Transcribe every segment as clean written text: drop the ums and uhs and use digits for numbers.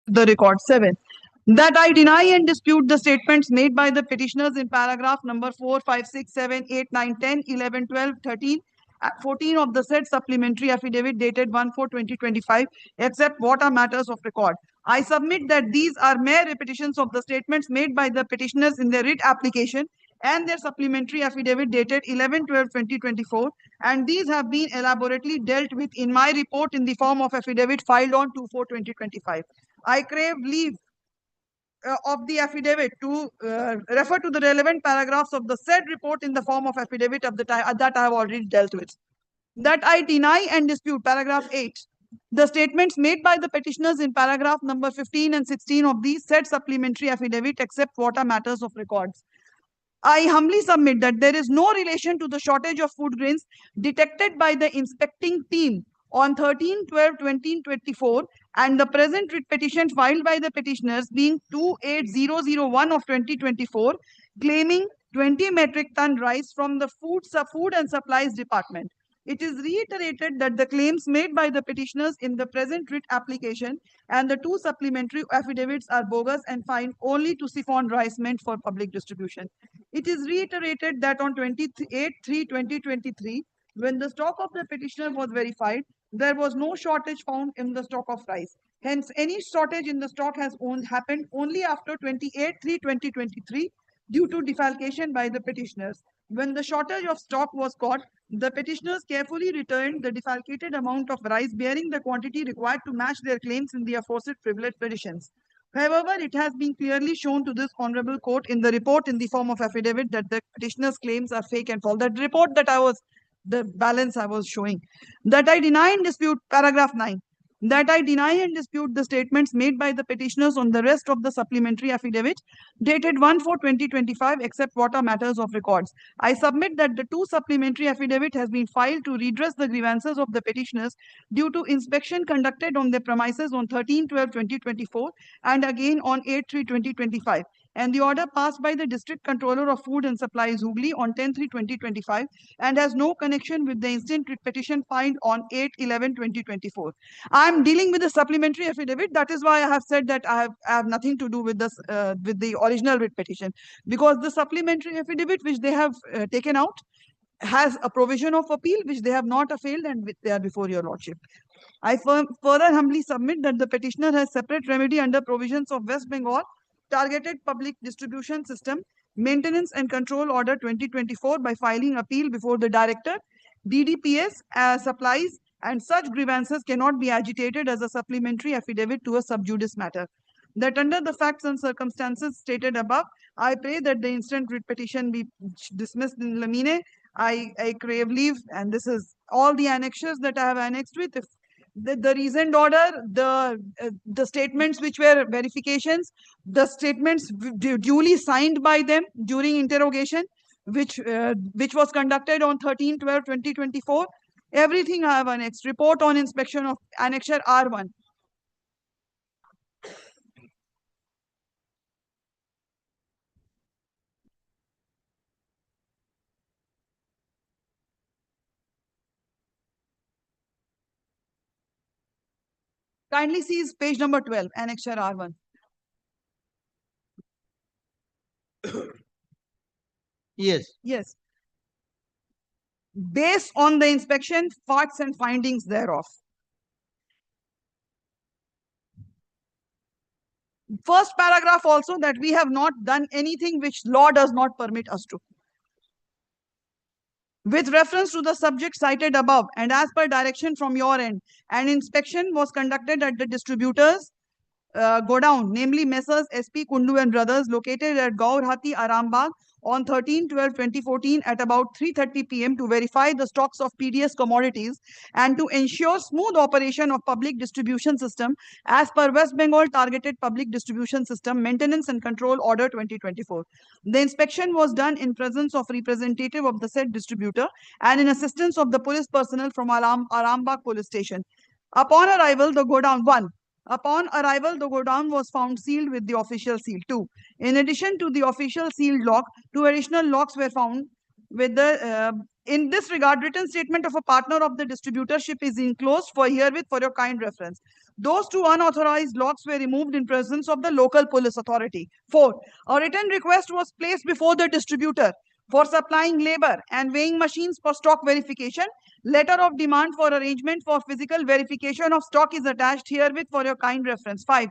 the record. 7. That I deny and dispute the statements made by the petitioners in paragraph number 4, 5, 6, 7, 8, 9, 10, 11, 12, 13, 14 of the said supplementary affidavit dated 1/4/2025, except what are matters of record. I submit that these are mere repetitions of the statements made by the petitioners in their writ application and their supplementary affidavit dated 11/12/2024, and these have been elaborately dealt with in my report in the form of affidavit filed on 2/4/2025. I crave leave of the affidavit to refer to the relevant paragraphs of the said report in the form of affidavit of the time that I have already dealt with. That I deny and dispute, paragraph 8, the statements made by the petitioners in paragraph number 15 and 16 of the said supplementary affidavit, except what are matters of records. I humbly submit that there is no relation to the shortage of food grains detected by the inspecting team on 13/12/2024 and the present writ petition filed by the petitioners being 28001 of 2024, claiming 20 metric ton rice from the Food and Supplies Department. It is reiterated that the claims made by the petitioners in the present writ application and the two supplementary affidavits are bogus and fine only to siphon rice meant for public distribution. It is reiterated that on 28/3/2023, when the stock of the petitioner was verified, there was no shortage found in the stock of rice. Hence, any shortage in the stock has happened only after 28/3/2023 due to defalcation by the petitioners. When the shortage of stock was caught, the petitioners carefully returned the defalcated amount of rice bearing the quantity required to match their claims in the aforesaid privilege petitions. However, it has been clearly shown to this honorable court in the report in the form of affidavit that the petitioner's claims are fake and false. That report that the balance I was showing, that I deny and dispute, paragraph 9, that I deny and dispute the statements made by the petitioners on the rest of the supplementary affidavit dated 1/4/2025, except what are matters of records. I submit that the two supplementary affidavit has been filed to redress the grievances of the petitioners due to inspection conducted on their premises on 13/12/2024 and again on 8/3/2025. And the order passed by the District Controller of Food and Supplies, Hooghly, on 10/3/2025 and has no connection with the instant writ petition filed on 8/11/2024. I am dealing with the supplementary affidavit. That is why I have said that I have nothing to do with this with the original writ petition, because the supplementary affidavit which they have taken out has a provision of appeal which they have not availed, and they are before your lordship. I further humbly submit that the petitioner has separate remedy under provisions of West Bengal Targeted Public Distribution System Maintenance and Control Order 2024 by filing appeal before the Director, DDPS supplies, and such grievances cannot be agitated as a supplementary affidavit to a sub judice matter. That under the facts and circumstances stated above, I pray that the instant writ petition be dismissed in lamine. I crave leave, and this is all the annexures that I have annexed with. If the reasoned order, the statements which were verifications, the statements duly signed by them during interrogation, which was conducted on 13/12/2024. Everything I have annexed. Report on inspection of annexure R1. Kindly see page number 12, annexure R1. Yes. Yes. Based on the inspection, facts and findings thereof. First paragraph also, that we have not done anything which law does not permit us to. With reference to the subject cited above and as per direction from your end, an inspection was conducted at the distributors godown, namely Messrs. SP Kundu and Brothers, located at Gaurhati, Arambagh, on 13/12/2014 at about 3:30 p.m. to verify the stocks of PDS commodities and to ensure smooth operation of public distribution system as per West Bengal Targeted Public Distribution System Maintenance and Control Order 2024. The inspection was done in presence of representative of the said distributor and in assistance of the police personnel from Arambagh police station. Upon arrival, the godown was found sealed with the official seal. 2. In addition to the official sealed lock, 2 additional locks were found with the in this regard, written statement of a partner of the distributorship is enclosed for herewith for your kind reference. Those two unauthorized lots were removed in presence of the local police authority. 4. A written request was placed before the distributor for supplying labor and weighing machines for stock verification. Letter of demand for arrangement for physical verification of stock is attached herewith for your kind reference. 5.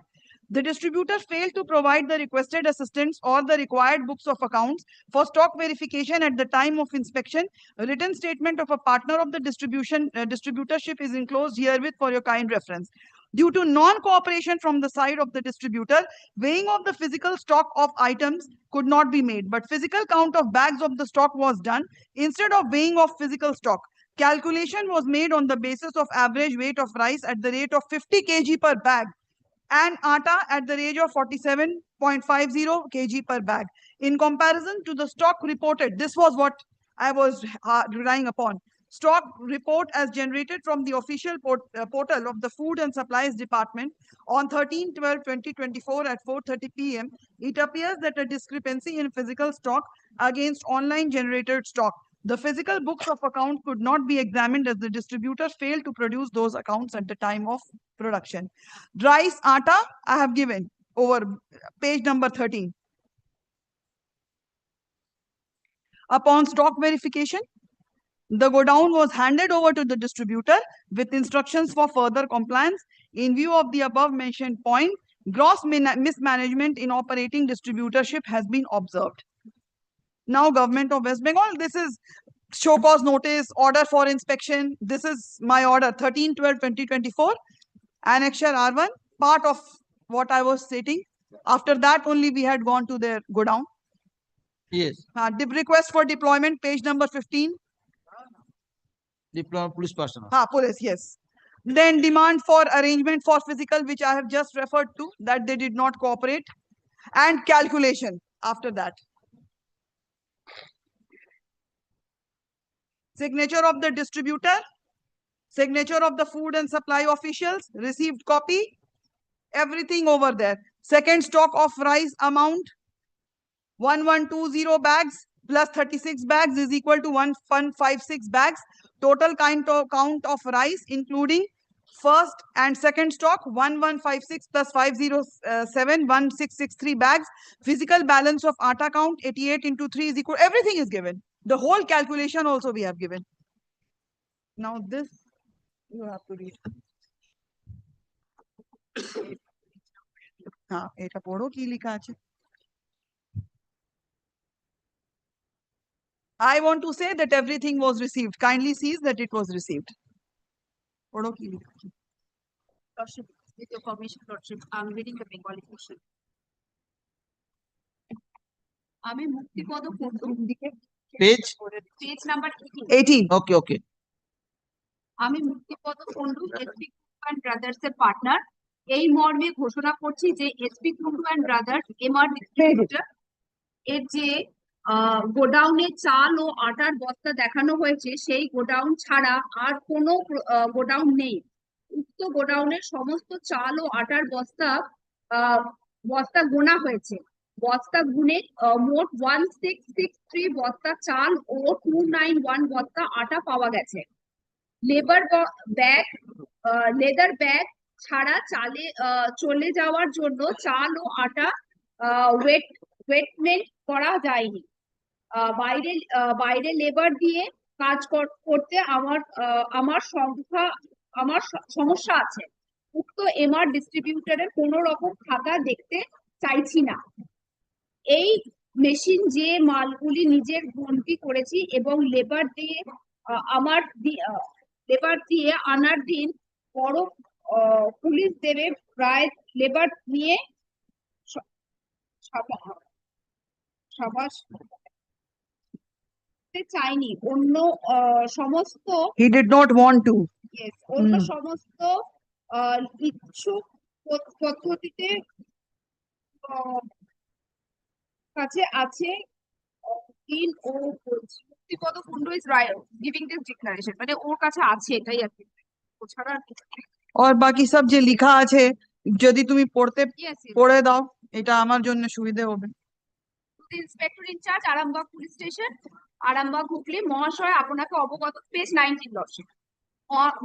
The distributor failed to provide the requested assistance or the required books of accounts for stock verification at the time of inspection. A written statement of a partner of the distributorship is enclosed herewith for your kind reference. Due to non-cooperation from the side of the distributor, weighing of the physical stock of items could not be made, but physical count of bags of the stock was done instead of weighing of physical stock. Calculation was made on the basis of average weight of rice at the rate of 50 kg per bag and atta at the rate of 47.50 kg per bag. In comparison to the stock reported, this was what I was relying upon. Stock report as generated from the official portal of the Food and Supplies Department on 13/12/2024 at 4:30 p.m. It appears that a discrepancy in physical stock against online generated stock. The physical books of account could not be examined as the distributor failed to produce those accounts at the time of production. Rice atta I have given over page number 13. Upon stock verification, the godown was handed over to the distributor with instructions for further compliance. In view of the above mentioned point, gross mismanagement in operating distributorship has been observed. Now, Government of West Bengal, this is show cause notice, order for inspection. This is my order 13/12/2024, Annexure R1, part of what I was stating. After that only we had gone to their godown. Yes. Request for deployment, page number 15. Deployment police personnel. Police, yes. Then demand for arrangement for physical, which I have just referred to, that they did not cooperate. And calculation after that. Signature of the distributor, signature of the food and supply officials, received copy, everything over there. Second stock of rice amount, 1120 bags plus 36 bags is equal to 1156 bags. Total count of rice, including first and second stock, 1156 plus 507, 1663 bags. Physical balance of atta count, 88 into 3 is equal. Everything is given. The whole calculation also we have given. Now this you have to read. এটা পড়ো কি লেখা আছে। I want to say that everything was received. Kindly sees that it was received. পড়ো কি লেখা আছে। Lordship, with your permission, Lordship, I'm reading the Bengali question. আমি Muktipada page number 18. Okay, okay. আমি Muktipada Kundu SP and brothers এর partner এই মর্মে ঘোষণা করছি যে SP Kundu and brothers MR distributor এর যে গোডাউনে চাল ও আটার বস্তা দেখানো হয়েছে সেই গোডাউন ছাড়া আর কোনো গোডাউন নেই। উক্ত গোডাউনের সমস্ত চাল ও আটার বস্তা গোনা হয়েছে। বস্তা গুনে মোট 1663 বস্তা চাল ও 291 বস্তা আটা পাওয়া গেছে। লেদার ব্যাগ ছাড়া চলে যাওয়ার জন্য চাল ও আটা ওয়েটমেন্ট করা যায়নি। বাইরে লেবার দিয়ে কাজ করতে আমার সমস্যা আছে। উক্ত এমআর ডিস্ট্রিবিউটরের কোনো রকম খাতা দেখতে চাইছি না। এই মেশিন যে মালগুলি নিজের গন্তি করেছি এবং লেবার দিয়ে আনার দিন বড় পুলিশ দেবে প্রায় লেবার নিয়ে চাইনি। অন্য সমস্ত He did not want to. Yes, অন্য সমস্ত ইচ্ছুক পদ্ধতিতে কাছে আছে ইন ও Muktipada Kundu is giving this declaration, মানে ওর কাছে আছে এটাই আর কি, ওছাড়া और बाकी सब যে লেখা আছে যদি তুমি পড়ে দাও এটা আমার জন্য সুবিধা হবে। Inspector incharge Arambagh police station Arambagh Hooghly. মহাশয় আপনাকে অবগত, পেজ 19 দর্শক।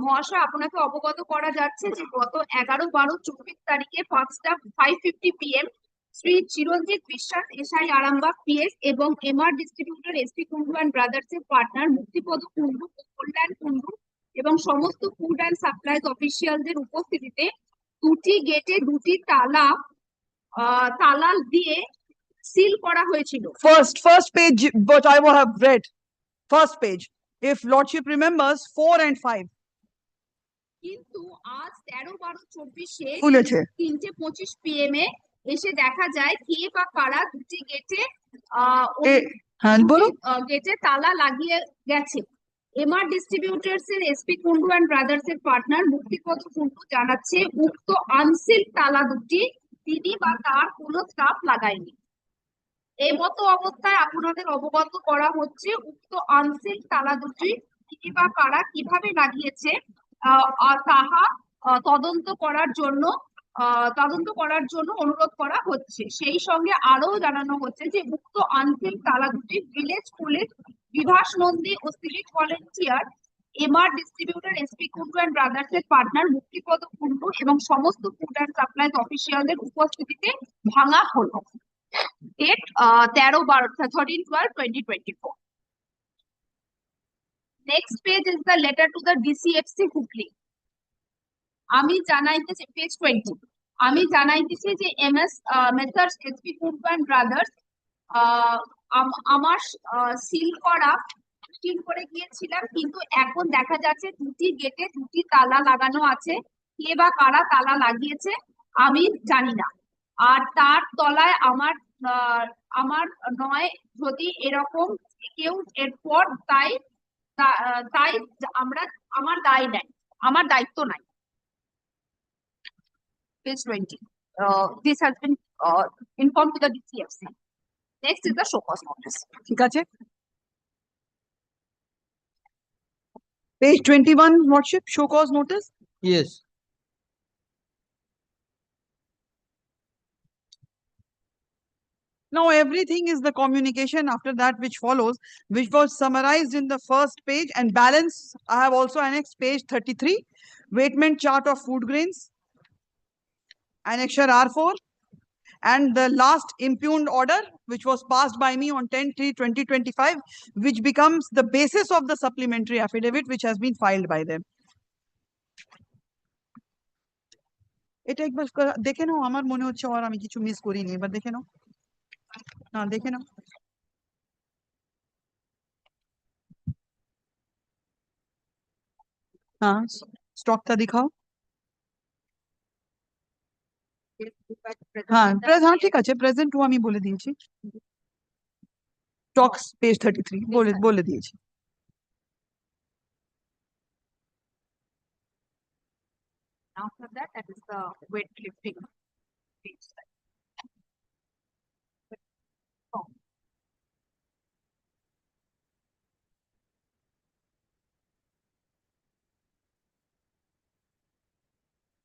মহাশয় আপনাকে অবগত করা যাচ্ছে যে গত 11/12/24 তারিখে 5:50 PM শ্রী চিরঞ্জিত বিশ্বাস এসআই আরামবাগ পিএস এবং MR distributor SP Kundu and brothers এর পার্টনার মুক্তিপদ কুন্ডু ও কল্যাণ কুন্ডু এবং সমস্ত ফুড অ্যান্ড সাপ্লাইজ অফিসিয়ালদের উপস্থিতিতে দুটি গেটে দুটি তালা দিয়ে সিল করা হয়েছিল। First page, what I will have read. First page. If Lordship remembers, 4 and 5. কিন্তু আজ 13/12/24-এ খুলেছে। 3:25 PM এ এসে দেখা যায় কে বা কারা দুটি গেটে হ্যাঁ বলো। গেটে তালা লাগিয়ে গেছে। এমআর ডিস্ট্রিবিউটরস এর এসপি কুন্ডু অ্যান্ড ব্রাদার্স এর পার্টনার মুক্তিপদ কুন্ডু জানাচ্ছে উক্ত আনসিল তালা দুটি তিনি বা তার কোনো স্টাফ লাগায়নি। এই মতো অবস্থায় আপনাদের অবগত করা হচ্ছে উক্ত আনসিল তালা দুটি তিনি বা কারা কিভাবে লাগিয়েছে তাহা তদন্ত করার জন্য অনুরোধ করা হচ্ছে। সেই সঙ্গে আরো জানানো হচ্ছে যে উক্ত আনসিল তালা দুটি ভিলেজ পুলিশ বিভাস নন্দী ও civic volunteer MR distributor SP Kundu and brothers এর পার্টনার মুক্তিপদ কুন্ডু এবং সমস্ত ফুড অ্যান্ড সাপ্লাইজ অফিসিয়ালদের উপস্থিতিতে ভাঙা হলো। Date 13/12/2024. Next page is the letter to the DCFC Hooghly. আমি জানাইতেছি, পেজ 20, আমি জানাইতেছি যে messrs SP Kundu and brothers আমার সিল করে গিয়েছিলাম, কিন্তু এখন দেখা যাচ্ছে দুটি গেটে দুটি তালা লাগানো আছে। কে বা কারা তালা লাগিয়েছে আমি জানি না। আর তার তলায় আমার নয় যদি এরকম কেউ এরপর তাই আমার দায় নেয়, আমার দায়িত্ব নাই। Page 20. This has been informed to the DCFC. Next is the show cause notice. ঠিক আছে। Page 21, Lordship, show cause notice. Yes. Now everything is the communication after that which follows, which was summarized in the first page, and balance I have also annexed page 33, weighment chart of food grains, annexure R4, and the last impugned order which was passed by me on 10/3/2025, which becomes the basis of the supplementary affidavit which has been filed by them. এটা একবার দেখে নাও, আমার মনে হচ্ছে আর আমি কিছু miss করিনি, এবার দেখে নাও। না দেখে নাও। हाँ স্টকটা দেখাও। হ্যাঁ হ্যাঁ ঠিক আছে, প্রেজেন্ট আমি বলে দিয়েছি। স্টকস পেজ 33 বলে দিয়েছি। After that is the weight lifting page.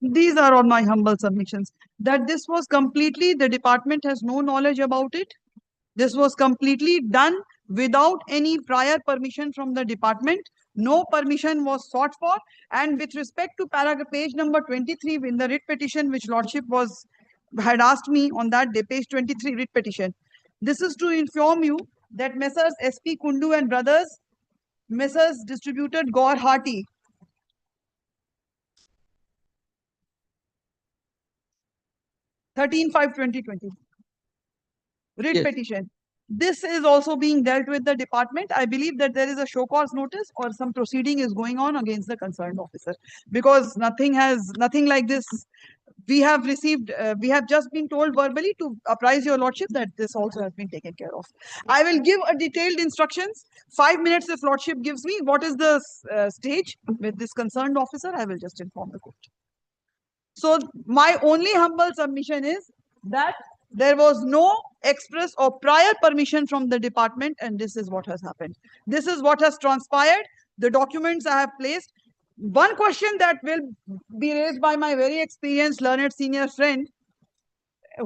These are all my humble submissions. That this was completely, the department has no knowledge about it. This was completely done without any prior permission from the department. No permission was sought for. And with respect to paragraph page number 23 in the writ petition, which Lordship had asked me on that day, page 23 writ petition. This is to inform you that Messrs. SP Kundu and Brothers, Messrs. Distributed Gaur Hati, (13/5/2020) writ Yes. petition. This is also being dealt with the department. I believe that there is a show cause notice or some proceeding is going on against the concerned officer, because nothing like this. We have received, we have just been told verbally to apprise your lordship that this also has been taken care of. I will give a detailed instructions. 5 minutes if lordship gives me. What is the stage with this concerned officer? I will just inform the court. So my only humble submission is that there was no express or prior permission from the department, and this is what has happened. This is what has transpired. The documents I have placed. One question that will be raised by my very experienced, learned senior friend,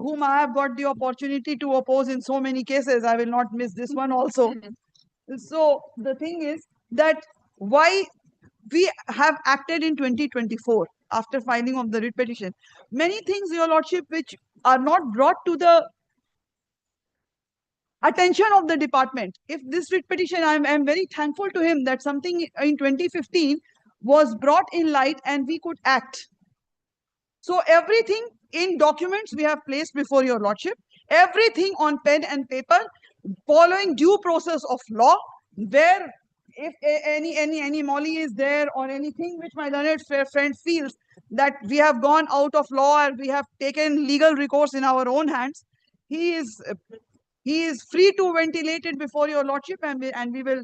whom I have got the opportunity to oppose in so many cases. I will not miss this one also. So the thing is that why we have acted in 2024 after filing of the writ petition. Many things, Your Lordship, which are not brought to the attention of the department. If this writ petition, I'm very thankful to him that something in 2015 was brought in light and we could act. So everything in documents we have placed before Your Lordship, everything on pen and paper, following due process of law, where if any molly is there or anything which my learned friend feels that we have gone out of law and we have taken legal recourse in our own hands, he is free to ventilate it before Your Lordship, and we will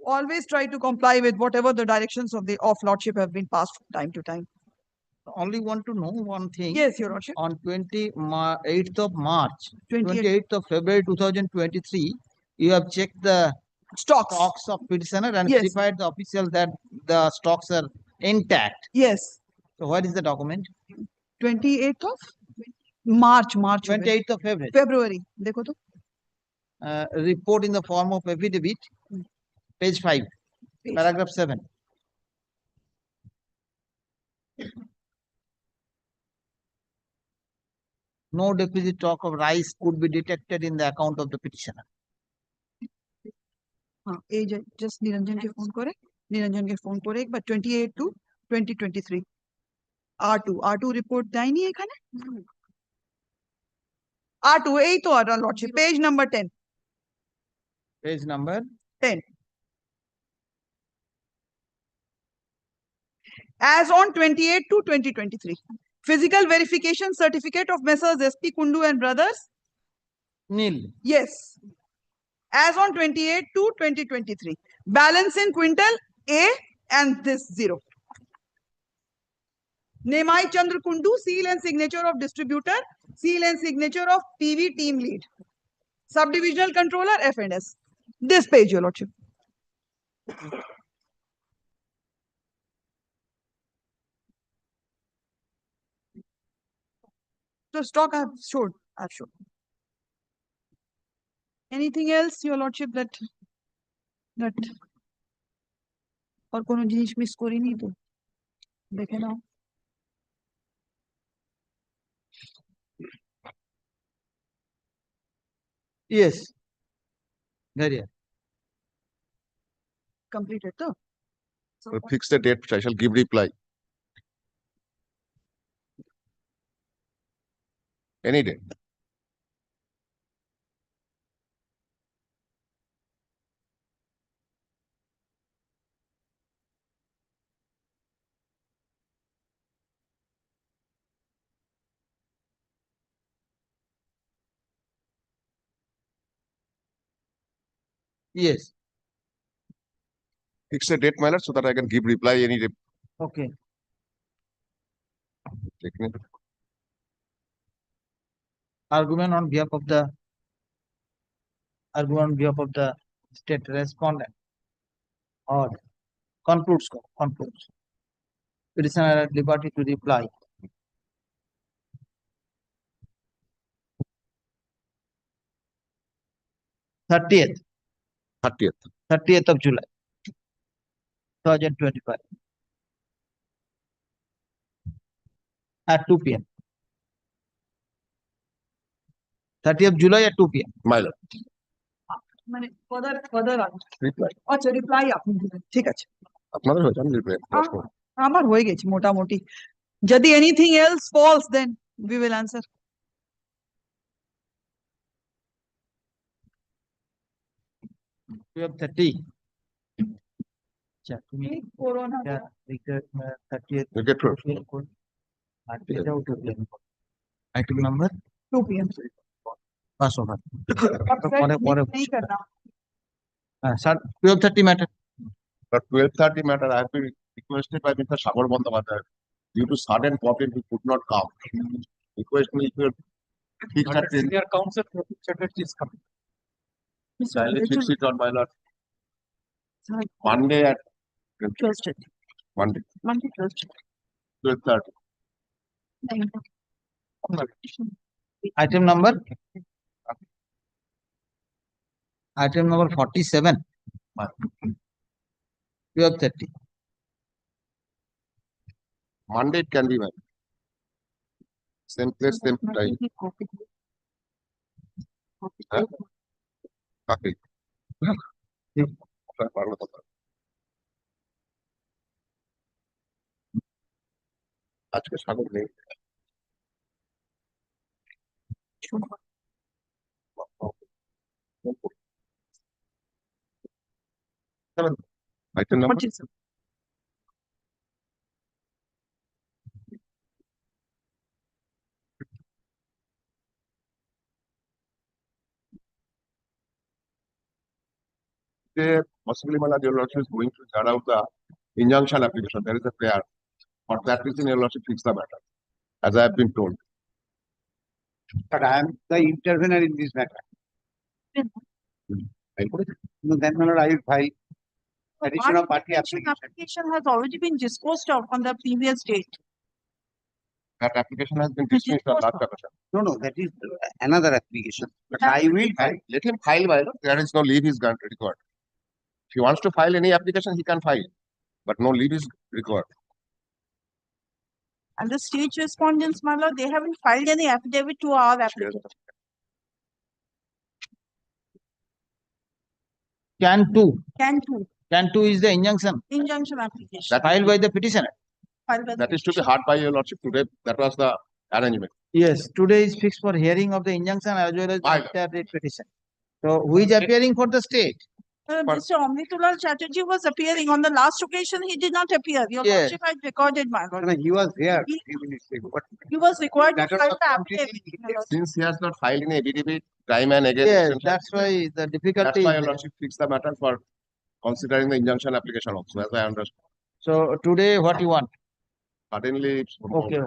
always try to comply with whatever the directions of Lordship have been passed from time to time. Only want to know one thing. Yes, Your Lordship. On 28th of March, 28th 28th of February 2023, you have checked the stocks. stocks of petitioner and Yes. certified the official that the stocks are intact. Yes. So what is the document? 28th of March. 28th of February. February. देखो तो. Report in the form of affidavit, page 5, paragraph 7. No deficit stock of rice could be detected in the account of the petitioner. हाँ, just Niranjan के phone करे. निरंजन के phone करे एक बार 28 to 2023. R2 report দেয়নি এখানে. R2 এই তো আর lordship page number 10. Page number 10. As on 28 to 2023. Physical verification certificate of Messrs. SP Kundu and Brothers. nil. Yes. As on 28 to 2023. Balance in quintal A and this 0. Nemai Chandra Kundu, seal and signature of distributor, seal and signature of PV team lead. Subdivisional controller F&S. This page, Your Lordship. So stock I've showed. Anything else, Your Lordship, that और कोनो जिनिस miss करी नहीं तो देखे ना. Yes. There. Completed तो. Well, fix the date, I shall give reply. Any day. Yes. Fix the date, my lord, so that I can give reply any day. Okay. Argument on behalf of the state respondent or concludes. Petitioner at liberty to reply. Thirtieth of July 2025 at 2 p.m. 30th July at 2 p.m. My lord. মানে further Reply. আচ্ছা reply আপনি দিবেন, ঠিক আছে. আপনাদের হয়েছে আমি reply. আমার হয়ে গেছে মোটামুটি. যদি anything else falls, then we will answer. We have 30. আচ্ছা তুমি corona 30th You get 12. Item number 2 p.m. pass over. नहीं करना. 12:30 matter. But 12:30 matter, I have been requested by Mr. Sagar Bandhavadhyay. Due to sudden problem, he could not come. Request me if you fix that. Senior counsel is coming. Kindly fix it on my lord. Monday at Thursday. Monday, Thursday. 12:30. Item number 47. 12:30. Monday it can be ma'am. Same place, same time. Huh? Okay. আজকে সাগর নেই item number possibly Malad your lordship is going to start out the injunction application. There is a prayer. For that reason, your lordship fix the matter. As I have been told. But I am the intervener in this matter. No, then my lord, I will file addition of party application. Application has already been disposed of on the previous date. That application has been dismissed on last occasion. No, that is another application. But I will file. Let him file, my lord. There is no leave is required. If he wants to file any application, he can file. But no leave is required. And the state respondents, my lord, they haven't filed any affidavit to our application. Can 2. Can 2 is the injunction injunction application. That filed by the petitioner. Filed by the That is to be heard by your lordship today. That was the arrangement. Yes, today is fixed for hearing of the injunction as well as Fine. the entire writ petition. So who is appearing for the state? Mr. Amritulal Chatterjee was appearing on the last occasion. He did not appear. Your Yes. lordship had recorded, my lord. No, he was there He- 3 minutes ago. But He was required to That was file the completely affidavit. my lord. Since he has not filed any affidavit, time and again. Yes, extension. that's why the That's difficulty why is your there. lordship fixed the matter for considering the injunction application also, as I understand. So today what you want? Suddenly, it's Okay.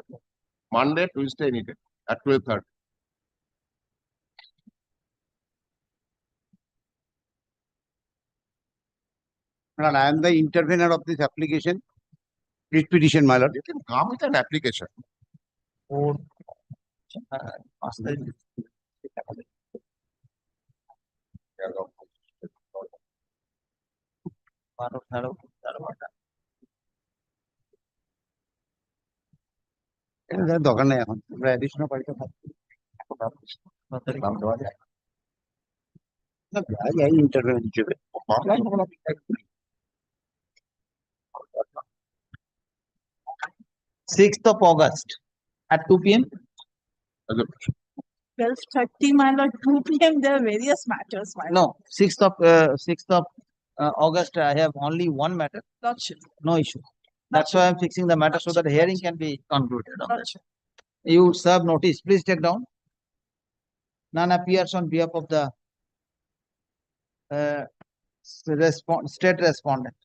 Monday, Tuesday, any day at 12:30. my lord, I am the intervener of this application. Writ petition, my lord. You can come with an application. এটার দরকার নেই এখন আমরা additional party না যাই intervener হিসেবে 6th of August at 2 p.m. 12:30, my lord, 2 p.m. There are various matters, my lord. No, 6th of August. I have only one matter. Lordship. No issue. That's why I'm fixing the matter so that hearing can be concluded on that. Lordship. You serve notice. Please take down. None appears on behalf of the state respondent.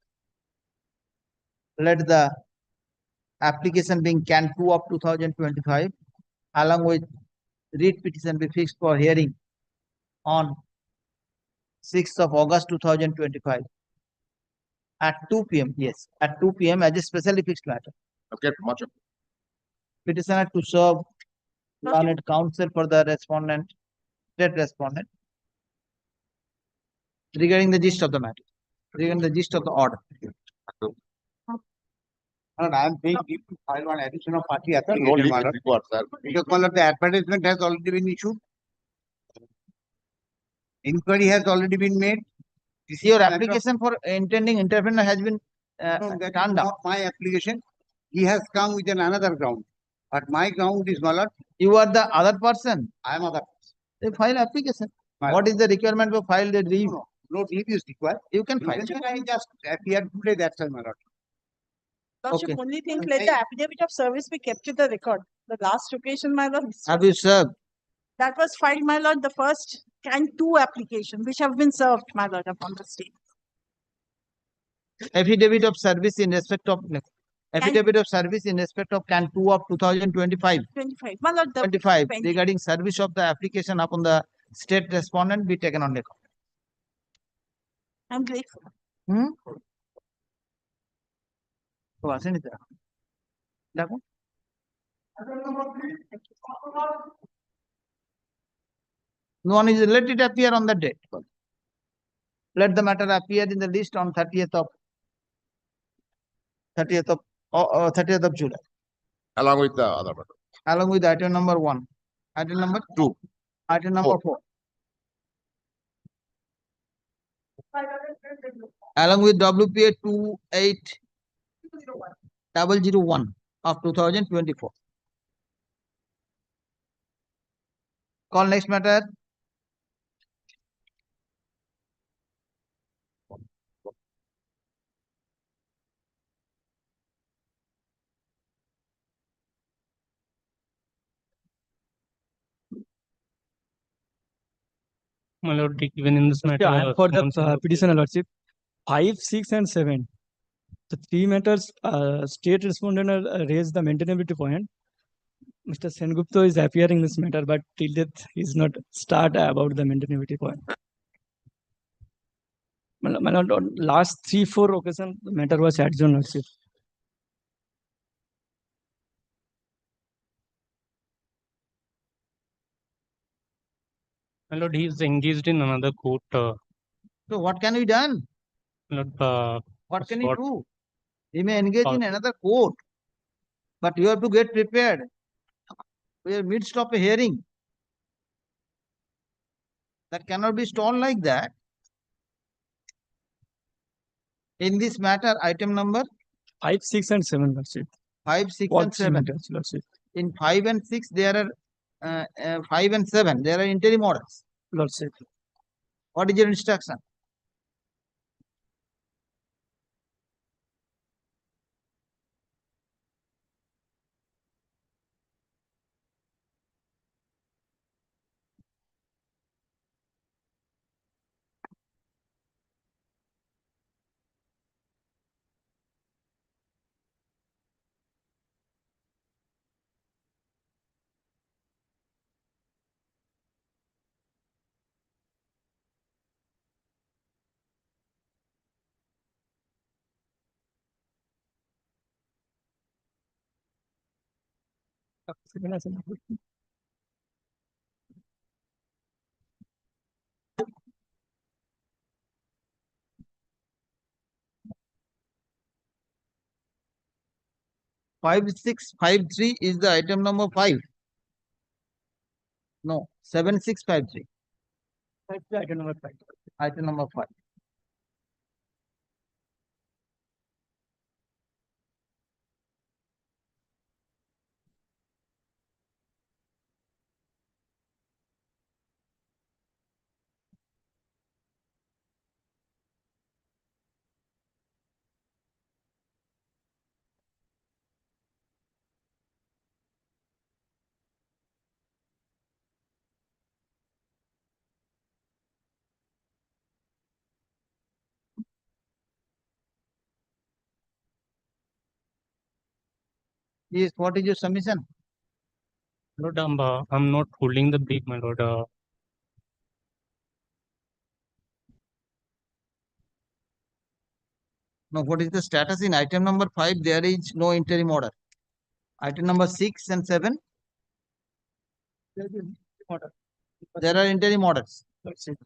Let the application being Can 2 of 2025 along with writ petition be fixed for hearing on 6th of August 2025 at 2 p.m. Yes, at 2 p.m. as a specially fixed matter. Okay, much. Petitioner to serve learned counsel for the respondent, state respondent, regarding the gist of the matter, regarding the gist of the order. my lord, I am being given to file one additional party No application, leave my is lord. required, sir. Because my lord, the advertisement has already been issued. Inquiry has already been made. This is Your a matter of- application for intending intervener has been No, that is turned down. not my application. He has come with another ground. But my ground is, my lord, You are the other person. I am other. They file application. My What is the requirement to file the leave? No leave is required. You can file. Then I just appeared today, that's why, my lord. Lordship, Okay. only thing, let the affidavit of service be kept to the record. The last occasion, my lord, Have you served? that was filed, my lord, the first Can 2 application, which have been served, my lord, upon the state. Affidavit of service in respect of affidavit of service in respect of Can 2 of 2025. 25. My lord, the 25 pending. regarding service of the application upon the state respondent be taken on record. I'm grateful. তো আসেনি তো এখন। দেখো no one is let it appear on the date. Let the matter appear in the list on 30th of July, along with the other matter. along with item number 1, item number 2. item number 4, along with WPA 28001 of 2024. Call next matter. My lord, given in this matter, I am for the Sumon petitioner lordship, 5, 6, and 7. The 3 matters, state respondent raised the maintainability point. Mr. Sengupta is appearing in this matter, but till date he is not start about the maintainability point. My lord, on last 3, 4 occasions, the matter was adjourned lordship. My lord, he is engaged in another court. So what can be done? My lord, What can you what- do? He may engage in Uh, another court, but you have to get prepared. We are midst of a hearing. That cannot be stalled like that. In this matter, item number 5, 6, and 7 lordship. 5, 6, All and 3 7. matters lordship. In 5 and 6, there are 5 and 7. There are interim orders. Lordship. What is your instruction? Five, 6, 5, 3 is the item number 5. No, 7, 6, 5, 3. Item number 5. Item number 5. Yes, what is your submission? my lord, I'm not holding the brief, my lord. No, what is the status in item number 5? There is no interim order. Item number 6 and 7, there are interim orders. Lordship.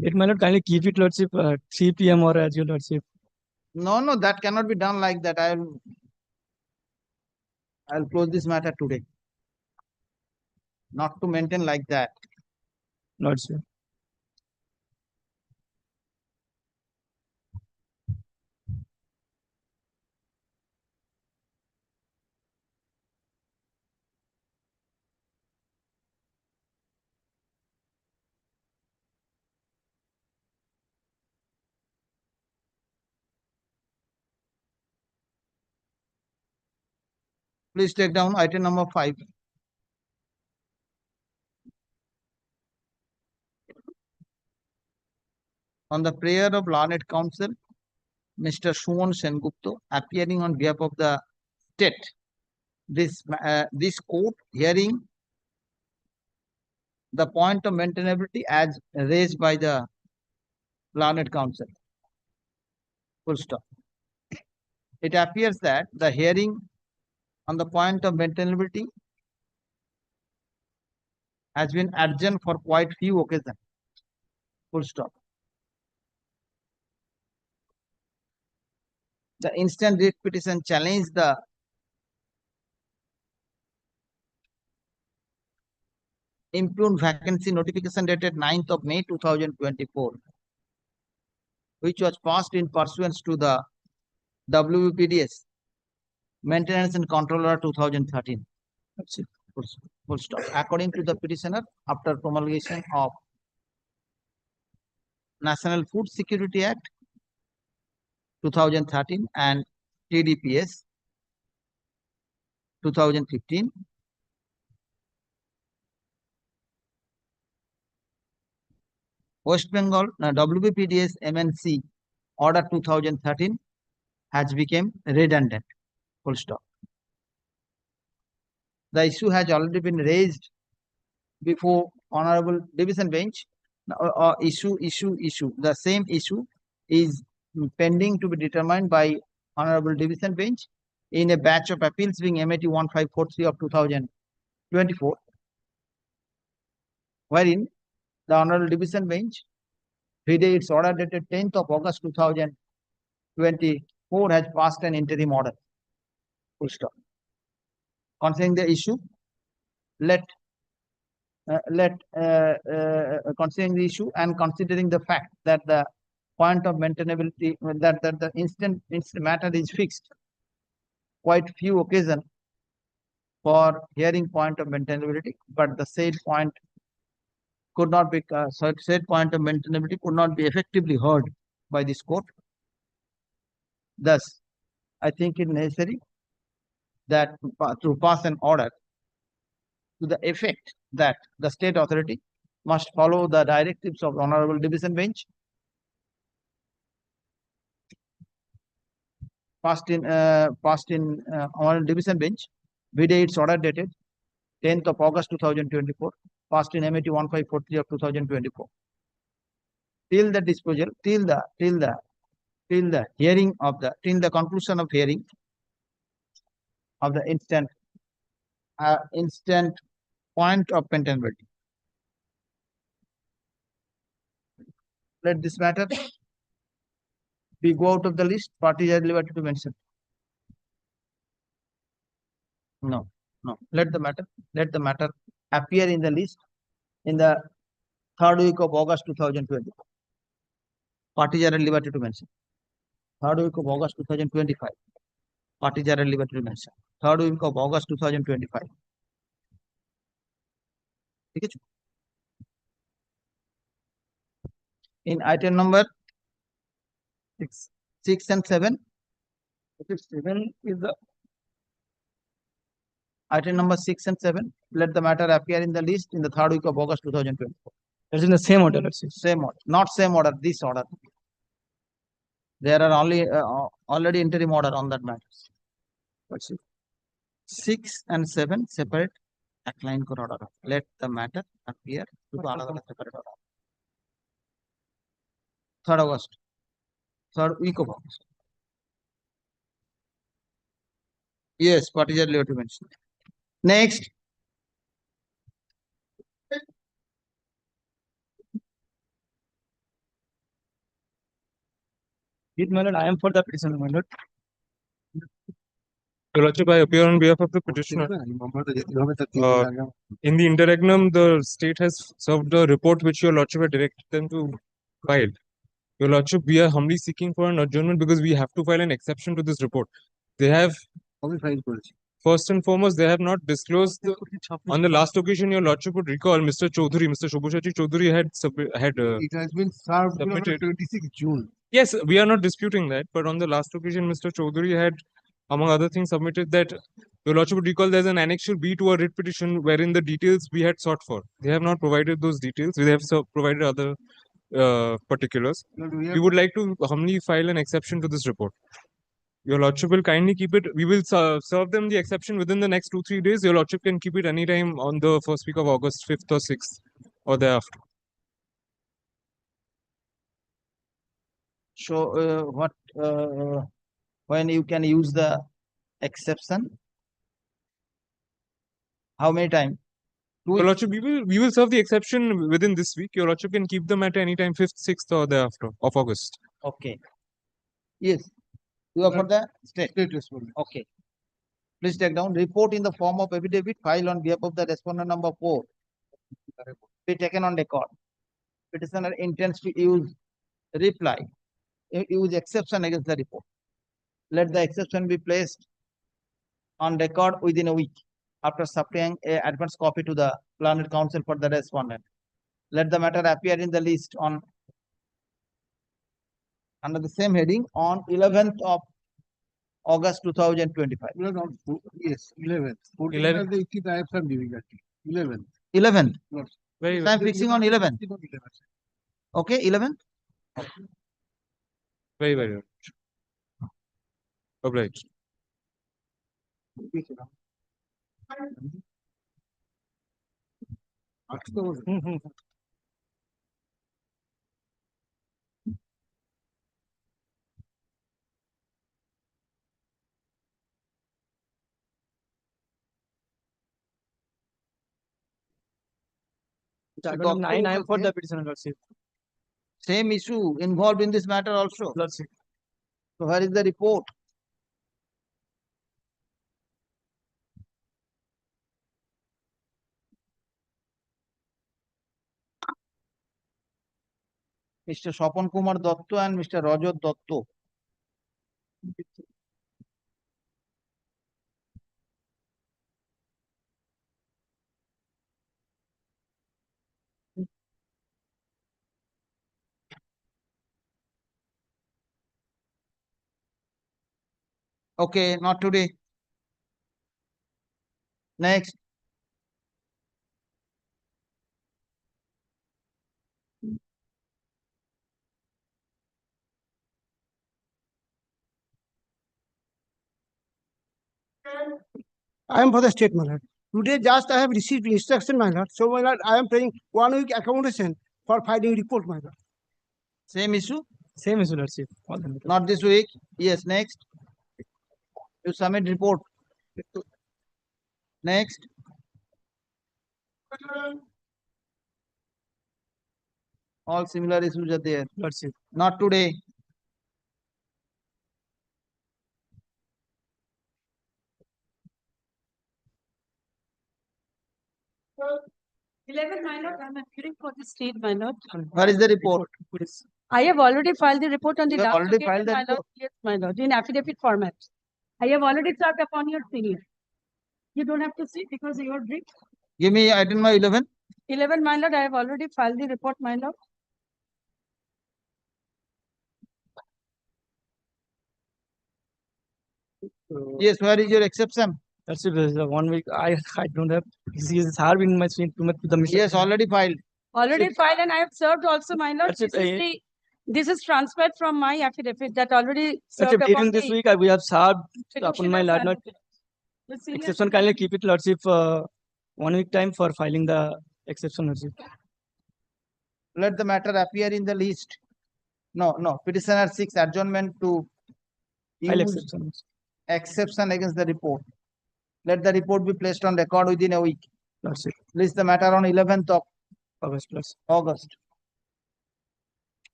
Let my lord kindly keep it lordship 3 p.m. or as your lordship. No, no, that cannot be done like that. I'll close this matter today. Not to maintain like that. Lordship. Please take down item number 5. On the prayer of learned counsel, Mr. Sumon Sengupta, appearing on behalf of the state, this court hearing the point of maintainability as raised by the learned counsel. Full stop. It appears that the hearing on the point of maintainability has been adjourned for quite few occasions. Full stop. The instant writ petition challenged the impugned vacancy notification dated 9th of May 2024, which was passed in pursuance to the WPDS Maintenance and Controller 2013. That's it. Full stop. According to the petitioner, after promulgation of National Food Security Act 2013 and TDPS 2015, West Bengal WBPDS MNC Order 2013 has become redundant. Full stop. The issue has already been raised before Honorable Division Bench. Issue. The same issue is pending to be determined by Honorable Division Bench in a batch of appeals being MAT 1543 of 2024, wherein the Honorable Division Bench, vide its order dated 10th of August 2024, has passed an interim order. Full stop. Concerning the issue, considering the issue and considering the fact that the point of maintainability, that the instant matter is fixed, quite few occasions for hearing point of maintainability, but the said point could not be said point of maintainability could not be effectively heard by this court. Thus, I think it necessary that to pass an order to the effect that the state authority must follow the directives of Honorable Division Bench passed in Honorable Division Bench, vide its order dated 10th of August 2024, passed in MAT 1543 of 2024. Till the disposal, till the hearing of till the conclusion of hearing of the instant point of maintainability. Let this matter be go out of the list. Parties are at liberty to mention. No. Let the matter appear in the list in the 3rd week of August 2024. Parties are at liberty to mention. 3rd week of August 2025. Parties are at liberty to mention. 3rd week of August 2025. In item number 6 and 7. 7 is the item number 6 and 7. Let the matter appear in the list in the 3rd week of August 2024. That's in the same order. Same order, not same order. This order. There are only already interim order on that matter. What's it? 6 and 7 separate outline order. Let the matter appear to the other separate order. 3rd August. 3rd week of August. Yes, parties are liberty to mention. Next. My lord, I am for the petition, my lord. Your Lordship, I appear on behalf of the petitioner. In the interregnum, the state has served a report which Your Lordship had directed them to file. Your Lordship, we are humbly seeking for an adjournment because we have to file an exception to this report. They have, first and foremost, they have not disclosed. On the last occasion, Your Lordship would recall, Mr. Shobhushachi Chaudhary had It has been served on submitted. 26 June. Yes, we are not disputing that, but on the last occasion, Mr. Chaudhary had, among other things, submitted that Your Lordship would recall there's an annexure B to a writ petition wherein the details we had sought for. They have not provided those details. They have provided other particulars. We would like to humbly file an exception to this report. Your Lordship will kindly keep it. We will serve them the exception within the next 2-3 days. Your Lordship can keep it anytime on the 1st week of August, 5th or 6th. or thereafter. So what when you can use the exception? How many times? Your Lordship, we will serve the exception within this week. Your Lordship can keep them at any time 5th, 6th or thereafter of August. Okay. Yes. You are for the state. State respondent. Okay. Please take down report in the form of affidavit filed on behalf of the respondent number 4. Be taken on record. Petitioner intends to use reply. Use exception against the report. Let the exception be placed on record within a week after supplying an advance copy to the learned counsel for the respondent. Let the matter appear in the list on under the same heading on 11th of August 2025. No, no, yes, 11th. 14th 11th. is the I have some difficulty. 11th. 11th. Very So well. I'm fixing on 11th. Okay, 11th. Very, very well. Obliged. Article 9, I am for the petitioner, Lordship. Same issue involved in this matter also. Lordship. So where is the report? Mr. Swapan Kumar Dotto and Mr. Rajat Dotto. Okay, not today. Next. I am for the state, my lord. Today just I have received instruction, my lord. So, my lord, I am paying 1 week accommodation for filing report, my lord. Same issue? Same issue, Lordship. All the matters. Not this week. Yes, next. You submit report. Next. All similar issues are there. Lordship. Not today. Well, 11, my lord, I'm appearing for the state, my lord. Where is the report? I have already filed the report on the You have last already occasion, filed the my lord. report? Yes, my lord, in affidavit format. I have already served upon your senior. You don't have to see because you are brief. Give me item number 11. 11, my lord, I have already filed the report, my lord. Yes, where is your exception? Lordship, is 1 week. I don't have. He is serving much too much to the mission. Yes, already filed. Already filed and I have served also, my lord. That's it, This is transferred from my affidavit that already served Lordship, upon during this the week, we have served upon my petitioner's lord. advocate. The senior Exception, kindly keep it, Lordship, 1 week time for filing the exception, Lordship. Let the matter appear in the list. No. Petitioner seeks adjournment to File use exception. exception against the report. Let the report be placed on record within a week. Lordship. List the matter on 11th of August, Lordship. August.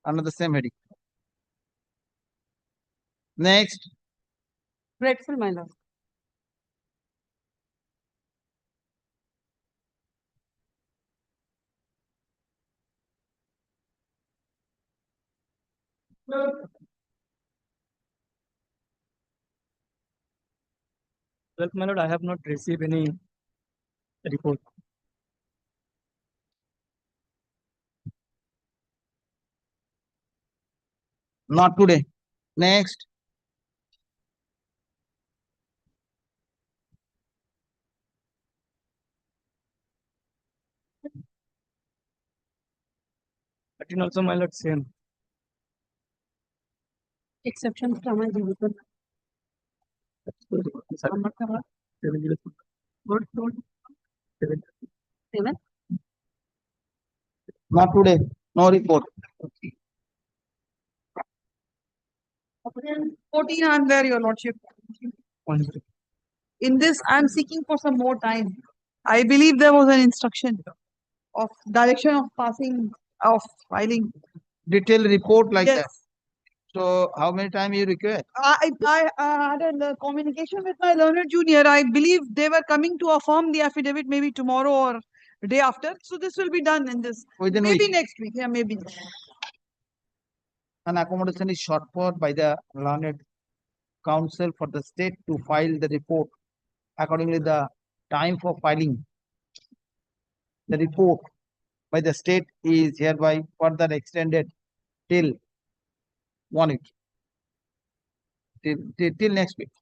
Under the same heading. Next. Grateful, my lord. Well, my lord, I have not received any report. Not today. Next. But in also, my lord, same. Exception from my report. What? 7? Not today, no report. 14, I'm there, your lordship. In this, I'm seeking for some more time. I believe there was an instruction of direction of passing of filing. Detailed report like Yes. that. So how many time you require? I had a communication with my learned junior. I believe they were coming to affirm the affidavit maybe tomorrow or day after. So this will be done in this. Within Maybe week. next week. Yeah, maybe. An accommodation is sought for by the learned counsel for the state to file the report. Accordingly, the time for filing the report by the state is hereby further extended till 1 week. Till next week.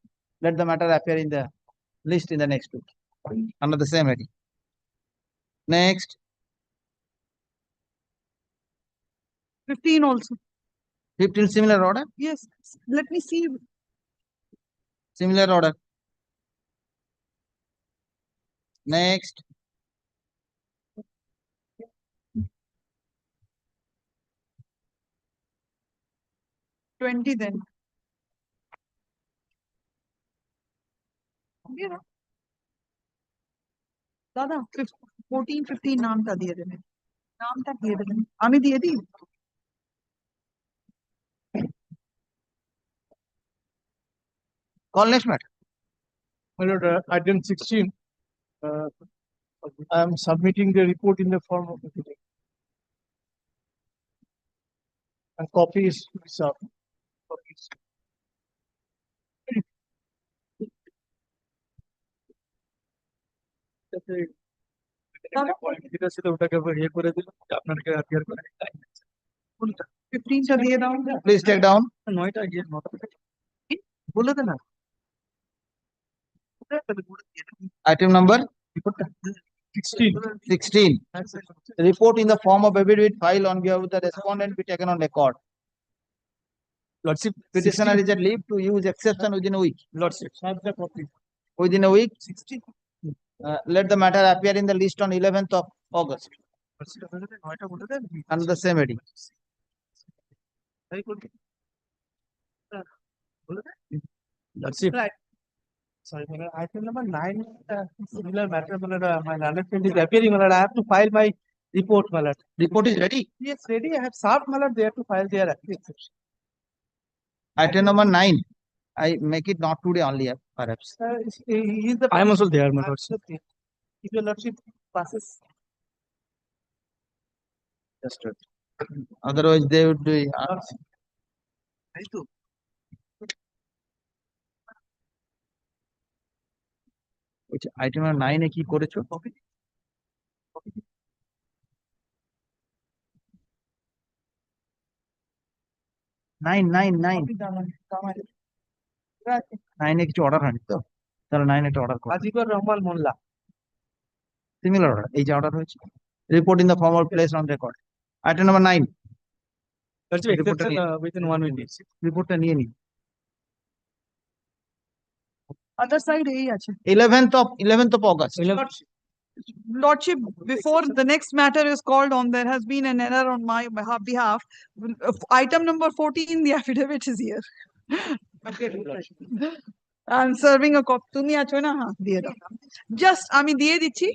Let the matter appear in the list in the next week under the same heading. Next, 15 also. 15 similar order. Yes. Let me see. Similar order. Next, 20 then. ये ना। दादा 14 15 नामটা দিয়ে দেবেন নামটা দিয়ে দেবেন আমি দিয়ে দিই call next matter. My lord, item 16, I am submitting the report in the form of affidavit. And copies to be served. Copies. আপনাকে appear করে 15 টা দিয়ে দাও Please take down. 9টা গিয়ে 9টা বলে দে না Item number 16. 16. The report in the form of affidavit filed on behalf of the respondent be taken on record. Lordship, Petitioner is at leave to use exception within a week. Lordship, have the copy. Within a week, 16. Let the matter appear in the list on 11th of August under the same heading. Lordship. Right. Sorry, my lord, item number 9, similar matter, my lord, my learned friend is appearing, my lord, I have to file my report, my lord. Report is ready. Yes, ready, I have served, my lord, they have to file their exception. Item number 9. I make it not today only, perhaps. He is the. I am also there, my lordship. If your lordship passes. Just wait. Otherwise, they would be. Which item number 9 এ কি করেছো? 9 9 এ কিছু order হয়নি তো? তাহলে 9 একটা order করো। আজিবর রহমান মোল্লা। Similar order. এই যে অর্ডার হয়েছে। Report in the form of place on record. Item number 9. Lordship, Report exception within 1 week. রিপোর্টটা নিয়ে নিন। other side এই আছে 11th of August. lordship before the next matter is called on there has been an error on my behalf item number 14 the affidavit is here I'm serving a copy তুমি আছো না হ্যাঁ দিয়ে দাও just আমি দিয়ে দিচ্ছি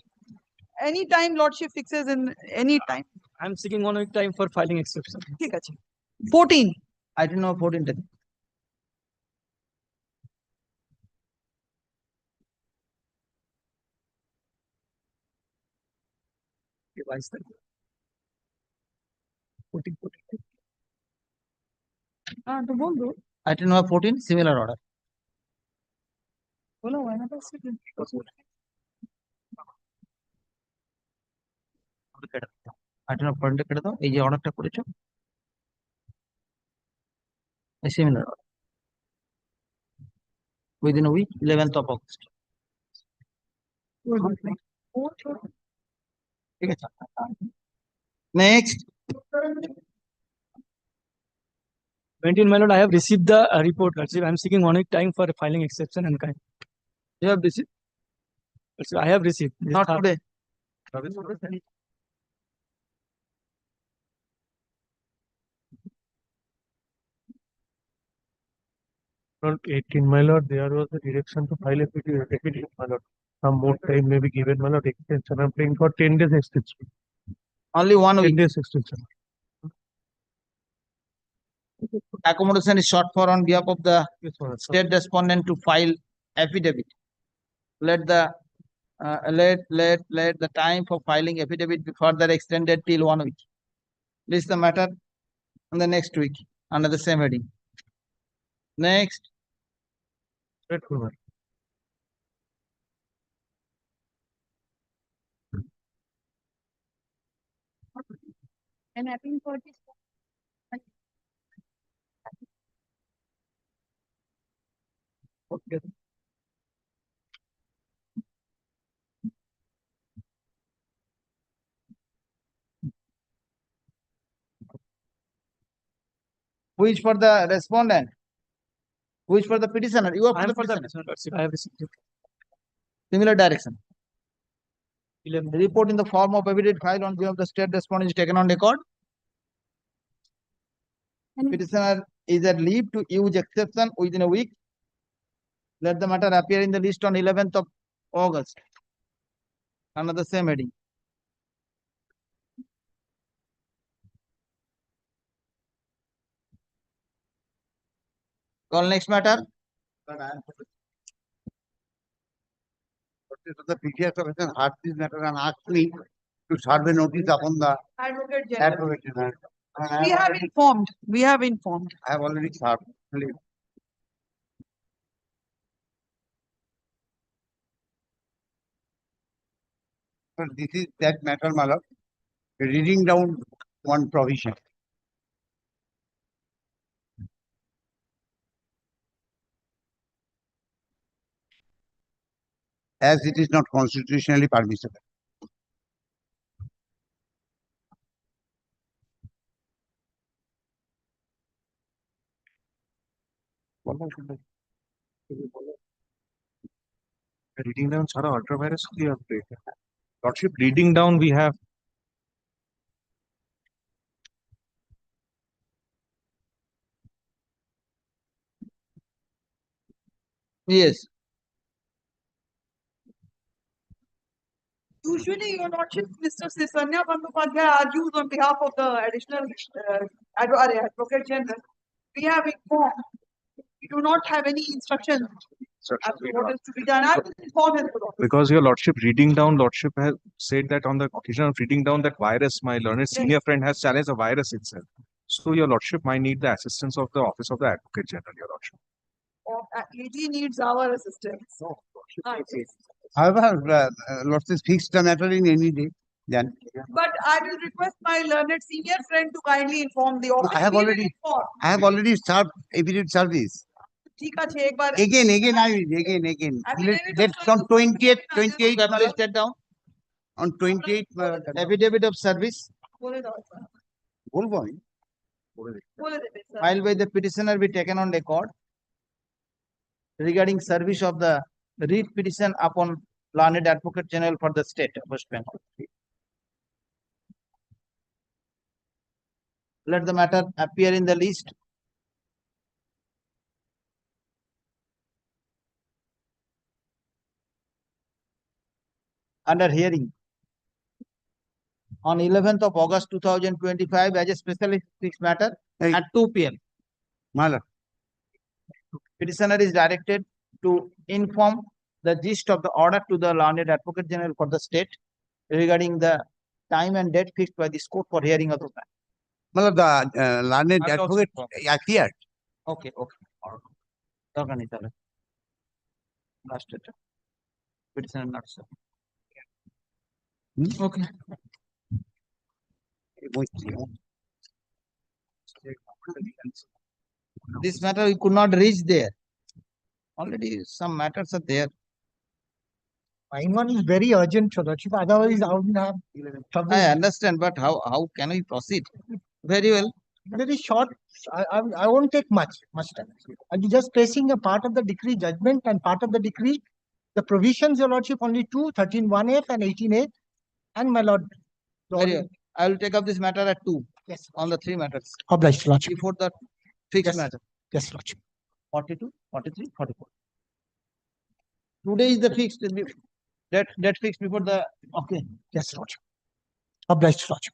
any time lordship fixes in any time I am seeking 1 week time for filing exception. ঠিক আছে 14 Item number 14 টা দিন। Device that. 14. हाँ तो बोल दो Item number 14, similar order. बोलो है ना बस Item number 14 কেটে দাও। এই যে অর্ডারটা করেছো similar order. Within a week, 11th of August. ঠিক আছে। Next. 19, my lord, I have received the report, Lordship. I am seeking 1 week time for filing exception and kind. You have received? Lordship, I have received. Not today. Not 18, my lord, there was a direction to file a petition, my lord. Some more time may be given, my lord, extension. I'm paying for 10 days extension. Only 1 10 week. days extension. Accommodation is sought for on behalf of the Yes, my lord. state respondent to file affidavit. Let the let the time for filing affidavit be further extended till 1 week. List the matter on the next week under the same heading. Next, Grateful, my lord. And appeal for this. who is for the respondent? Who is for the petitioner? You are I for am the for the petitioner. I have received it. Similar direction. The report in the form of affidavit filed on behalf of the state respondent is taken on record. And Petitioner is at leave to use exception within a week. Let the matter appear in the list on 11th of August under the same heading. Call next matter. But I am the previous person heard this matter and asked me to serve a notice upon the Advocate General. advocate general. And I We have have already- informed. We have informed. I have already served. Please. So this is that matter, my lord. Reading down one provision. As it is not constitutionally permissible. Reading down सारा ultra virus की update है. Lordship, reading down we have. Yes. Usually, Your Lordship, Mr. Sisanya Bandyopadhyay argues on behalf of the additional Advocate General. We have informed. We do not have any instructions as to what is to be done. I will inform his lordship. Because your lordship, reading down, lordship has said that on the occasion of reading down that virus, my learned senior friend has challenged the virus itself. So your lordship might need the assistance of the office of the advocate general, your lordship. AG needs our assistance. However, lordship fixed the matter in any day. Then But I will request my learned senior friend to kindly inform the office. I have We will already- inform. I have already served immediate service. ঠিক আছে, একবার Again. Affidavit That's of on 28th, Please take down. on 28th. Affidavit of service বলে দাও sir. বলবো আমি? বলে দেবে sir. filed by the petitioner be taken on record regarding service of the writ petition upon learned advocate general for the state of West Bengal. Let the matter appear in the list under hearing on 11th of August 2025 as a specially fixed matter Hey. at 2 p.m. My lord. Petitioner is directed to inform the gist of the order to the learned advocate general for the state regarding the time and date fixed by this court for hearing of the matter. My lord, the learned I will also advocate inform. appeared. Okay. দরকার নেই তাহলে last এটা petitioner not sir. Okay. This matter we could not reach there. Already some matters are there. Mine one is very urgent, Your Lordship. Otherwise, I would have I understand, but how can we proceed? Very well. very short. I won't take much time. I'll be just placing a part of the decree judgment and part of the decree. The provisions, Your Lordship, only two, 13(1)(f) and 18(a). And my Lord. Very well. I will take up this matter at 2 Yes. on the 3 matters Obliged, Your Lordship. before the fixed Yes. matter. Yes, Lordship. 42, 43, 44. Today is the fixed, that fixed before the, okay. Yes, Lordship. Obliged, Lordship.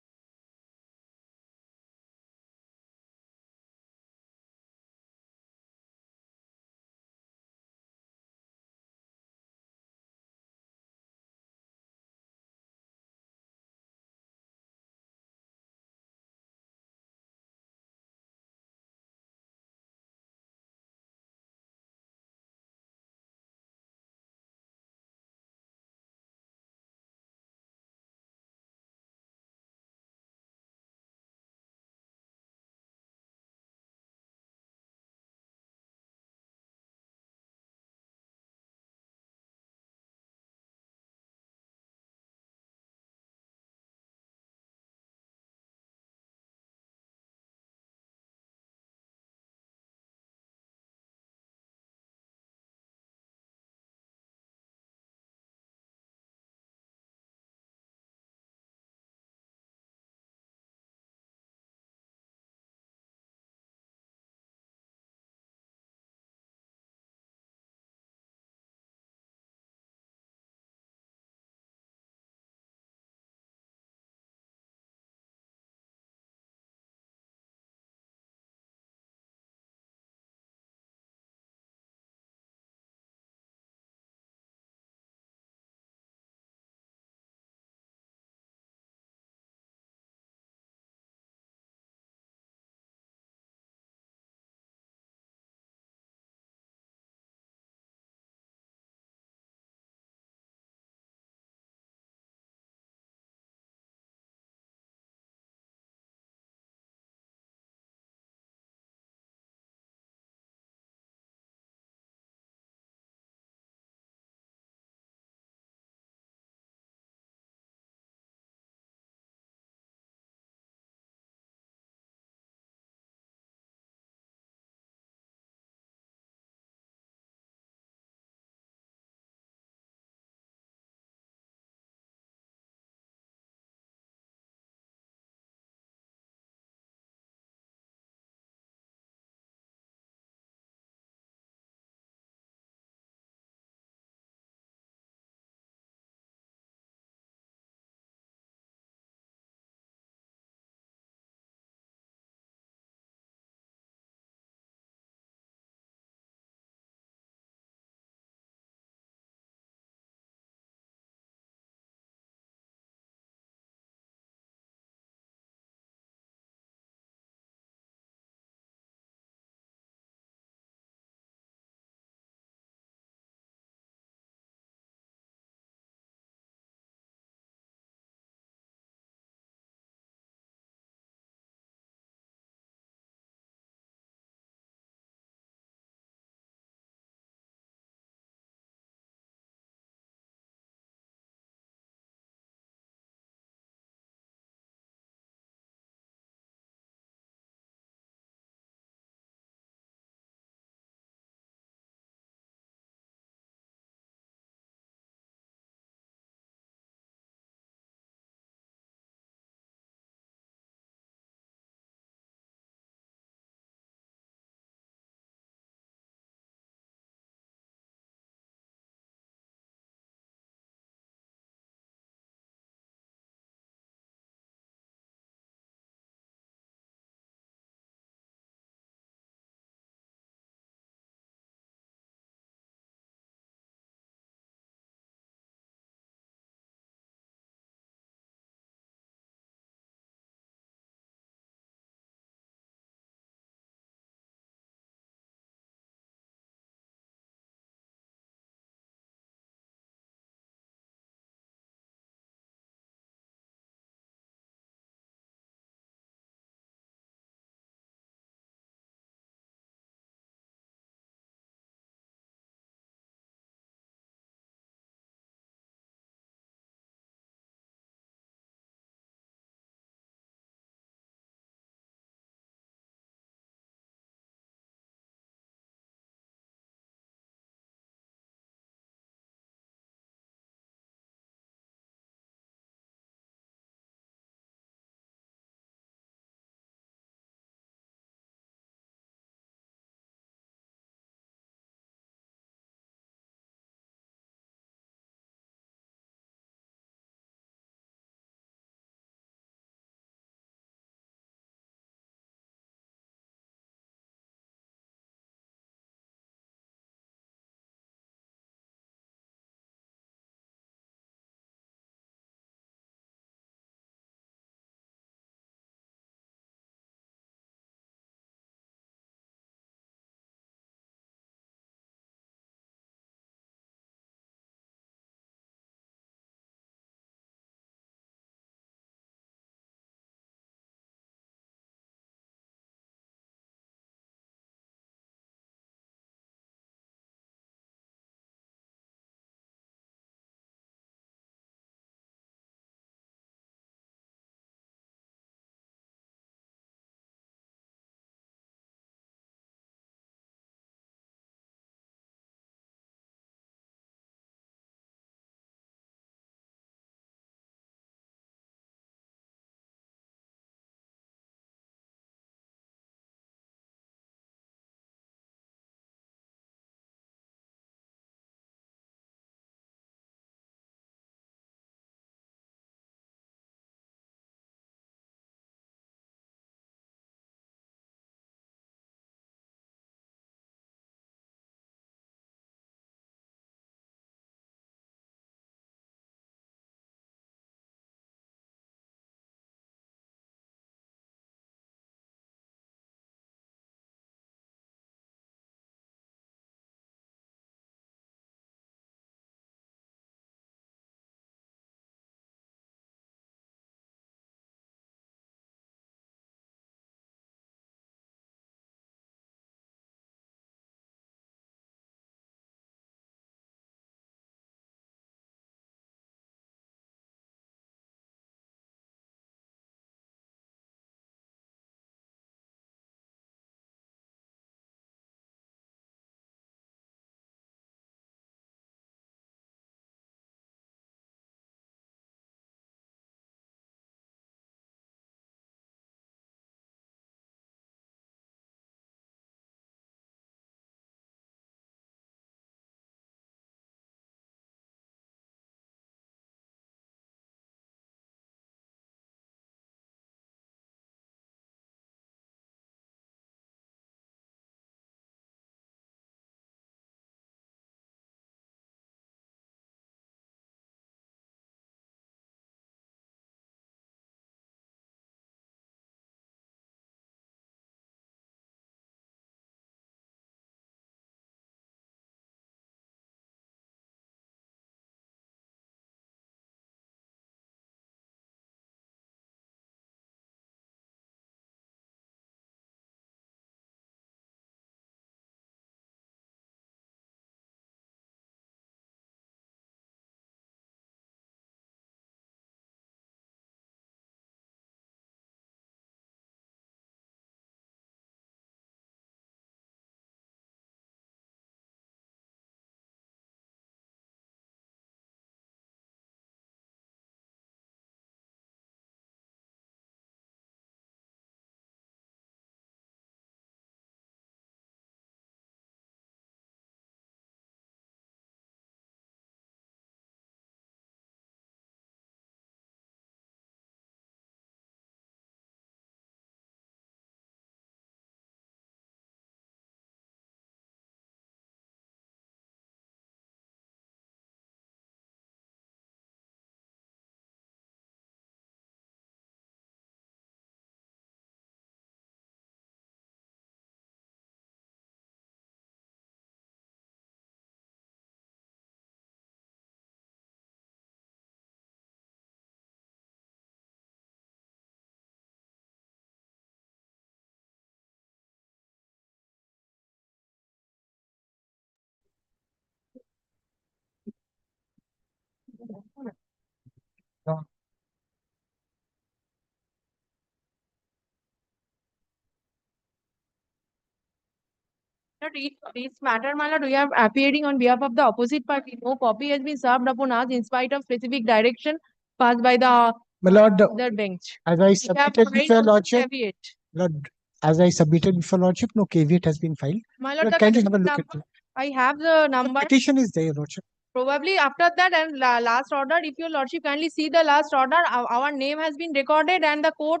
This matter, my lord, we are appearing on behalf of the opposite party. No copy has been served upon us in spite of specific direction passed by the My lord, other bench. as I We have submitted filed before no lordship, caveat. Lord, as I submitted before lordship, no caveat has been filed. My lord, Lord, the kindly have a look number, at it. I have the The number. petition is there, lordship. Probably after that and last order, if your lordship kindly see the last order, our name has been recorded and the court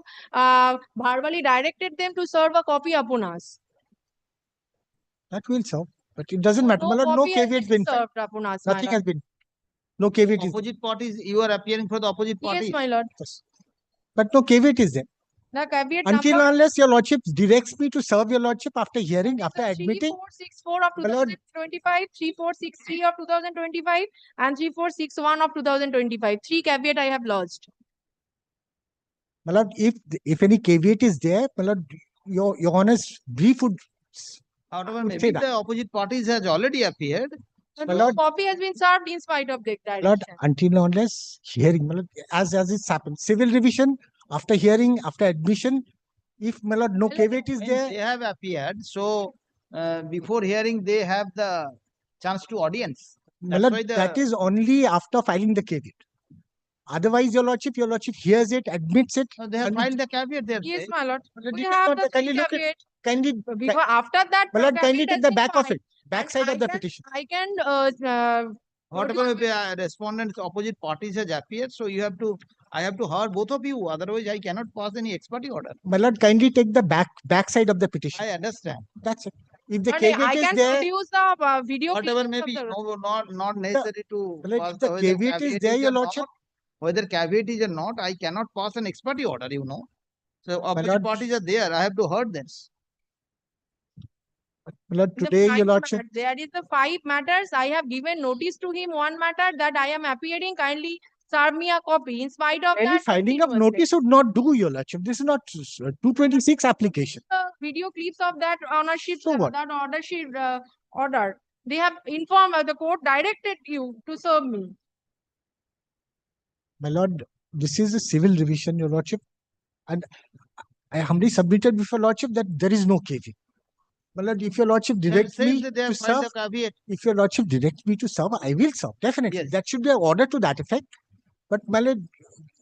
verbally directed them to serve a copy upon us. That will serve, but it doesn't matter. My lord, no copy has caveat has been filed. served upon us, my Nothing lord. has been. No caveat is there. Opposite parties, you are appearing for the opposite parties. Yes, my lord. Yes. But no caveat is there. The caveat Until number unless your lordship directs me to serve your lordship after hearing, after is admitting. 3464 of My lord, 2025, 3463 of 2025, and 3461 of 2025. 3 caveat I have lodged. my lord, if any caveat is there, my lord, your honor's brief would. However, would maybe say that. the opposite parties has already appeared. And My no lord, copy has been served in spite of the Lord, direction. until unless hearing, my lord, as it's happened, civil revision after hearing, after admission, if my lord, no caveat is When there, they have appeared, so before hearing, they have the chance to audience. my That's lord, why that the is only after filing the caveat. Otherwise, your lordship hears it, admits it. no, they have and filed the caveat there. Yes, my lord. My lord, We you have cannot the kindly 3 look at caveat. kindly, Before, after that, my lord, kindly caveat take has the been back of filed. it, back And side of the I can- petition. I can Whatever may be respondents, opposite parties has appeared, so you have to. I have to hear both of you. Otherwise, I cannot pass any ex parte order. My lord, kindly take the back side of the petition. I understand. That's it. If the But caveat I is can there, produce the video Whatever clips may of be, the- no, not necessary to well, pass if the whether caveat is there, your or lordship. not, whether caveat is or not, I cannot pass an ex parte order, you know. So opposite lord- parties are there. I have to hear this. My lord, The today, your five lordship. there is the 5 matters. I have given notice to him one matter that I am appearing. Kindly serve me a copy. In spite of Any that, filing he of was notice would not do, your lordship. This is not 226 application. the video clips of that ownership, So what? that ordership order. They have informed the court directed you to serve me. My lord, this is a civil revision, your lordship. And I humbly submitted before lordship that there is no caveat. My lord, if your lordship directs Says me that they to have filed serve, the caveat. if your lordship directs me to serve, I will serve. Definitely. Yes. That should be an order to that effect. But my lord,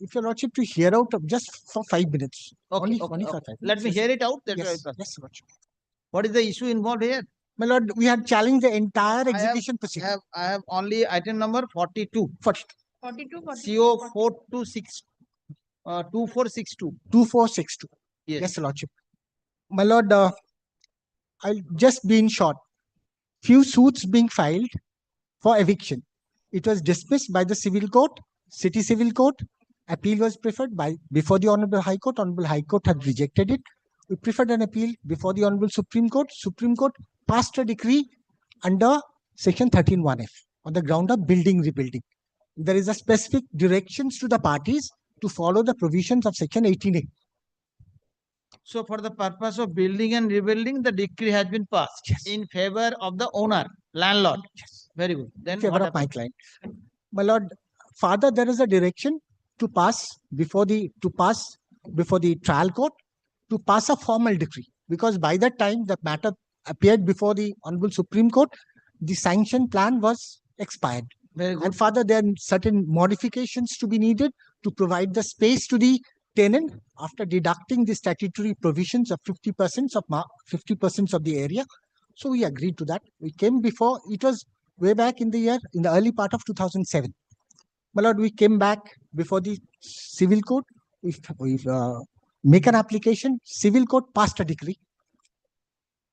if your lordship to hear out just for 5 minutes. Okay, only, okay, only okay. for 5 Let minutes. me hear it out. That Yes, yes, lordship. What is the issue involved here? My lord, we had challenged the entire I have- execution procedure. I have only item number 42. 42, CO 426 2462. 2462. Yes. Yes, lordship. My lord, I'll just be in short. Few suits being filed for eviction. It was dismissed by the civil court, city civil court. Appeal was preferred by before the Honorable High Court. Honorable High Court had rejected it. We preferred an appeal before the Honorable Supreme Court. Supreme Court passed a decree under Section 13(1)(f) on the ground of building rebuilding. There is a specific directions to the parties to follow the provisions of Section 18A. So for the purpose of building and rebuilding, the decree has been passed Yes. in favor of the owner, landlord. Yes. Very good. Then In favor what of my happened? client. My lord, further there is a direction to pass before the trial court to pass a formal decree, because by that time the matter appeared before the Honorable Supreme Court, the sanction plan was expired. Very good. And further there are certain modifications to be needed to provide the space to the tenant after deducting the statutory provisions of 50% of the area. So we agreed to that. We came before, it was way back in the early part of 2007. My lord, we came back before the civil court. We make an application. Civil court passed a decree.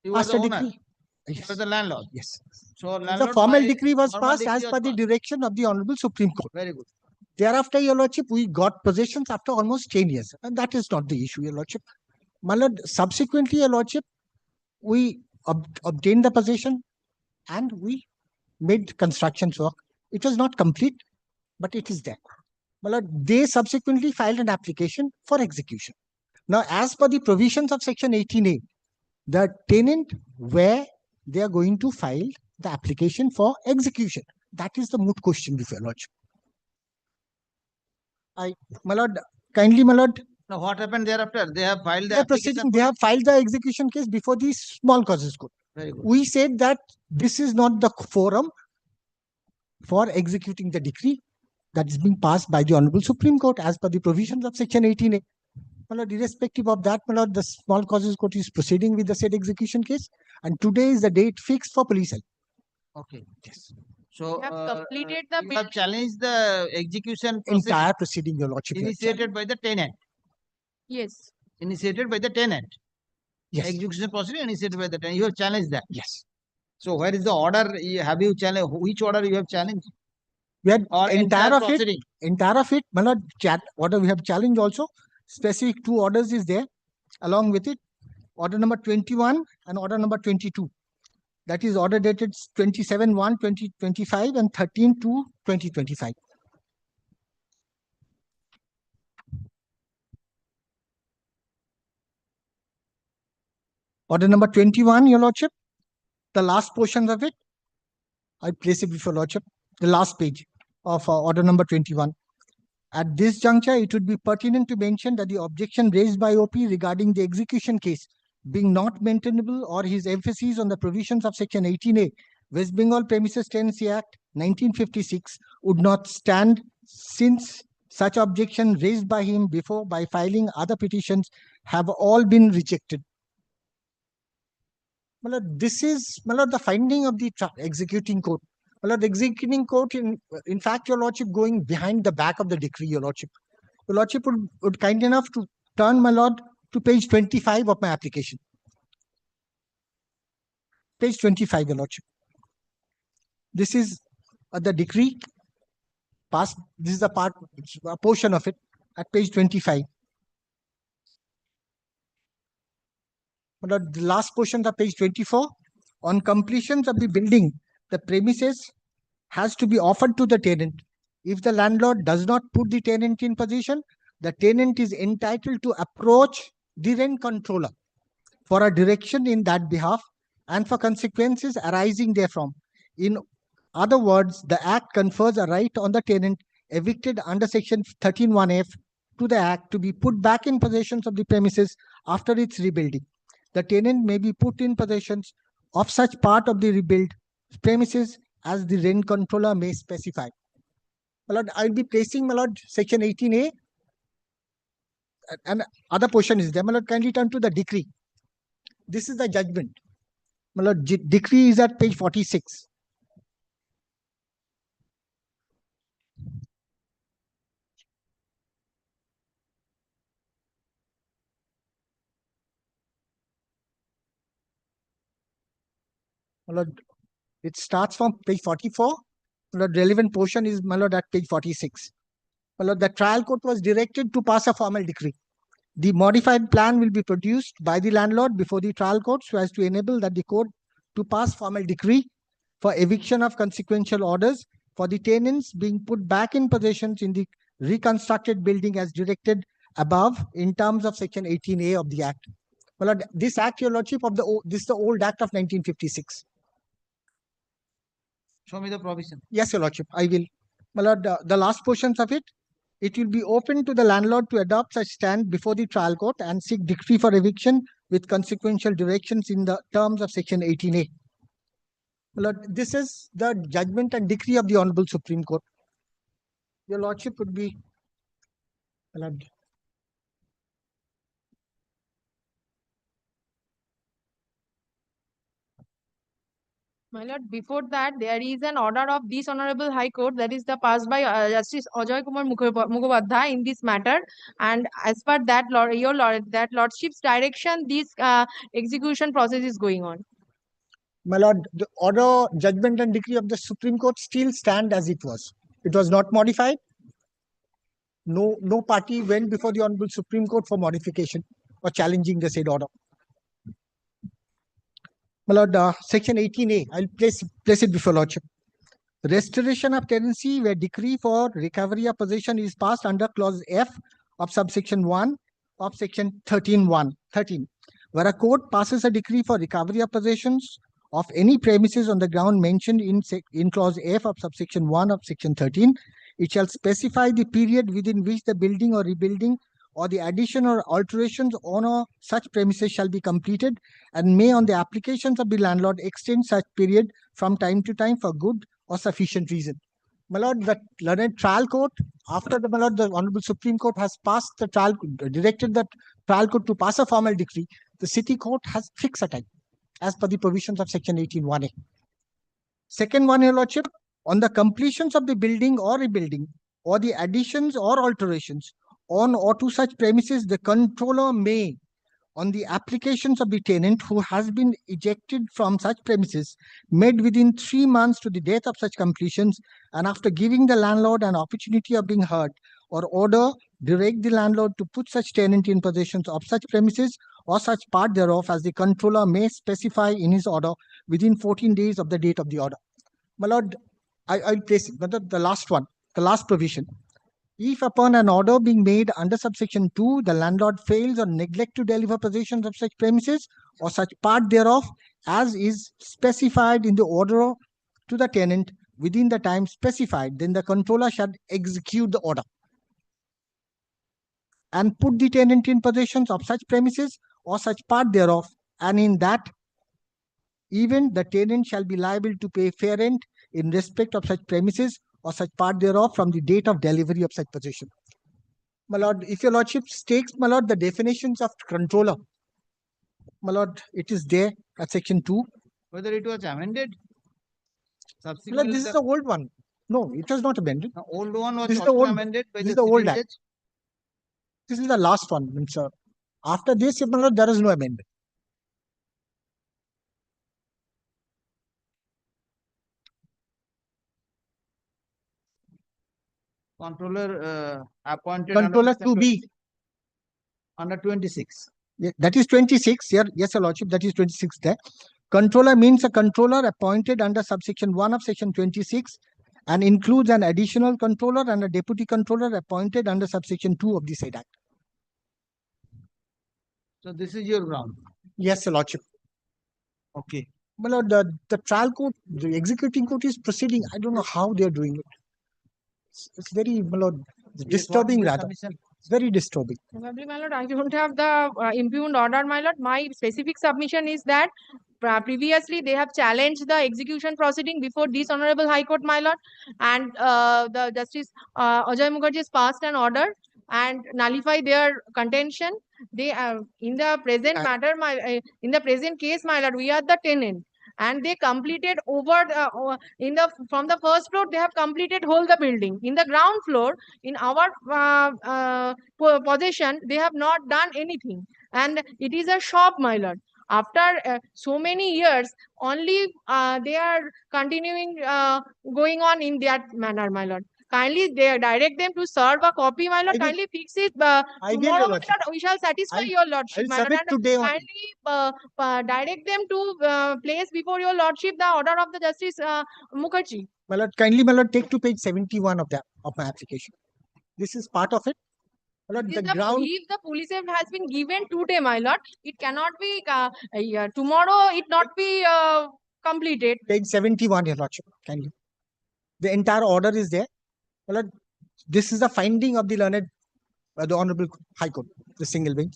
You are Passed the a owner. decree. You Yes. are the landlord. Yes. So The landlord formal by- decree was formal passed decree as was per the passed. direction of the Honorable Supreme Court. Very good. Thereafter, your lordship, we got possessions after almost 10 years. And that is not the issue, your lordship. My lord, subsequently, your lordship, we obtained the possession and we made construction work. It was not complete, but it is there. My lord, they subsequently filed an application for execution. Now, as per the provisions of Section 18A, the tenant where they are going to file the application for execution. That is the moot question before your lordship. My lord, kindly, my lord, Now what happened thereafter? They have filed the they are application. proceeding. They have filed the execution case before the small causes court. Very good. We said that this is not the forum for executing the decree that is being passed by the Honorable Supreme Court as per the provisions of Section 18A. My lord, irrespective of that, my lord, the small causes court is proceeding with the said execution case, and today is the date fixed for police help. Okay. Yes. So We have completed the you have challenged the execution Entire proceeding, your lordship. you have initiated by the tenant. Yes. Initiated by the tenant. Yes. Execution proceeding initiated by the tenant. You have challenged that. Yes. So where is the order? Have you challenged? Which order you have challenged? We had Or entire of it, proceeding? entire of it, my lord, order we have challenged also. Specific 2 orders is there along with it. Order number 21 and order number 22. That is order dated 27/1/2025 and 13/2/2025. Order number 21, your lordship, the last portion of it, I place it before lordship, the last page of order number 21. At this juncture, it would be pertinent to mention that the objection raised by OP regarding the execution case being not maintainable or his emphasis on the provisions of Section 18A, West Bengal Premises Tenancy Act 1956 would not stand, since such objection raised by him before by filing other petitions have all been rejected. Well, this is the finding of the executing court. Well, the executing court, in fact, your lordship, going behind the back of the decree, your lordship. Your lordship would kind enough to turn, my lord, to page 25 of my application. Page 25, your lordship. This is the decree passed. This is a portion of it at page 25. The last portion of page 24. On completion of the building, the premises has to be offered to the tenant. If the landlord does not put the tenant in possession, the tenant is entitled to approach the rent controller for a direction in that behalf and for consequences arising therefrom. In other words, the Act confers a right on the tenant evicted under Section 13(1)(f) to the Act to be put back in possession of the premises after its rebuilding. The tenant may be put in possession of such part of the rebuilt premises as the rent controller may specify. My lord, I'll be placing, my lord, Section 18A and other portion is there. My lord, kindly turn to the decree. This is the judgment. My lord, decree is at page 46. My lord, it starts from page 44. My lord, relevant portion is, my lord, at page 46. My lord, the trial court was directed to pass a formal decree. The modified plan will be produced by the landlord before the trial court so as to enable that the court to pass formal decree for eviction of consequential orders for the tenants being put back in possession in the reconstructed building as directed above in terms of Section 18A of the Act. Well, this Act, your lordship, this is the old Act of 1956. Show me the provision. Yes, your lordship, I will. My lord, the last portions of it, it will be open to the landlord to adopt such stand before the trial court and seek decree for eviction with consequential directions in the terms of Section 18A. My lord, this is the judgment and decree of the Honorable Supreme Court. Your lordship would be, my lord, My lord, before that, there is an order of this Honorable High Court that is the passed by Justice Ajoy Kumar Mukhopadhyay in this matter. And as per that, that lordship's direction, this execution process is going on. my lord, the order, judgment and decree of the Supreme Court still stand as it was. It was not modified. No party went before the Honorable Supreme Court for modification or challenging the said order. My lord, Section 18A, I'll place it before lordship. Restoration of tenancy where decree for recovery of possession is passed under clause F of subsection 1 of section 13(1)(13), where a court passes a decree for recovery of possessions of any premises on the ground mentioned in clause F of subsection 1 of section 13, it shall specify the period within which the building or rebuilding or the addition or alterations on or such premises shall be completed and may on the applications of the landlord extend such period from time to time for good or sufficient reason. My lord, the learned trial court, after the, my lord, the Honorable Supreme Court has passed the trial, directed the trial court to pass a formal decree, the city court has fixed a time as per the provisions of section 18(1)(a). Second one, your lordship, on the completions of the building or rebuilding or the additions or alterations on or to such premises, the controller may, on the applications of the tenant who has been ejected from such premises, made within 3 months to the date of such completions, and after giving the landlord an opportunity of being heard, or order, direct the landlord to put such tenant in possession of such premises or such part thereof as the controller may specify in his order within 14 days of the date of the order. My lord, I'll place it, but the last one, the last provision. If upon an order being made under subsection 2, the landlord fails or neglect to deliver possession of such premises or such part thereof as is specified in the order to the tenant within the time specified, then the controller shall execute the order and put the tenant in possession of such premises or such part thereof, and in that event the tenant shall be liable to pay fair rent in respect of such premises or such part thereof from the date of delivery of such possession. My lord, if your lordship takes, my lord, the definitions of controller, my lord, it is there at section 2. Whether it was amended? My lord, Subsequently, this is the old one. No, it was not amended. the old one was This is the also old- amended by this the is the old city act. judge. This is the last one, sir. After this, my lord, there is no amendment. Controller appointed Controller under section 2B. under 26. Yeah, that is 26 here. Yes, your lordship, that is 26 there. Controller means a controller appointed under subsection 1 of section 26 and includes an additional controller and a deputy controller appointed under subsection 2 of the said act. So this is your ground. Yes, your lordship. Okay. My lord, the trial court, the executing court is proceeding. I don't know how they are doing it. It's very, my lord, disturbing rather. It's very disturbing. Probably, my lord, I don't have the impugned order, my lord. My specific submission is that previously they have challenged the execution proceeding before this honorable high court, my lord, and the justice Ajay Mukherjee has passed an order and nullify their contention. They in the present matter, in the present case, my lord, we are the tenant, and they completed over the from the first floor. They have completed whole the building. In the ground floor, in our possession, they have not done anything, and it is a shop, my lord. After so many years, only they are continuing going on in that manner, my lord. Kindly they direct them to serve a copy, my lord. I will- Kindly fix it I will, tomorrow, your my lordship. lord. We shall satisfy I'll- your lordship, I'll my lord. submit And today only. kindly direct them to place before your lordship the order of the justice Mukherjee. My lord, kindly, my lord, take to page 71 of my application. This is part of it. My lord, the ground, If the police has been given today, my lord, it cannot be tomorrow. It not be completed. page 71, your lordship, kindly. The entire order is there. My lord, this is the finding of the learned, the Honorable High Court, the single bench.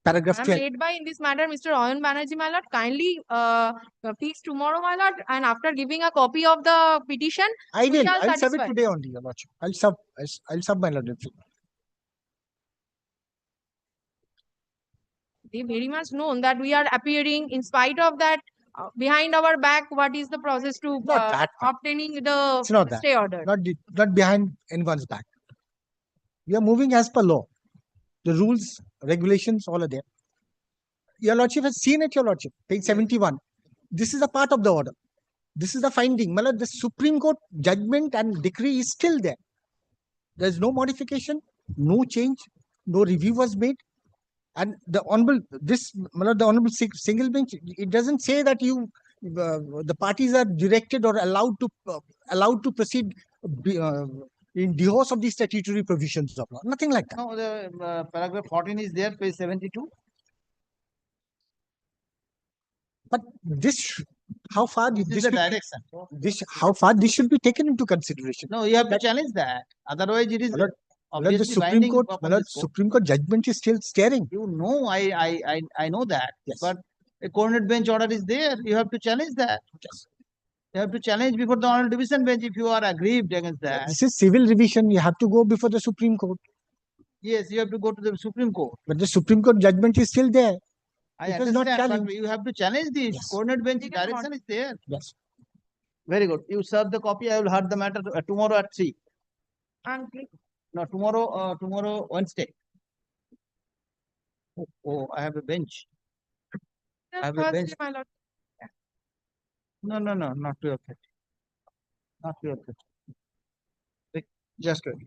Paragraph I am 12. laid by in this matter, Mr. Oyan Banerjee, my lord. Kindly fix tomorrow, my lord, and after giving a copy of the petition, I we will. shall I'll submit satisfy. today only, your lordship. I'll sub my lord. They very much known that we are appearing in spite of that. Behind our back, what is the process to Not that. obtaining the It's not that. stay order? Not behind anyone's back. We are moving as per law. The rules, regulations, all are there. Your lordship has seen it, your lordship. Page 71. This is a part of the order. This is the finding. My lord, the Supreme Court judgment and decree is still there. There is no modification, no change, no review was made. And the honorable, my lord, the honorable single bench, it doesn't say that the parties are directed or allowed to proceed in divorce of the statutory provisions of law. Nothing like that. No, the paragraph 14 is there, page 72. But this how far This is this the will, direction. how far this should be taken into consideration. No, you have to challenge that. Otherwise, it is My lord, the obviously Supreme binding Court, upon my lord, this court. Supreme Court judgment is still staring. You know, I know that. Yes. But a coordinate bench order is there. You have to challenge that. Yes. You have to challenge before the honorable division bench if you are aggrieved against that. This is civil revision. You have to go before the Supreme Court. Yes, you have to go to the Supreme Court. But the Supreme Court judgment is still there. I It was not understand, but challenged. you have to challenge this. Yes. Coordinate bench They can direction is there. Yes. Very good. You serve the copy. I will hear the matter tomorrow at 3. And No, tomorrow Wednesday. Oh, I have a bench. I have a bench. my lord. No, not 12:30. Not 12:30. Just wait.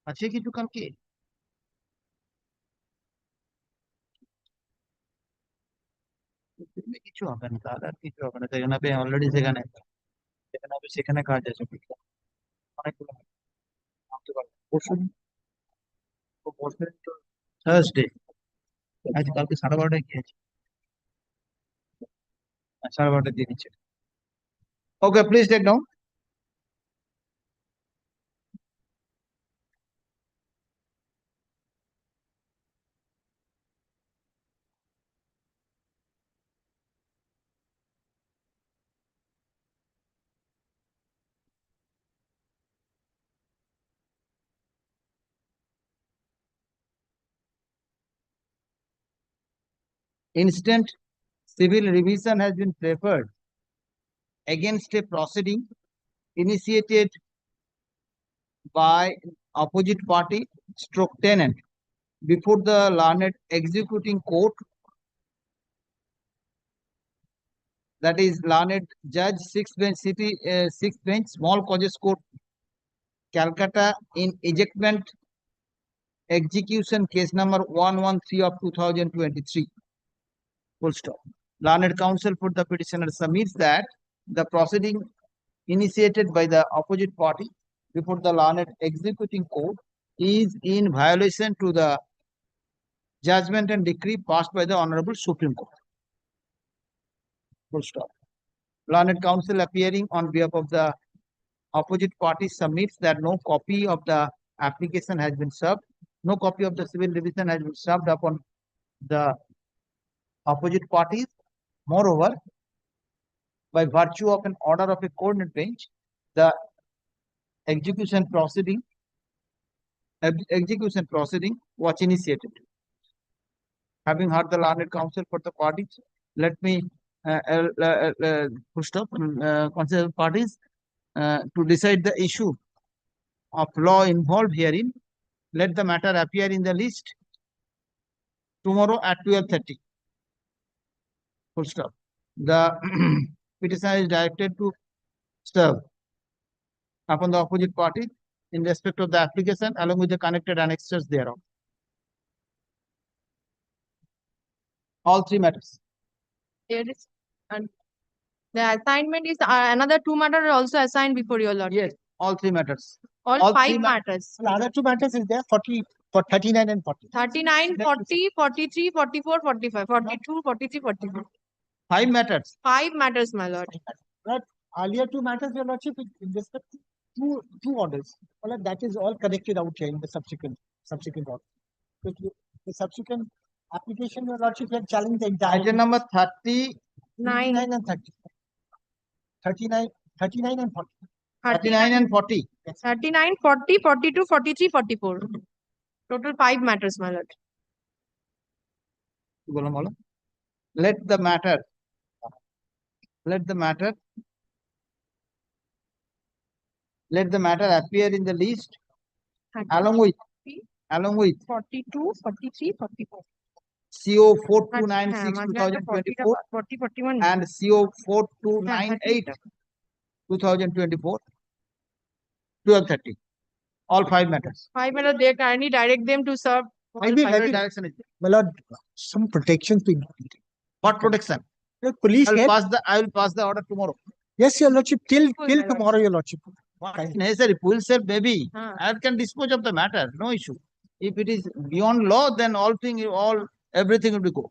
আছে কিছু কালকে? কিছু হবে না, তাহলে আর কিছু হবে না। সেখানে আপনি অলরেডি সেখানে সেখানে কাজ আছে অনেকগুলো ভাবতে পারবেন। পরশুদিন তো থার্সডে। আজ কালকে 12:30টায় কি আছে? 12:30 দিয়ে দিচ্ছে। Okay, please take down. Instant civil revision has been preferred against a proceeding initiated by opposite party stroke tenant before the learned executing court, that is learned judge 6th bench city 6th bench small causes court Calcutta in ejectment execution case number 113 of 2023. Full stop. Learned counsel for the petitioner submits that the proceeding initiated by the opposite party before the learned executing court is in violation to the judgment and decree passed by the Honorable Supreme Court. Full stop. Learned counsel appearing on behalf of the opposite party submits that no copy of the application has been served, no copy of the civil revision has been served upon the opposite parties. Moreover, by virtue of an order of a coordinate bench, the execution proceeding was initiated. Having heard the learned counsel for the parties, let me consider parties to decide the issue of law involved herein. Let the matter appear in the list tomorrow at 12:30. Full stop. The petitioner is directed to serve upon the opposite party in respect of the application along with the connected annexures thereof. All 3 matters. Here is, and the assignment is another 2 matters are also assigned before your lord. Yes, all 3 matters. All all 5 3 matters. The other 2 matters is there, 39 and 40. 39, 40, 43, 44, 45, 42, 43, 44. 5 matters. 5 matters, my lord. But earlier 2 matters, your lordship, in respect to two orders. Well, that is all connected out here in the subsequent order. So the subsequent application, your lordship, had challenged the entire Item number 30, 39 and 30. 39 and 40. 39 and 40. 39, 40, 42, 43, 44. Total 5 matters, my lord. Let the matter appear in the list along with 42, 43, 44. CO 4296 2024 40, 41. and CO 4298 2024 12:30. All 5 matters. 5 matters, they kindly direct them to serve. all Maybe, five. maybe, Direction is there. my lord, some protections being. What protection? The police I head, will pass the order tomorrow. Yes, your lordship, till my lord. tomorrow, your lordship. What Fine. is necessary? Full self baby. Huh. I can dispose of the matter. No issue. If it is beyond law, then everything will be go.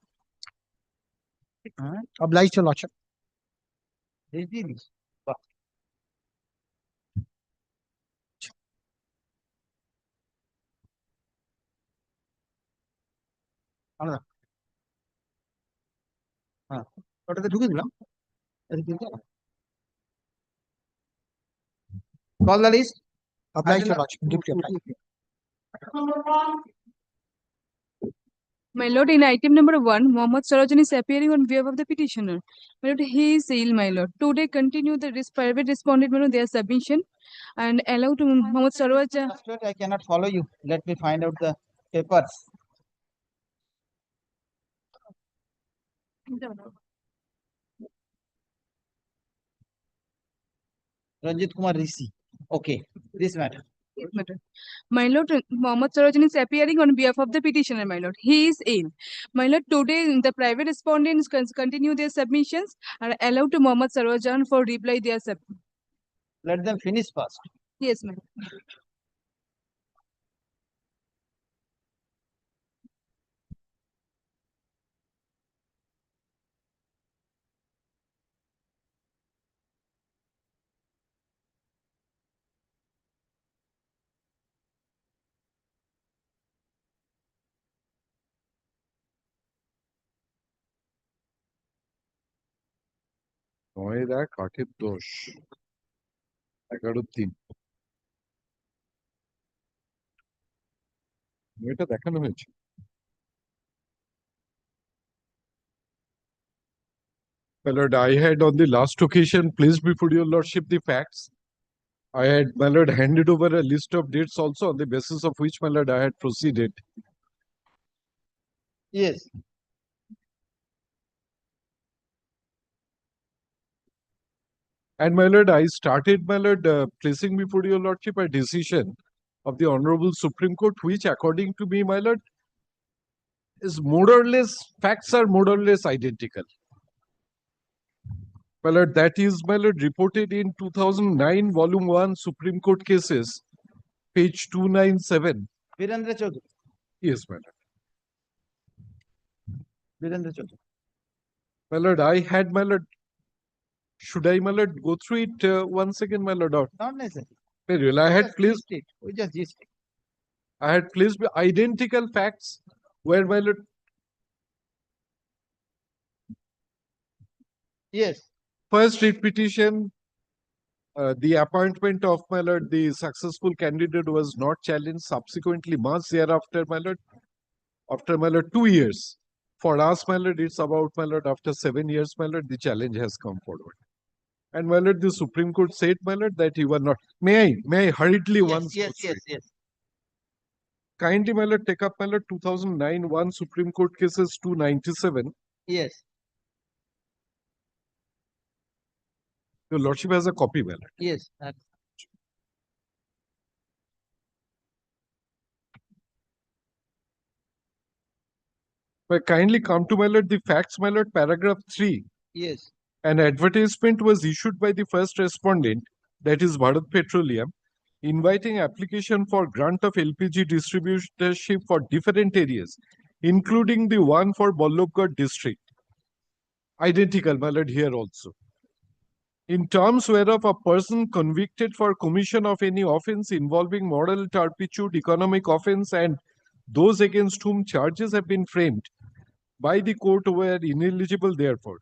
Obliged, your lordship. Easily. আলাদা। হ্যাঁ, ওটাতে ঢুকে দিলাম। Call the list. Obliged, your lordship. Deeply obliged. My lord, in item number 1, Mohammad Sarajan is appearing on behalf of the petitioner. My lord, he is ill, my lord. Today, continue the private respondent, my lord, their submission and allow to Mohammad Sarajan. I cannot follow you. Let me find out the papers. Ranjit Kumar Rishi. Okay, this matter. Yes, my lord. My lord, Mohammad Sarajan is appearing on behalf of the petitioner, my lord. He is ill. My lord, today the private respondents continue their submissions and allow to Mohammad Sarajan for reply their sub. Let them finish first. Yes, my lord. নয়ের এক ৮-এর ১০ 11-3 এটা দেখানো হয়েছে। My lord, I had on the last occasion placed before your lordship the facts. I had, my lord, handed over a list of dates also on the basis of which, my lord, I had proceeded. Yes. And my lord, I started, my lord, placing before your lordship a decision of the Honorable Supreme Court, which according to me, my lord, is more or less, facts are more or less identical. My lord, that is, my lord, reported in 2009, volume 1, Supreme Court cases, page 297. Virendra Chaudhary. Yes, my lord. Virendra Chaudhary. My lord, I had, my lord, should I, my lord, go through it once again, my lord? Or Not necessary. very well, I had placed, We just gist it. I had placed identical facts where, my lord, Yes. first writ petition, the appointment of, my lord, the successful candidate was not challenged. Subsequently, months thereafter, my lord, after, my lord, 2 years. For us, my lord, it's about, my lord, after 7 years, my lord, the challenge has come forward. And, my lord, the Supreme Court said, my lord, that you were not. May I hurriedly once go through it? Yes. Kindly, my lord, take up, my lord, 2009 1 Supreme Court cases 297. Yes. Your lordship has a copy, my lord. Yes. But kindly come to, my lord, the facts, my lord, paragraph 3. Yes. An advertisement was issued by the first respondent, that is Bharat Petroleum, inviting application for grant of LPG distributorship for different areas, including the one for Vallabhgarh district. Identical, my lord, here also. In terms whereof a person convicted for commission of any offence involving moral turpitude, economic offence, and those against whom charges have been framed by the court were ineligible therefore.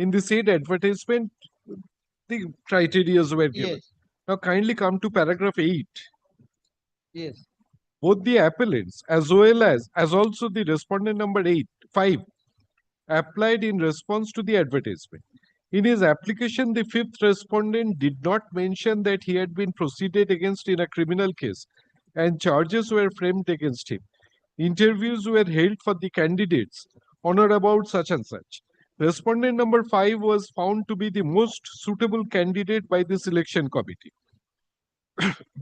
In the said advertisement, the criteria were given. Yes. Now kindly come to paragraph 8. Yes. Both the appellants as well as also the respondent number 5 applied in response to the advertisement. In his application, the fifth respondent did not mention that he had been proceeded against in a criminal case and charges were framed against him. Interviews were held for the candidates on or about such and such. Respondent number 5 was found to be the most suitable candidate by the selection committee.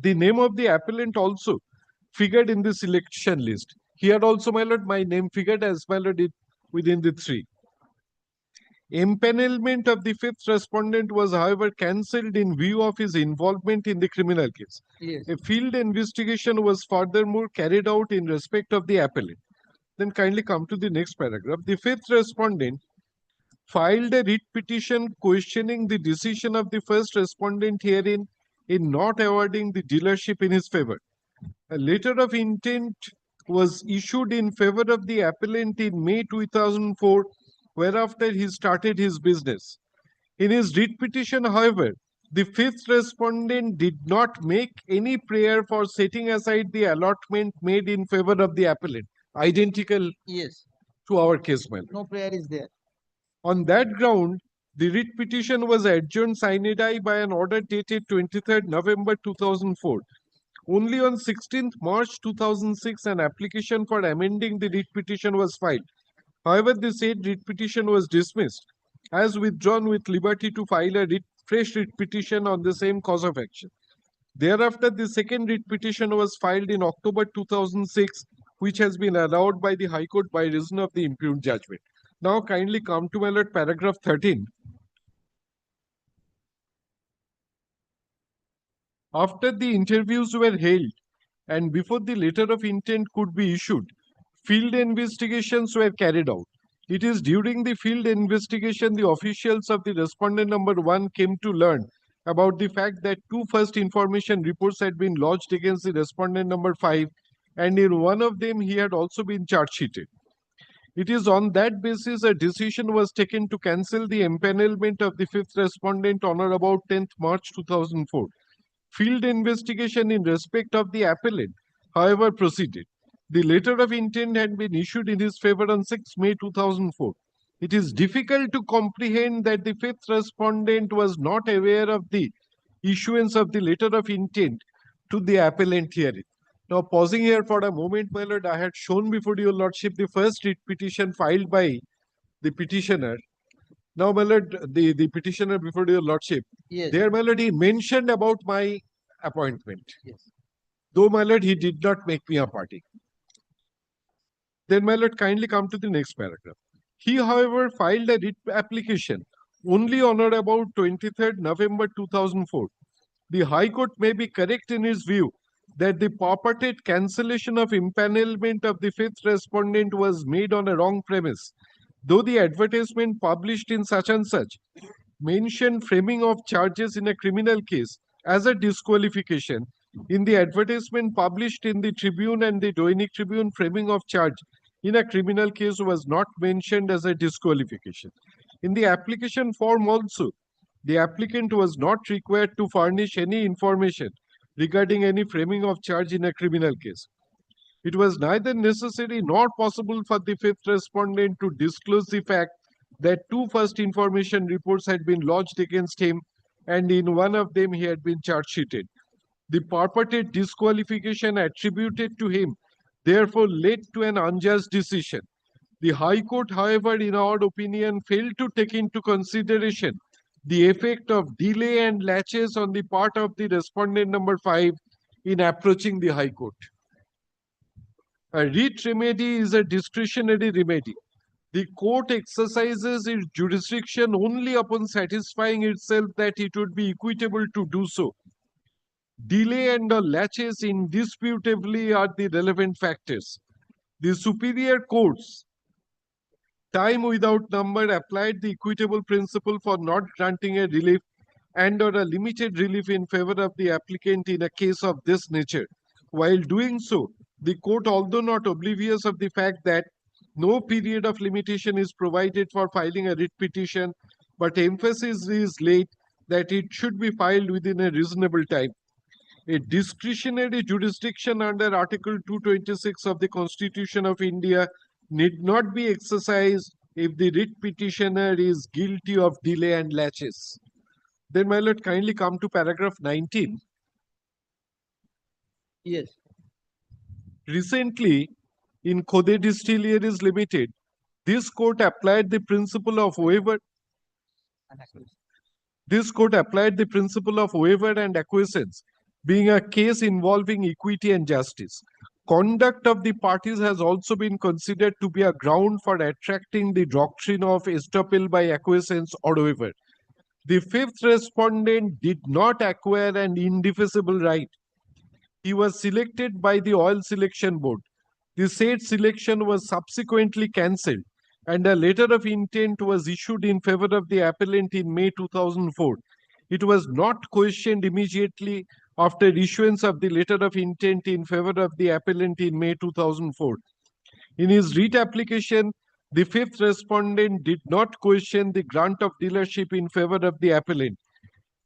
The name of the appellant also figured in the selection list. Here also, my lord, my name figured as, my lord, within the 3. Empanelment of the fifth respondent was, however, cancelled in view of his involvement in the criminal case. Yes. A field investigation was furthermore carried out in respect of the appellant. Then kindly come to the next paragraph. The fifth respondent filed a writ petition questioning the decision of the first respondent herein in not awarding the dealership in his favor. A letter of intent was issued in favor of the appellant in May 2004, whereafter he started his business. In his writ petition, however, the fifth respondent did not make any prayer for setting aside the allotment made in favor of the appellant, identical Yes. to our case, my lord. No prayer is there. On that ground, the writ petition was adjourned sine die by an order dated 23rd November 2004. Only on 16th March 2006, an application for amending the writ petition was filed. However, the said writ petition was dismissed as withdrawn with liberty to file a fresh writ petition on the same cause of action. Thereafter, the second writ petition was filed in October 2006, which has been allowed by the High Court by reason of the impugned judgment. Now, kindly come to my lord, paragraph 13. After the interviews were held and before the letter of intent could be issued, field investigations were carried out. It is during the field investigation the officials of the respondent number 1 came to learn about the fact that 2 first information reports had been lodged against the respondent number 5, and in one of them he had also been charge sheeted. It is on that basis a decision was taken to cancel the empanelment of the fifth respondent on or about 10th March 2004. Field investigation in respect of the appellant, however, proceeded. The letter of intent had been issued in his favor on 6 May 2004. It is difficult to comprehend that the fifth respondent was not aware of the issuance of the letter of intent to the appellant hearing. Now, pausing here for a moment, my lord, I had shown before your lordship the first writ petition filed by the petitioner. Now, my lord, the petitioner before your lordship, Yes. there, my lord, he mentioned about my appointment. Yes. Though, my lord, he did not make me a party. Then, my lord, kindly come to the next paragraph. He, however, filed a writ application only on or about 23rd November 2004. The High Court may be correct in its view that the purported cancellation of empanelment of the fifth respondent was made on a wrong premise, though the advertisement published in such and such mentioned framing of charges in a criminal case as a disqualification. In the advertisement published in the Tribune and the Dainik Tribune, framing of charge in a criminal case was not mentioned as a disqualification. In the application form also, the applicant was not required to furnish any information regarding any framing of charge in a criminal case. It was neither necessary nor possible for the fifth respondent to disclose the fact that 2 first information reports had been lodged against him, and in one of them he had been charge sheeted. The purported disqualification attributed to him therefore led to an unjust decision. The High Court, however, in our opinion, failed to take into consideration the effect of delay and laches on the part of the respondent number 5 in approaching the High Court. A writ remedy is a discretionary remedy. The court exercises its jurisdiction only upon satisfying itself that it would be equitable to do so. Delay and the laches indisputably are the relevant factors. The superior courts, time without number, applied the equitable principle for not granting a relief and or a limited relief in favor of the applicant in a case of this nature. While doing so, the court, although not oblivious of the fact that no period of limitation is provided for filing a writ petition, but emphasis is laid that it should be filed within a reasonable time. A discretionary jurisdiction under Article 226 of the Constitution of India need not be exercised if the writ petitioner is guilty of delay and laches. Then, my lord, kindly come to paragraph 19. Yes. Recently, in Khode Distilleries Limited, this court applied the principle of waiver. This court applied the principle of waiver and acquiescence, being a case involving equity and justice. conduct of the parties has also been considered to be a ground for attracting the doctrine of estoppel by acquiescence or waiver. The fifth respondent did not acquire an indefeasible right. He was selected by the oil selection board. The said selection was subsequently cancelled, and a letter of intent was issued in favor of the appellant in May 2004. It was not questioned immediately after issuance of the letter of intent in favor of the appellant in May 2004. In his writ application, the fifth respondent did not question the grant of dealership in favor of the appellant.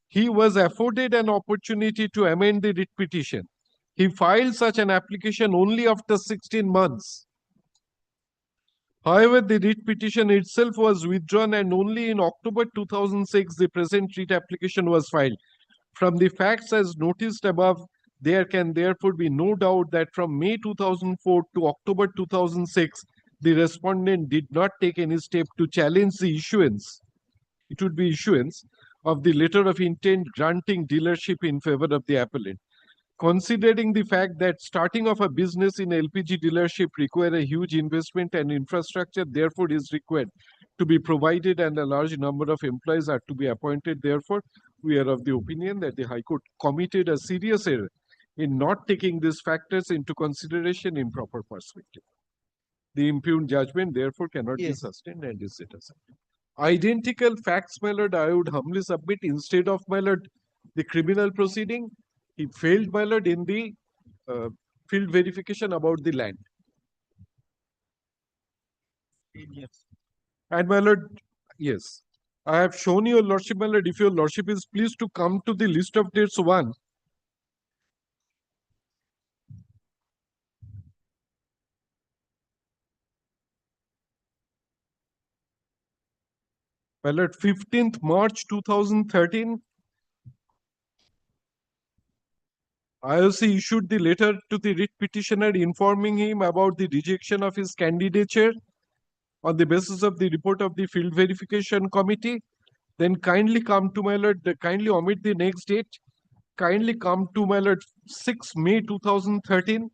He was afforded an opportunity to amend the writ petition. He filed such an application only after 16 months. However, the writ petition itself was withdrawn, and only in October 2006 the present writ application was filed. From the facts as noticed above, there can therefore be no doubt that from May 2004 to October 2006, the respondent did not take any step to challenge the issuance. It would be issuance of the letter of intent granting dealership in favor of the appellant. Considering the fact that starting off a business in LPG dealership require a huge investment and infrastructure, therefore is required to be provided, and a large number of employees are to be appointed. Therefore, we are of the opinion that the High Court committed a serious error in not taking these factors into consideration in proper perspective. The impugned judgment therefore cannot be sustained and is set aside. Identical facts, my lord, I would humbly submit. Instead of, my lord, the criminal proceeding, he failed, my lord, in the field verification about the land. And my lord, yes, I have shown your lordship, my lord, if your lordship is pleased to come to the list of dates 1. My lord, 15th March 2013, IOC issued the letter to the writ petitioner informing him about the rejection of his candidature on the basis of the report of the field verification committee. Then kindly come to, my lord, kindly omit the next date. Kindly come to, my lord, 6 May 2013.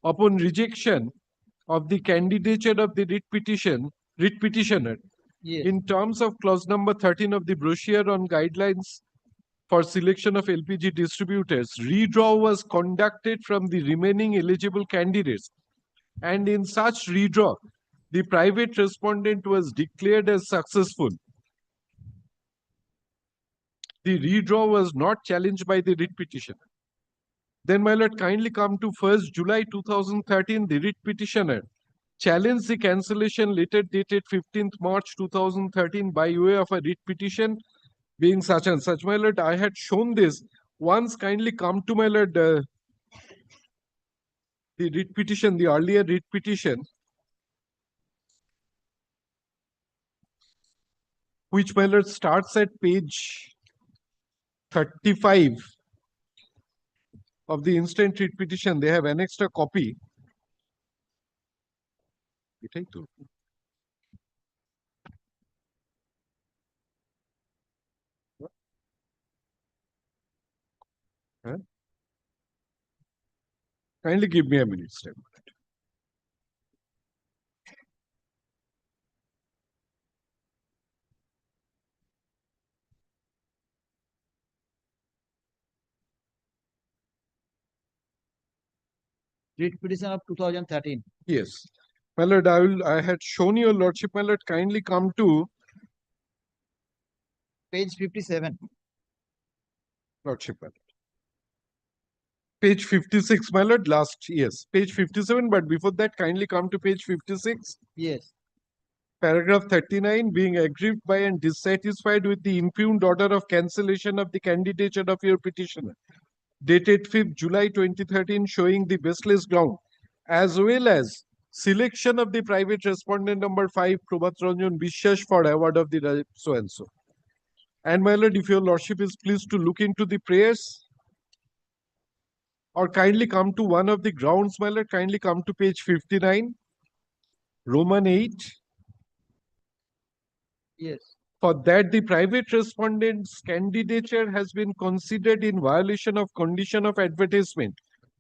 Upon rejection of the candidature of the writ petitioner, in terms of clause number 13 of the brochure on guidelines for selection of LPG distributors, redraw was conducted from the remaining eligible candidates, and in such redraw, the private respondent was declared as successful. The redraw was not challenged by the writ petitioner. Then, my lord, kindly come to 1st July 2013, the writ petitioner challenged the cancellation letter dated 15th March 2013 by way of a writ petition being such and such. My lord, I had shown this. Once kindly come to, my lord, the writ petition, the earlier writ petition, which, my lord, starts at page 35 of the instant writ petition. They have annexed a copy. Kindly give me a minute, step. Writ petition of 2013. Yes. My lord, I had shown your lordship, my lord, kindly come to Page 57. lordship, my lord. Page 56, my lord, last, yes, page 57, but before that, kindly come to page 56. Yes. Paragraph 39, being aggrieved by and dissatisfied with the impugned order of cancellation of the candidature of your petitioner, dated 5th July 2013, showing the baseless ground, as well as selection of the private respondent number 5, Prabhat Ranjan Bishwash, for award of the so and so. And my lord, if your lordship is pleased to look into the prayers, or kindly come to one of the grounds, my lord, kindly come to page 59, Roman 8. Yes. For that, the private respondent's candidature has been considered in violation of condition of advertisement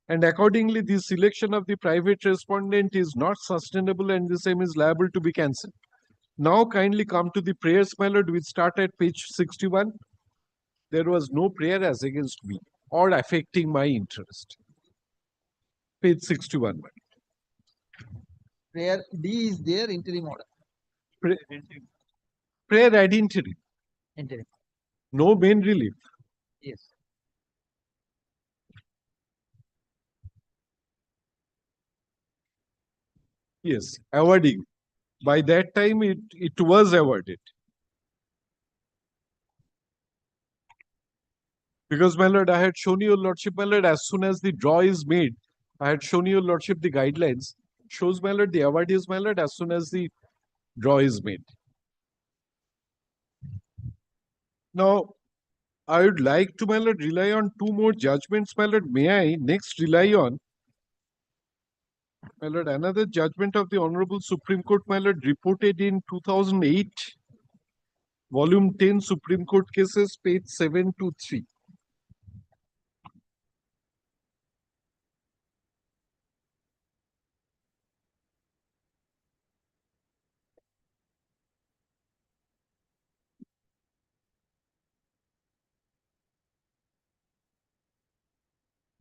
and accordingly the selection of the private respondent is not sustainable and the same is liable to be cancelled. Now kindly come to the prayers, my lord. We start at page 61. There was no prayer as against me or affecting my interest. Page 61. my lord. Prayer D is there, interim order. Prayer ad interim. Interim. No main relief. Yes. Yes, awarding. By that time, it was awarded. Because, my lord, I had shown your lordship, my lord, as soon as the draw is made, I had shown your lordship the guidelines. Shows, my lord, the award is, my lord, as soon as the draw is made. Now, I would like to, my lord, rely on two more judgments, my lord. May I next rely on, my lord, another judgment of the Honorable Supreme Court, my lord, reported in 2008, Volume 10, Supreme Court Cases, page 723.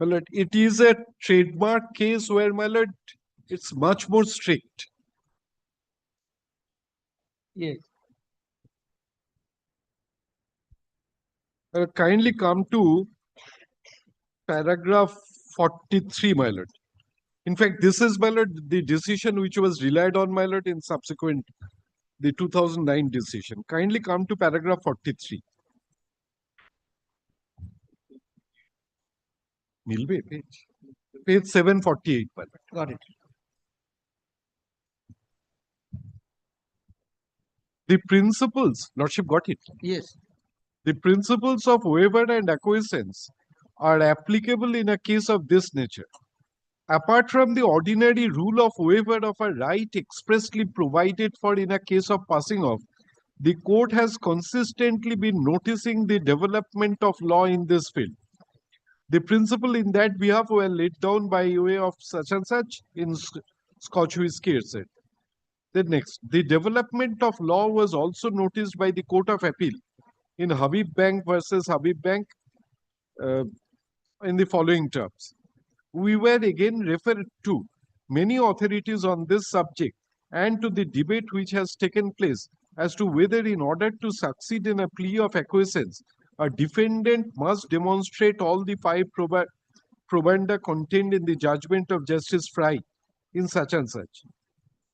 My lord, it is a trademark case where, my lord, it's much more strict. Yes. Kindly come to paragraph 43, my lord. In fact, this is, my lord, the decision which was relied on, my lord, in subsequent, the 2009 decision. Kindly come to paragraph 43. Milbe page 748, my lord. Got it. The principles, lordship got it. Yes. The principles of waiver and acquiescence are applicable in a case of this nature. Apart from the ordinary rule of waiver of a right expressly provided for in a case of passing off, the court has consistently been noticing the development of law in this field. The principle in that behalf were laid down by way of such and such in Scotch whisky, etc. Then next, the development of law was also noticed by the Court of Appeal in Habib Bank versus Habib Bank in the following terms. We were again referred to many authorities on this subject and to the debate which has taken place as to whether in order to succeed in a plea of acquiescence, a defendant must demonstrate all the five probanda contained in the judgment of Justice Fry in such and such.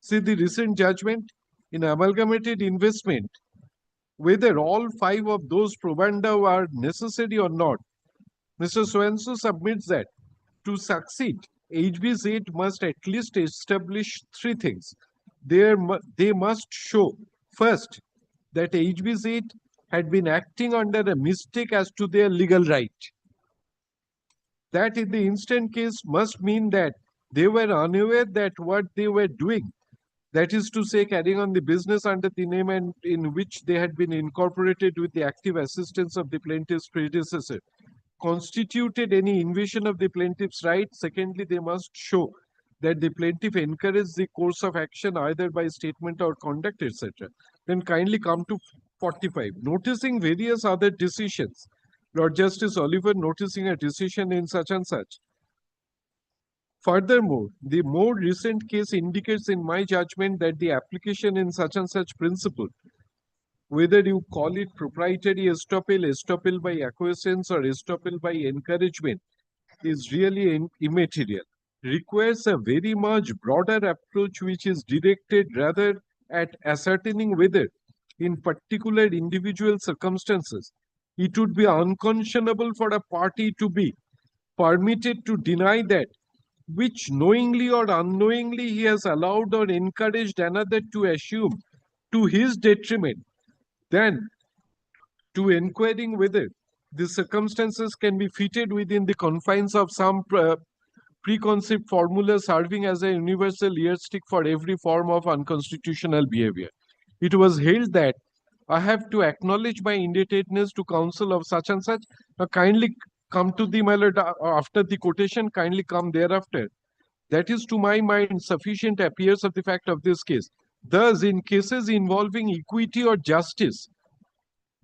See the recent judgment in amalgamated investment, whether all five of those probanda are necessary or not. Mr. So-and-so submits that to succeed, HB8 must at least establish three things. They must show, first, that HB8 had been acting under a mistake as to their legal right. That in the instant case must mean that they were unaware that what they were doing, that is to say, carrying on the business under the name and in which they had been incorporated with the active assistance of the plaintiff's predecessor, constituted any invasion of the plaintiff's right. Secondly, they must show that the plaintiff encouraged the course of action either by statement or conduct, etc. Then kindly come to 45. Noticing various other decisions, Lord Justice Oliver noticing a decision in such and such. Furthermore, the more recent case indicates in my judgment that the application in such and such principle, whether you call it proprietary estoppel by acquiescence or estoppel by encouragement, is really immaterial. Requires a very much broader approach which is directed rather at ascertaining whether, in particular individual circumstances, it would be unconscionable for a party to be permitted to deny that which knowingly or unknowingly he has allowed or encouraged another to assume to his detriment, than to inquiring whether the circumstances can be fitted within the confines of some preconceived formula serving as a universal yardstick for every form of unconstitutional behavior. It was held that I have to acknowledge my indebtedness to counsel of such and such. Kindly come to the, my lord, after the quotation, kindly come thereafter. That is, to my mind, sufficient appears of the fact of this case. Thus, in cases involving equity or justice,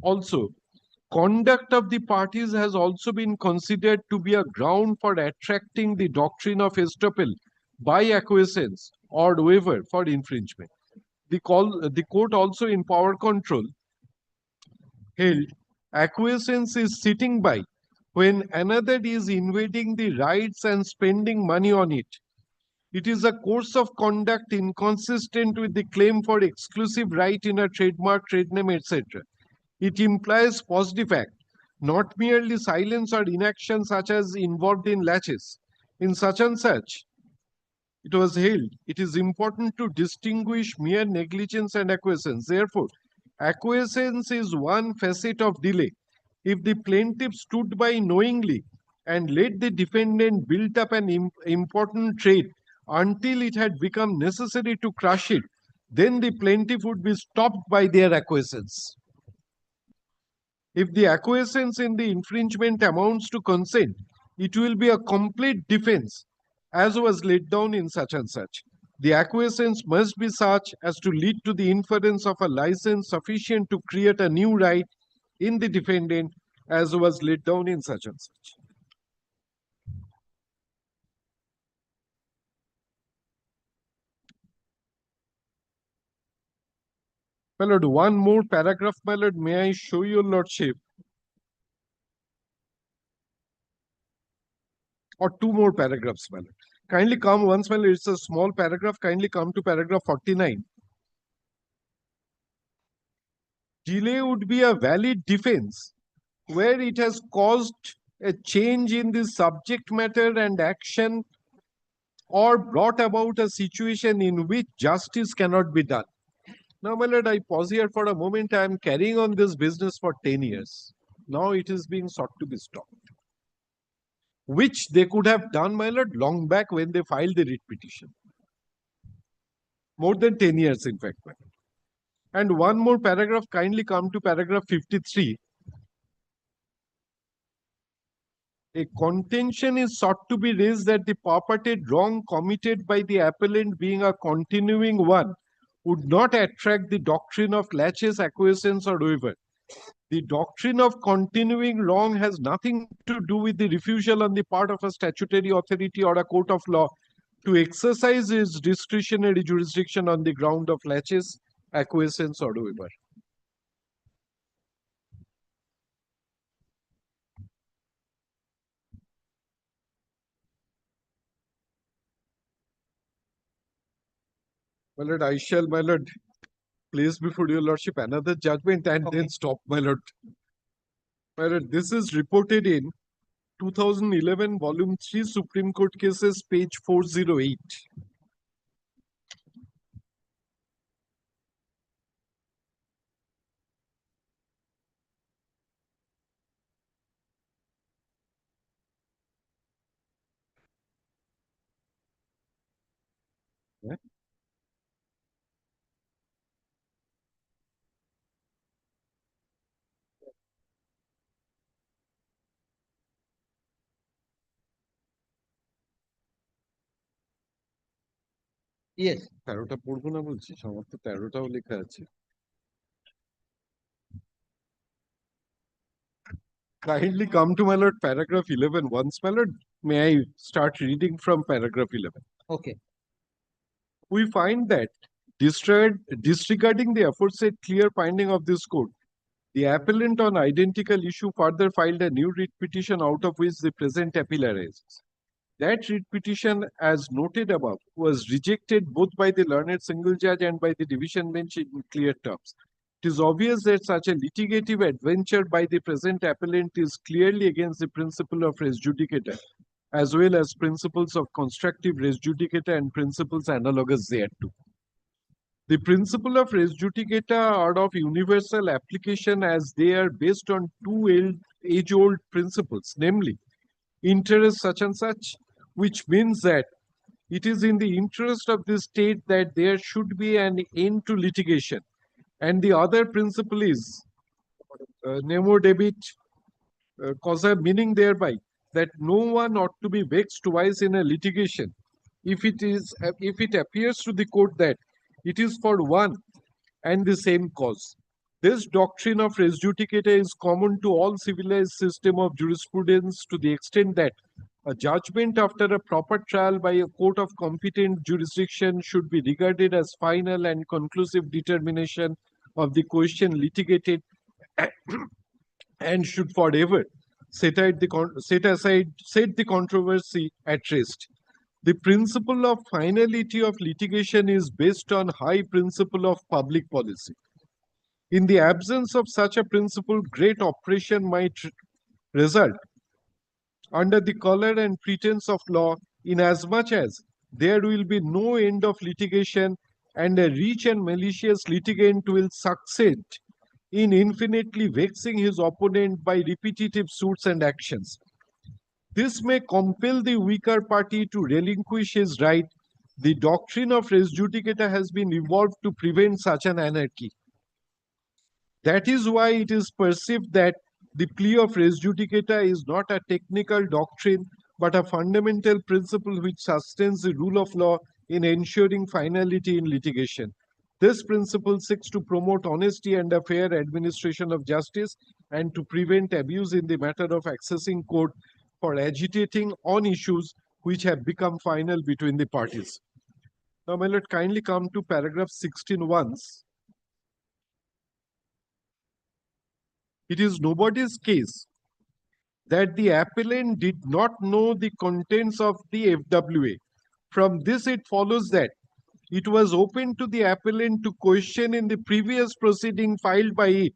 also, conduct of the parties has also been considered to be a ground for attracting the doctrine of estoppel by acquiescence or waiver for infringement. The court also in power control held acquiescence is sitting by when another is invading the rights and spending money on it. It is a course of conduct inconsistent with the claim for exclusive right in a trademark, trade name, etc. It implies positive act, not merely silence or inaction such as involved in laches. In such and such, it was held, it is important to distinguish mere negligence and acquiescence. Therefore, acquiescence is one facet of delay. If the plaintiff stood by knowingly and let the defendant build up an important trade until it had become necessary to crush it, then the plaintiff would be stopped by their acquiescence. If the acquiescence in the infringement amounts to consent, it will be a complete defense, as was laid down in such and such. The acquiescence must be such as to lead to the inference of a license sufficient to create a new right in the defendant, as was laid down in such and such. My lord, one more paragraph, my lord, may I show your lordship? Or two more paragraphs, my lord. Kindly come once, my lord, it's a small paragraph, kindly come to paragraph 49. Delay would be a valid defense where it has caused a change in the subject matter and action or brought about a situation in which justice cannot be done. Now, my lord, I pause here for a moment. I am carrying on this business for 10 years. Now it is being sought to be stopped, which they could have done, my lord, long back when they filed the writ petition. More than 10 years, in fact, my lord. And one more paragraph, kindly come to paragraph 53. A contention is sought to be raised that the purported wrong committed by the appellant being a continuing one would not attract the doctrine of laches, acquiescence, or waiver. The doctrine of continuing wrong has nothing to do with the refusal on the part of a statutory authority or a court of law to exercise its discretionary jurisdiction on the ground of laches, acquiescence, or waiver. My lord, I shall, my lord, place before your lordship another judgment and then stop, my lord. My lord, this is reported in 2011 volume 3 Supreme Court cases, page 408. Yeah. Yes. 13টা পড়বো না বলছিস, আমার তো 13টাও লেখা আছে। Kindly come to, my lord, paragraph 11 once, my lord. May I start reading from paragraph 11? Okay. We find that disregarding the aforesaid clear finding of this court, the appellant on identical issue further filed a new writ petition out of which the present appeal arises. That writ petition, as noted above, was rejected both by the learned single judge and by the division bench in clear terms. It is obvious that such a litigative adventure by the present appellant is clearly against the principle of res judicata, as well as principles of constructive res judicata and principles analogous thereto. The principle of res judicata are of universal application as they are based on two age-old principles, namely interest such and such, which means that it is in the interest of the state that there should be an end to litigation. And the other principle is nemo debit, causa meaning thereby that no one ought to be vexed twice in a litigation if it appears to the court that it is for one and the same cause. This doctrine of res judicata is common to all civilized system of jurisprudence to the extent that a judgment after a proper trial by a court of competent jurisdiction should be regarded as final and conclusive determination of the question litigated and should forever set the controversy at rest. The principle of finality of litigation is based on high principle of public policy. In the absence of such a principle, great oppression might result under the color and pretense of law, inasmuch as there will be no end of litigation, and a rich and malicious litigant will succeed in infinitely vexing his opponent by repetitive suits and actions. This may compel the weaker party to relinquish his right. The doctrine of res judicata has been evolved to prevent such an anarchy. That is why it is perceived that the plea of res judicata is not a technical doctrine, but a fundamental principle which sustains the rule of law in ensuring finality in litigation. This principle seeks to promote honesty and a fair administration of justice and to prevent abuse in the matter of accessing court for agitating on issues which have become final between the parties. Now, my lord, kindly come to paragraph 16 once. It is nobody's case that the appellant did not know the contents of the FWA. From this, it follows that it was open to the appellant to question in the previous proceeding filed by it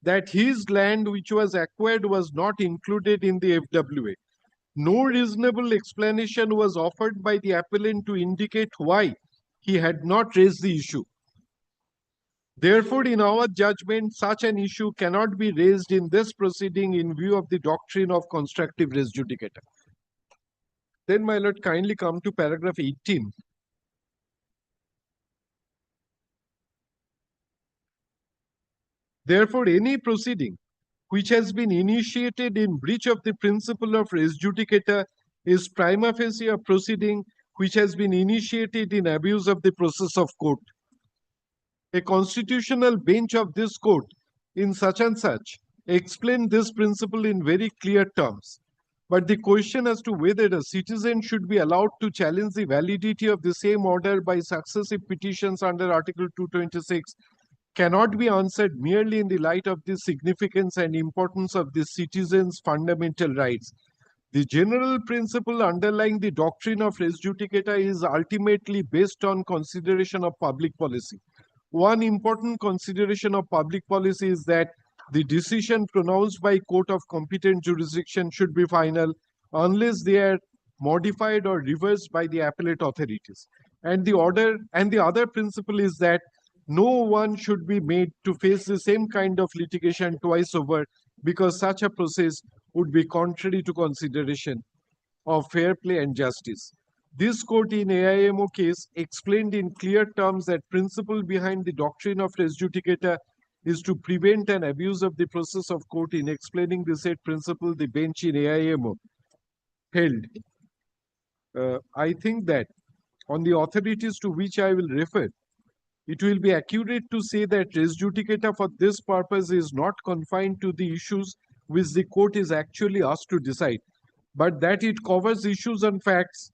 that his land which was acquired was not included in the FWA. No reasonable explanation was offered by the appellant to indicate why he had not raised the issue. Therefore, in our judgment, such an issue cannot be raised in this proceeding in view of the doctrine of constructive res judicata. Then, my lord, kindly come to paragraph 18. Therefore, any proceeding which has been initiated in breach of the principle of res judicata is prima facie a proceeding which has been initiated in abuse of the process of court. A constitutional bench of this court in such and such explained this principle in very clear terms. But the question as to whether a citizen should be allowed to challenge the validity of the same order by successive petitions under Article 226 cannot be answered merely in the light of the significance and importance of the citizen's fundamental rights. The general principle underlying the doctrine of res judicata is ultimately based on consideration of public policy. One important consideration of public policy is that the decision pronounced by court of competent jurisdiction should be final unless they are modified or reversed by the appellate authorities. And the other principle is that no one should be made to face the same kind of litigation twice over, because such a process would be contrary to consideration of fair play and justice. This court in AIMO case explained in clear terms that principle behind the doctrine of res judicata is to prevent an abuse of the process of court. In explaining the said principle, the bench in AIMO held. I think that on the authorities to which I will refer, it will be accurate to say that res judicata for this purpose is not confined to the issues which the court is actually asked to decide, but that it covers issues or facts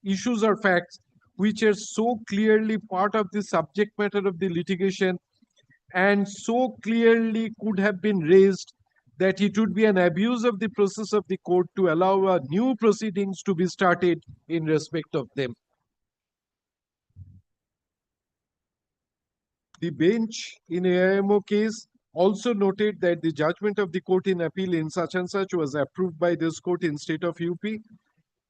which are so clearly part of the subject matter of the litigation and so clearly could have been raised that it would be an abuse of the process of the court to allow new proceedings to be started in respect of them. The bench in AIMO case also noted that the judgment of the court in appeal in such and such was approved by this court in state of UP.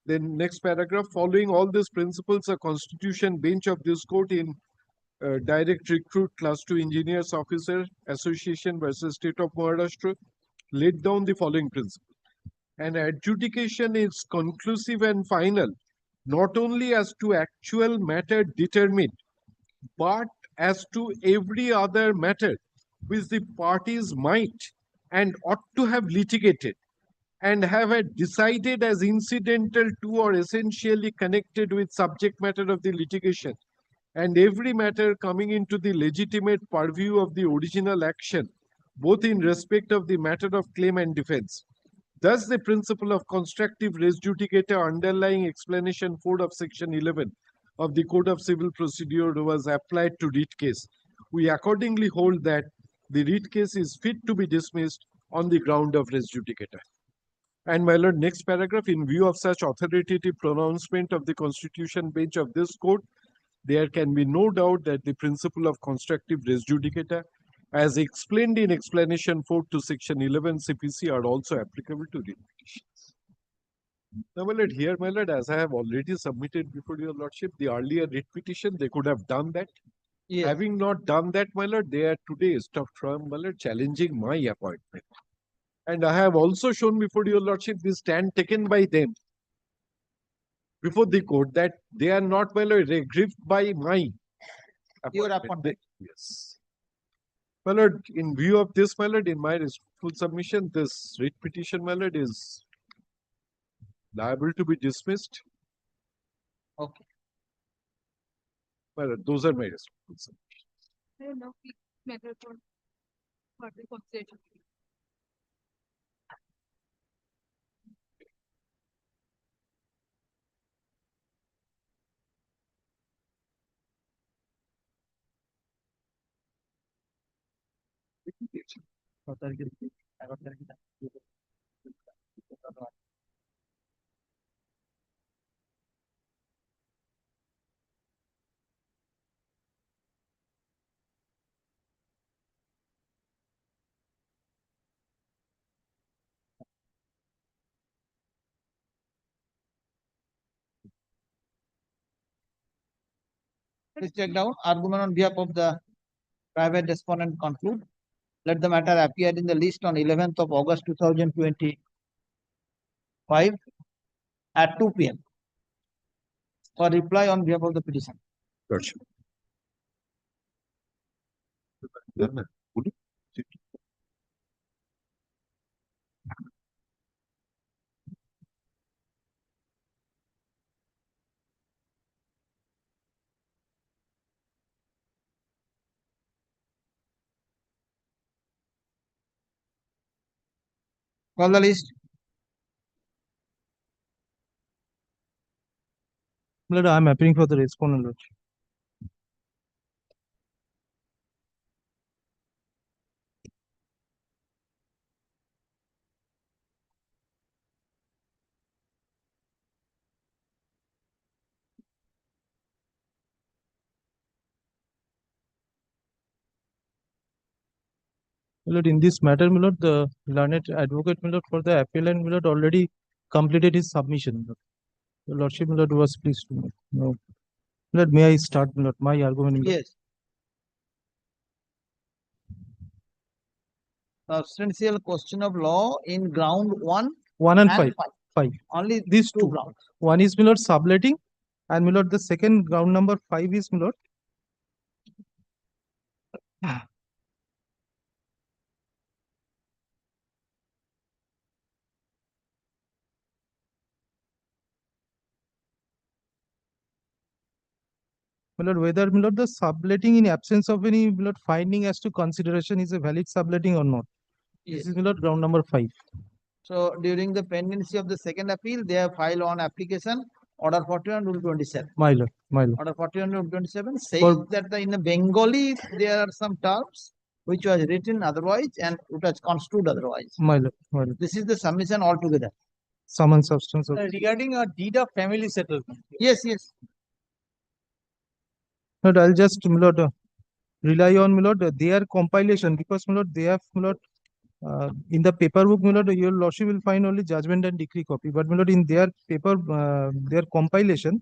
Then next paragraph, following all these principles, a constitution bench of this court in direct recruit class 2 engineers officer association versus state of Maharashtra laid down the following principle. An adjudication is conclusive and final, not only as to actual matter determined, but as to every other matter which the parties might and ought to have litigated, and have had decided as incidental to or essentially connected with subject matter of the litigation, and every matter coming into the legitimate purview of the original action, both in respect of the matter of claim and defense. Thus, the principle of constructive res judicata underlying explanation 4 of section 11 of the Code of Civil Procedure was applied to writ case. We accordingly hold that the writ case is fit to be dismissed on the ground of res judicata. And my lord, next paragraph, in view of such authoritative pronouncement of the Constitution bench of this court, there can be no doubt that the principle of constructive res judicata, as explained in explanation 4 to section 11 CPC, are also applicable to writ petitions. Now, my lord, here, my lord, as I have already submitted before your lordship, the earlier writ petition, they could have done that. Yes. Having not done that, my lord, they are today stopped from, my lord, challenging my appointment. And I have also shown before your lordship the stand taken by them before the court that they are not, my lord, aggrieved by my Your appointment. appointment. Yes. My lord, in view of this, my lord, in my respectful submission, this writ petition, my lord, is liable to be dismissed. Okay. My lord, those are my respectful submissions. Sir, now we matter for further consideration. Please check down. Argument on behalf of the private respondent conclude. Let the matter appear in the list on 11th of August 2025 at 2 p.m. for reply on behalf of the petition. Lordship. Call the list. Lord, I'm appearing for the respondent, Lord. My lord, in this matter, my lord, the learned advocate, my lord, for the appellant, my lord, already completed his submission. My lord. Your lordship, my lord, was pleased to know. My lord, may I start, my lord, my argument? My lord? Yes. Substantial question of law in ground 1 1 and and 5. 5. 5. Only These two two. grounds. One is, my lord, subletting, and my lord, the second ground number 5 is, my lord, my lord, whether, my lord, the subletting in absence of any, my lord, finding as to consideration is a valid subletting or not. Yes. This is, my lord, ground number 5. So during the pendency of the second appeal, they have filed on application order 41 rule 27. My lord, my lord. Order 41 rule 27 says For- that in the Bengali there are some terms which was written otherwise and it was construed otherwise. My lord, my lord. This is the submission altogether. Sum and substance of. Regarding a deed of family settlement. Yes, yes. Lord, I'll just, my lord, rely on, my lord, their compilation, because, my lord, they have, my lord, in the paperwork, my lord, your lordship will find only judgment and decree copy. But, my lord, in their paper, their compilation,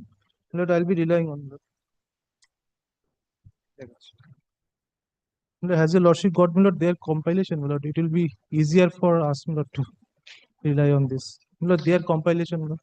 my lord, I'll be relying on. My lord, has your lordship got, my lord, their compilation, my lord? It will be easier for us, my lord, to rely on this. My lord, their compilation, my lord.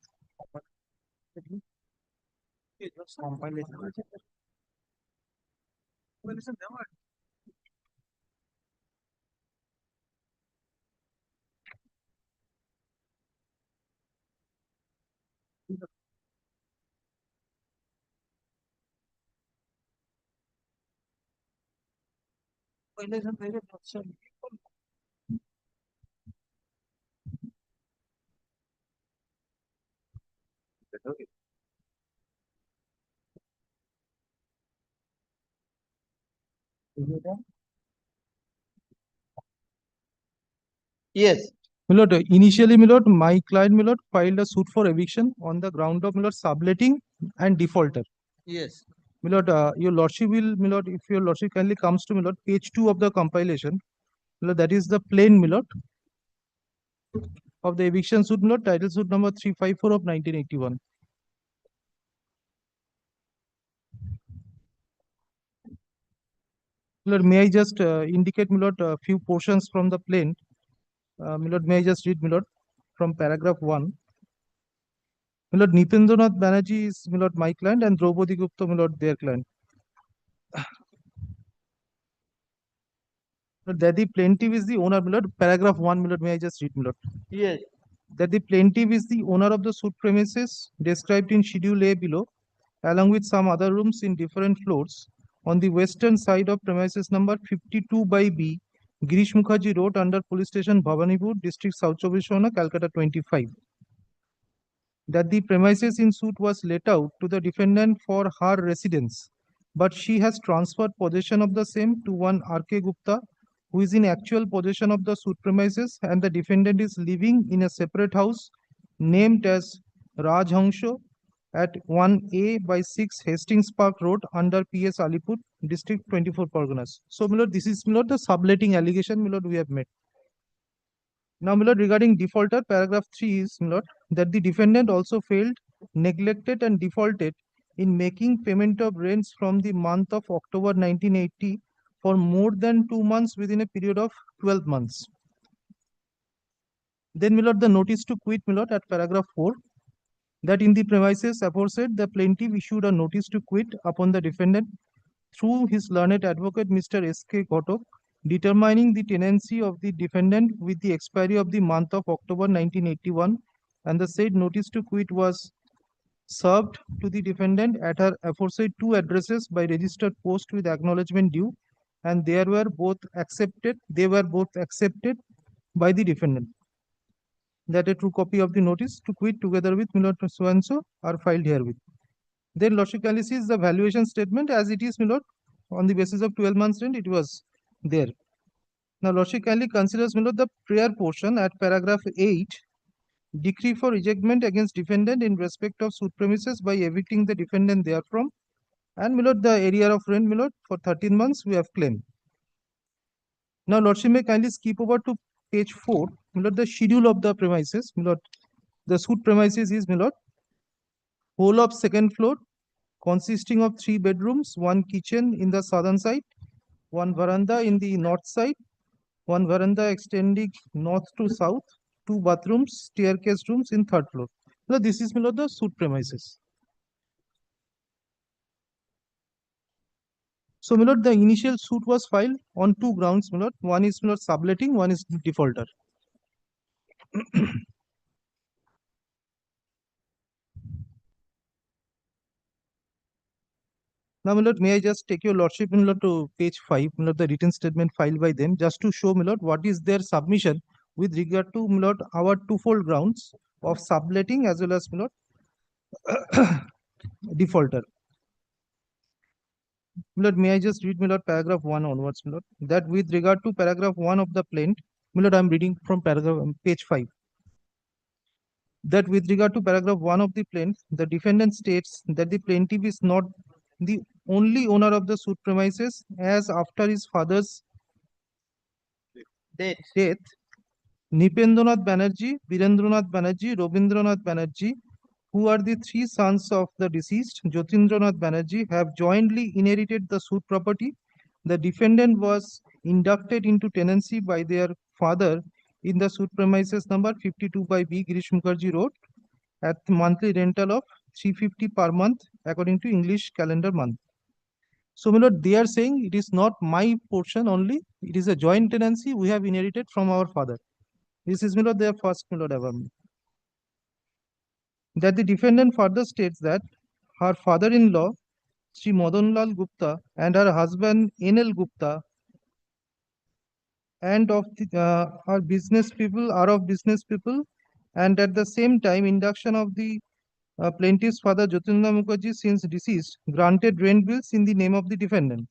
Yes, My lord, initially, my lord, my client, my lord, filed a suit for eviction on the ground of, my lord, subletting and defaulter. yes, My lord, your lordship will, my lord, if your lordship kindly comes to, my lord, page 2 of the compilation, my lord, that is the plain, my lord, of the eviction suit, my lord, title suit number 354 of 1981. My lord, may I just indicate, my lord, a few portions from the plain? My lord, may I just read, my lord, from paragraph 1. My lord, Nipendranath Banerjee is, my lord, my client, and Draupadi Gupta, my lord, their client. That the plaintiff is the owner, my lord. Paragraph 1, my lord, may I just read, my lord? yes, That the plaintiff is the owner of the suit premises described in Schedule A below, along with some other rooms in different floors on the western side of premises number 52 by B, Girish Mukherjee Road, under Police Station Bhavanipur, District South Chobbish Pargana, Calcutta 25. That the premises in suit was let out to the defendant for her residence, but she has transferred possession of the same to one R.K. Gupta, who is in actual possession of the suit premises, and the defendant is living in a separate house named as Raj Hangsho at 1A by 6 Hastings Park Road under PS Alipur, District 24 Parganas. So, my lord, this is, my lord, the subletting allegation, my lord, we have made. Now, my lord, regarding defaulter, paragraph 3 is, my lord, that the defendant also failed, neglected, and defaulted in making payment of rents from the month of October 1980 for more than 2 months within a period of 12 months. Then, my lord, the notice to quit, my lord, at paragraph 4, that in the premises aforesaid, the plaintiff issued a notice to quit upon the defendant through his learned advocate, Mr. S.K. Ghotok, determining the tenancy of the defendant with the expiry of the month of October 1981, and the said notice to quit was served to the defendant at her aforesaid 2 addresses by registered post with acknowledgement due, and they were both accepted by the defendant. That a true copy of the notice to quit together with Milord so and so are filed herewith. Then lordship kindly sees the valuation statement as it is, Milord, on the basis of 12 months rent, it was there. Now, lordship kindly considers, Milord, the prior portion at paragraph 8, decree for ejectment against defendant in respect of suit premises by evicting the defendant therefrom, and, Milord, the area of rent, Milord, for 13 months we have claimed. Now, lordship may kindly skip over to page 4, Milord, the schedule of the premises, Milord. The suit premises is, Milord, whole of second floor, consisting of 3 bedrooms, 1 kitchen in the southern side, 1 veranda in the north side, 1 veranda extending north to south, 2 bathrooms, staircase rooms in 3rd floor. So this is, Milord, the suit premises. So, Milord, the initial suit was filed on 2 grounds, Milord. One is, Milord, subletting, one is defaulter. Now, Milord, may I just take your lordship, Milord, to page 5, Milord, the written statement filed by them, just to show, Milord, what is their submission with regard to, Milord, our twofold grounds of subletting as well as, Milord, defaulter. Milord, may I just read, Milord, paragraph 1 onwards, Milord, that with regard to paragraph 1 of the plaint, Milord, I am reading from paragraph page 5. That with regard to paragraph 1 of the plaint, the defendant states that the plaintiff is not the only owner of the suit premises, as after his father's death, Nipendranath Banerjee, Virendranath Banerjee, Robindranath Banerjee, who are the 3 sons of the deceased, Jyotindranath Banerjee, have jointly inherited the suit property. The defendant was inducted into tenancy by their father in the suit premises number 52 by B, Girish Mukherjee Road, at monthly rental of 350 per month according to English calendar month. So, my lord, they are saying it is not my portion only, it is a joint tenancy we have inherited from our father. This is, my lord, their first, my lord, averment. That the defendant further states that her father-in-law, Sri Madanlal Gupta, and her husband, N.L. Gupta, and of the are business people, are of business people, and at the same time induction of the plaintiff's father Jyotindra Mukherjee, since deceased, granted rent bills in the name of the defendant.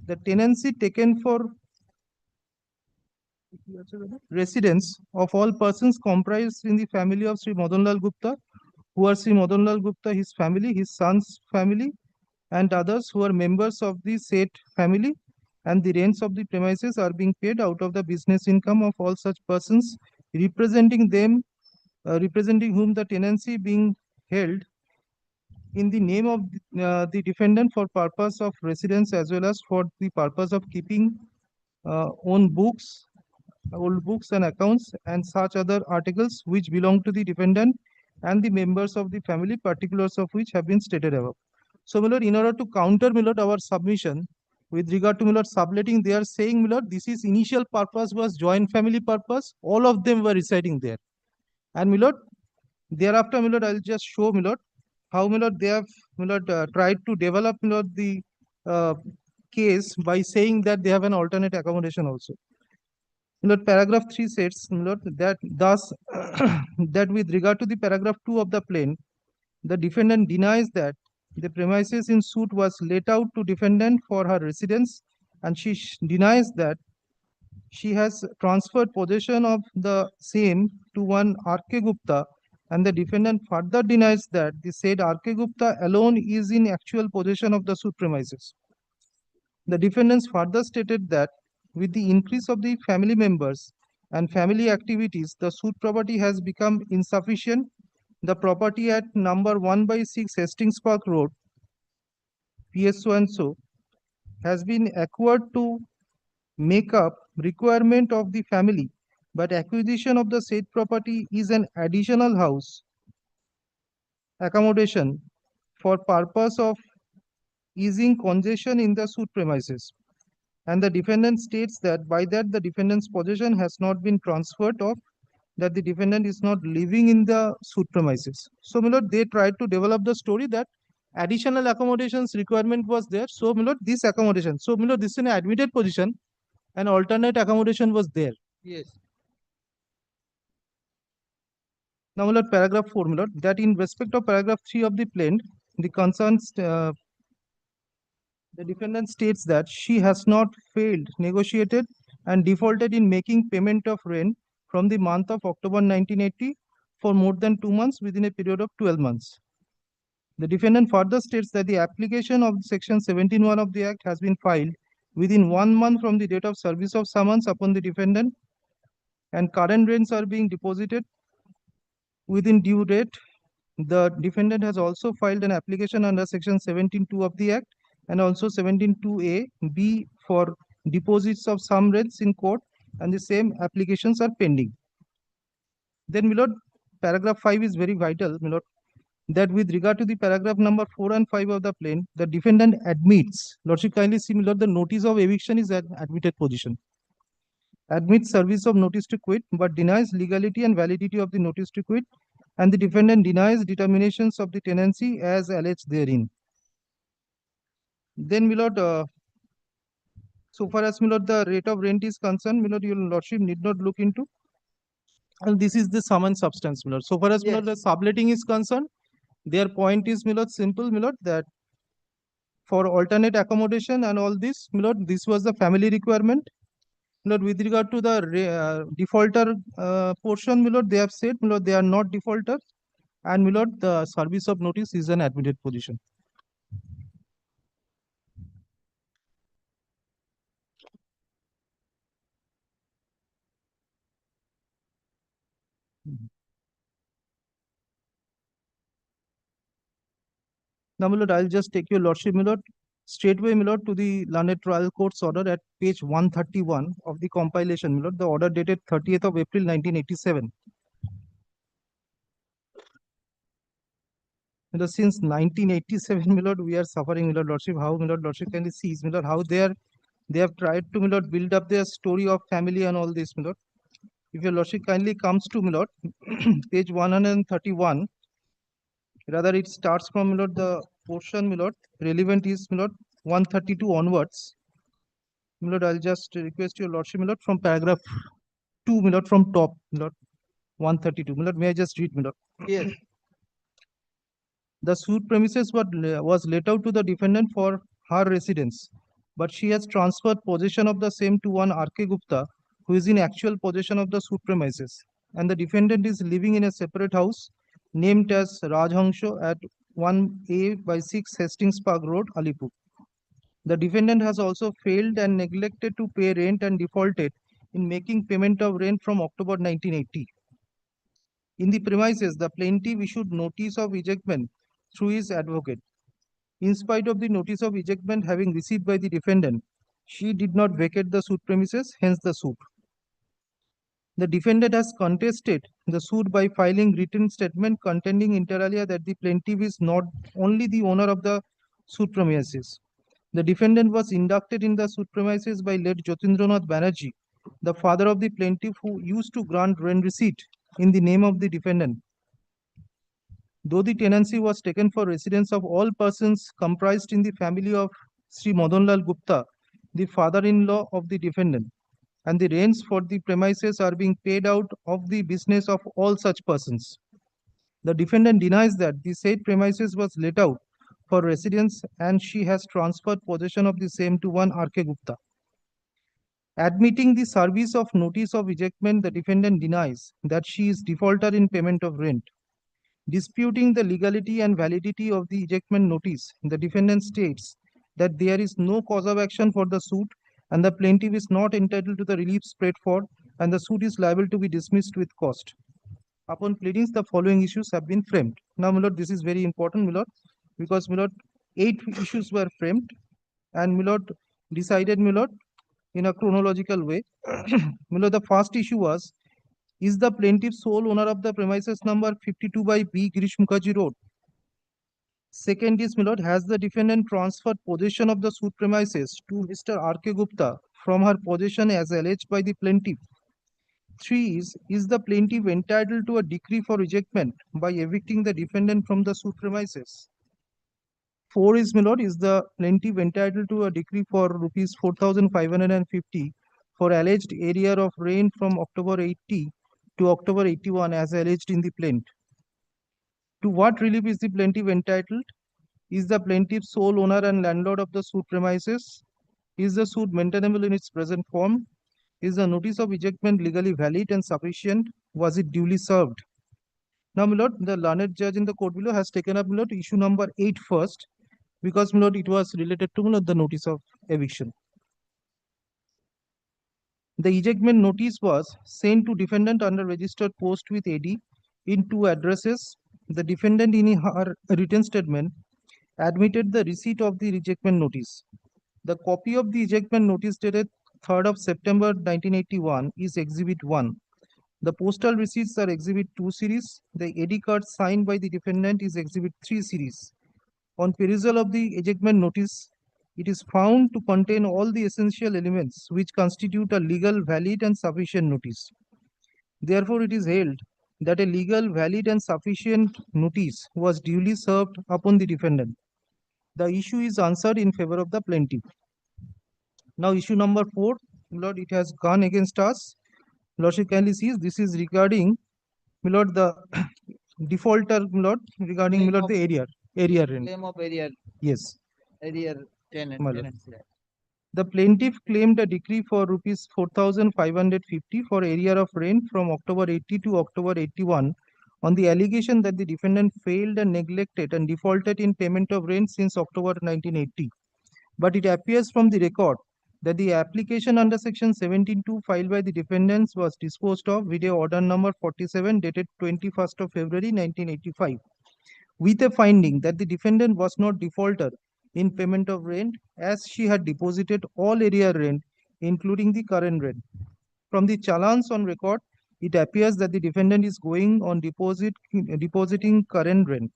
The tenancy taken for residence of all persons comprised in the family of Sri Madanlal Gupta, who are Sri Madanlal Gupta, his family, his son's family, and others who are members of the said family, and the rents of the premises are being paid out of the business income of all such persons, representing them, representing whom the tenancy being held in the name of the defendant for purpose of residence as well as for the purpose of keeping own books, old books and accounts and such other articles which belong to the defendant and the members of the family, particulars of which have been stated above. So, my lord, in order to counter, my lord, our submission with regard to, my lord, subletting, they are saying, my lord, this is initial purpose was joint family purpose. All of them were residing there. And, my lord, thereafter, my lord, I'll just show, my lord, how, my lord, they have, my lord, tried to develop, my lord, the case by saying that they have an alternate accommodation also. Lord, paragraph 3 says, Lord, that thus that with regard to the paragraph 2 of the plain, the defendant denies that the premises in suit was let out to defendant for her residence, and she denies that she has transferred possession of the same to one R.K. Gupta, and the defendant further denies that the said R.K. Gupta alone is in actual possession of the suit premises. The defendants further stated that with the increase of the family members and family activities, the suit property has become insufficient. The property at number 1/6 Hastings Park Road, PS so and so, has been acquired to make up requirement of the family, but acquisition of the said property is an additional house accommodation for purpose of easing congestion in the suit premises. And the defendant states that by that the defendant's possession has not been transferred of that the defendant is not living in the suit premises. So, my lord, they tried to develop the story that additional accommodations requirement was there. So, my lord, this accommodation. So, my lord, this is an admitted position. An alternate accommodation was there. Yes. Now, my lord, paragraph 4, my lord, that in respect of paragraph 3 of the plaint, the concerns the defendant states that she has not failed, negotiated, and defaulted in making payment of rent from the month of October 1980 for more than 2 months within a period of 12 months. The defendant further states that the application of Section 17(1) of the Act has been filed within 1 month from the date of service of summons upon the defendant, and current rents are being deposited within due date. The defendant has also filed an application under Section 17(2) of the Act and also 17(2)(a), B for deposits of some rents in court, and the same applications are pending. Then, my lord, paragraph 5 is very vital, my lord, that with regard to the paragraph number 4 and 5 of the plaint, the defendant admits, lordship kindly see, my lord, the notice of eviction is an admitted position. Admits service of notice to quit, but denies legality and validity of the notice to quit, and the defendant denies determinations of the tenancy as alleged therein. Then, my lord, so far as, my lord, the rate of rent is concerned, my lord, your lordship need not look into. And this is the sum and substance, my lord. So far as, my lord, the subletting is concerned, their point is, my lord, simple, my lord, that for alternate accommodation and all this, my lord, this was the family requirement. My lord, with regard to the defaulter portion, my lord, they have said, my lord, they are not defaulters, and my lord, the service of notice is an admitted position. Now, my lord, I'll just take your lordship, my lord, straightway, my lord, to the learned trial court's order at page 131 of the compilation, my lord, the order dated 30th of April 1987. Since 1987, my lord, we are suffering, my lord, lordship. How, my lord, lordship can see, my lord, how they have tried to, my lord, build up their story of family and all this, my lord. If your lordship kindly comes to, my lord, page 131, rather it starts from, my lord, the portion, my lord, relevant is, my lord, 132 onwards. my lord, I'll just request your lordship, my lord, from paragraph 2, my lord, from top, my lord, 132. My lord, may I just read, my lord? Yes. The suit premises was let out to the defendant for her residence, but she has transferred possession of the same to one R.K. Gupta, who is in actual possession of the suit premises, and the defendant is living in a separate house named as Rajhangsho at 1A by 6 Hastings Park Road, Alipur. The defendant has also failed and neglected to pay rent and defaulted in making payment of rent from October 1980. In the premises, the plaintiff issued notice of ejectment through his advocate. In spite of the notice of ejectment having received by the defendant, she did not vacate the suit premises, hence the suit. The defendant has contested the suit by filing written statement contending inter alia that the plaintiff is not only the owner of the suit premises. The defendant was inducted in the suit premises by late Jotindranath Banerjee, the father of the plaintiff, who used to grant rent receipt in the name of the defendant. Though the tenancy was taken for residence of all persons comprised in the family of Sri Madanlal Gupta, the father-in-law of the defendant, and the rents for the premises are being paid out of the business of all such persons. The defendant denies that the said premises was let out for residence and she has transferred possession of the same to one R.K. Gupta. Admitting the service of notice of ejectment, the defendant denies that she is defaulter in payment of rent. Disputing the legality and validity of the ejectment notice, the defendant states that there is no cause of action for the suit and the plaintiff is not entitled to the relief spread for, and the suit is liable to be dismissed with cost. Upon pleadings, the following issues have been framed. Now, my lord, this is very important, my lord, because, my lord, 8 issues were framed and, my lord, decided, my lord, in a chronological way. My lord, the first issue was, is the plaintiff sole owner of the premises number 52 by B Girish Mukherjee Road? Second is, my lord, has the defendant transferred possession of the suit premises to Mr. R.K. Gupta from her possession as alleged by the plaintiff? 3 is the plaintiff entitled to a decree for ejectment by evicting the defendant from the suit premises? 4 is, my lord, is the plaintiff entitled to a decree for rupees 4,550 for alleged arrear of rent from October 80 to October 81 as alleged in the plaint? To what relief is the plaintiff entitled? Is the plaintiff sole owner and landlord of the suit premises? Is the suit maintainable in its present form? Is the notice of ejectment legally valid and sufficient? Was it duly served? Now, my lord, the learned judge in the court below has taken up, my lord, issue number 8 first, because, my lord, it was related to, my lord, the notice of eviction. The ejectment notice was sent to defendant under registered post with AD in 2 addresses. The defendant in her written statement admitted the receipt of the ejectment notice. The copy of the ejectment notice dated 3rd of September 1981 is Exhibit 1. The postal receipts are Exhibit 2 series. The AD card signed by the defendant is Exhibit 3 series. On perusal of the ejectment notice, it is found to contain all the essential elements which constitute a legal, valid and sufficient notice. Therefore, it is held that a legal, valid and sufficient notice was duly served upon the defendant. The issue is answered in favor of the plaintiff. Now, issue number 4, my lord, it has gone against us. Lordship kindly sees this is regarding, my lord, the defaulter, my lord, regarding, my lord, the area rent. Claim of area, Yes. area tenant, My lord. tenancy. The plaintiff claimed a decree for rupees 4,550 for area of rent from October 80 to October 81 on the allegation that the defendant failed and neglected and defaulted in payment of rent since October 1980. But it appears from the record that the application under section 17(2) filed by the defendants was disposed of video order number 47 dated 21st of February 1985 with a finding that the defendant was not defaulter in payment of rent as she had deposited all area rent including the current rent. From the challans on record, it appears that the defendant is going on depositing current rent.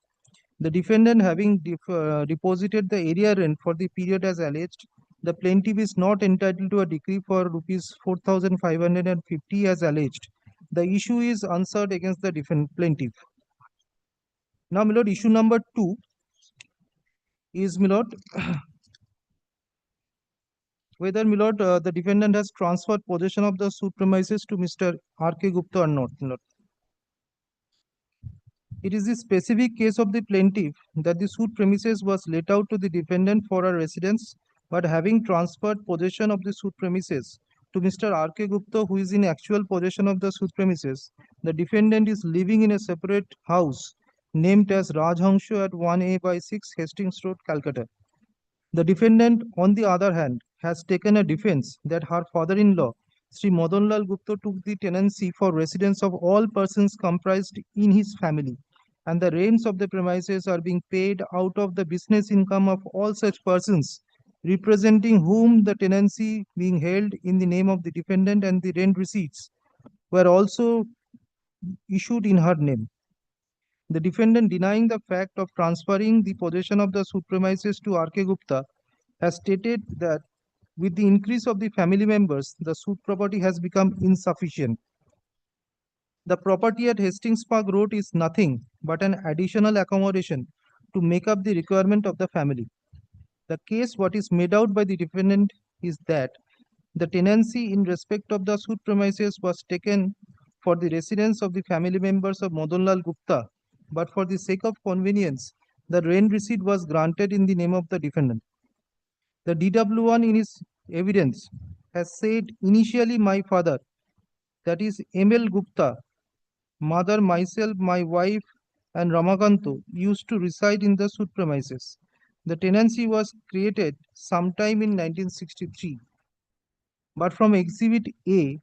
The defendant having deposited the area rent for the period as alleged, the plaintiff is not entitled to a decree for rupees 4,550 as alleged. The issue is answered against the plaintiff. Now, my lord, issue number 2 is, my lord, whether, my lord, the defendant has transferred possession of the suit premises to Mr. R.K. Gupta or not, my lord. It is the specific case of the plaintiff that the suit premises was let out to the defendant for a residence, but having transferred possession of the suit premises to Mr. R.K. Gupta, who is in actual possession of the suit premises, the defendant is living in a separate house named as Rajhangsho at 1A by 6 Hastings Road, Calcutta. The defendant, on the other hand, has taken a defense that her father-in-law, Sri Madanlal Gupta, took the tenancy for residence of all persons comprised in his family, and the rents of the premises are being paid out of the business income of all such persons, representing whom the tenancy being held in the name of the defendant, and the rent receipts were also issued in her name. The defendant, denying the fact of transferring the possession of the suit premises to R.K. Gupta, has stated that with the increase of the family members, the suit property has become insufficient. The property at Hastings Park Road is nothing but an additional accommodation to make up the requirement of the family. The case what is made out by the defendant is that the tenancy in respect of the suit premises was taken for the residence of the family members of Madanlal Gupta, but for the sake of convenience, the rent receipt was granted in the name of the defendant. The DW1 in his evidence has said initially my father, that is M.L. Gupta, mother, myself, my wife and Ramakanto used to reside in the suit premises. The tenancy was created sometime in 1963. But from Exhibit A,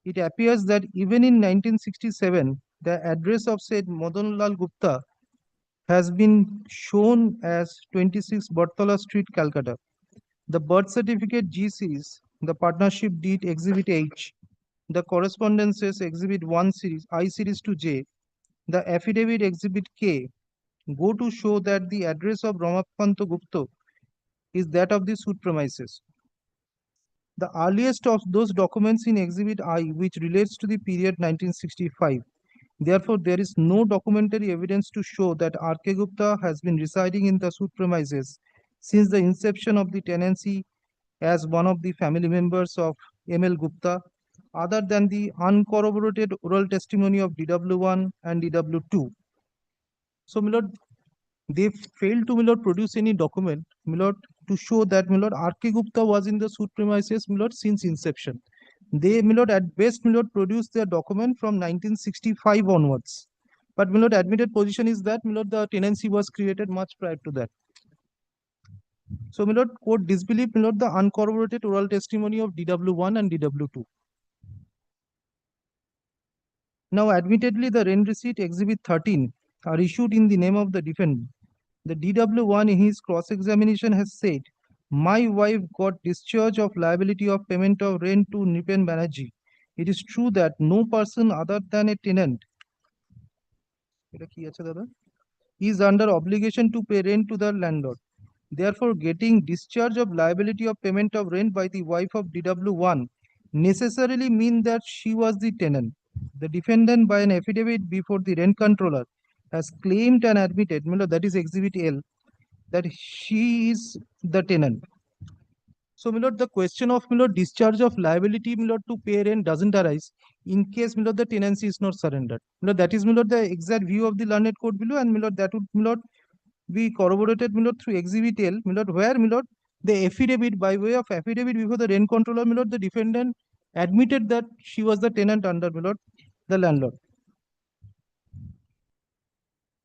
it appears that even in 1967, the address of said Madanlal Gupta has been shown as 26 Bartola Street, Calcutta. The birth certificate G series, the partnership deed Exhibit H, the correspondences Exhibit 1 series, I series to J, the affidavit Exhibit K go to show that the address of Ramakanto Gupta is that of the suit premises. The earliest of those documents in Exhibit I, which relates to the period 1965. Therefore, there is no documentary evidence to show that R.K. Gupta has been residing in the suit premises since the inception of the tenancy as one of the family members of M.L. Gupta, other than the uncorroborated oral testimony of DW1 and DW2. So, my lord, they failed to, my lord, produce any document, my lord, to show that, my lord, R.K. Gupta was in the suit premises, my lord, since inception. They, my lord, at best, my lord, produced their document from 1965 onwards. But, my lord, admitted position is that, my lord, the tenancy was created much prior to that. So, my lord, court disbelieved, my lord, the uncorroborated oral testimony of DW1 and DW2. Now, admittedly, the rent receipt Exhibit 13 are issued in the name of the defendant. The DW1 in his cross-examination has said, my wife got discharge of liability of payment of rent to Nipen Banerjee. It is true that no person other than a tenant is under obligation to pay rent to the landlord. Therefore, getting discharge of liability of payment of rent by the wife of DW1 necessarily mean that she was the tenant. The defendant, by an affidavit before the rent controller, has claimed and admitted, that is Exhibit L, that she is the tenant. So, my lord, the question of, my lord, discharge of liability, my lord, to pay rent doesn't arise in case, my lord, the tenancy is not surrendered. My lord, that is, my lord, the exact view of the learned court below, and, my lord, that would, my lord, be corroborated, my lord, through Exhibit L, my lord, where, my lord, the affidavit, by way of affidavit before the rent controller, my lord, the defendant admitted that she was the tenant under, my lord, the landlord.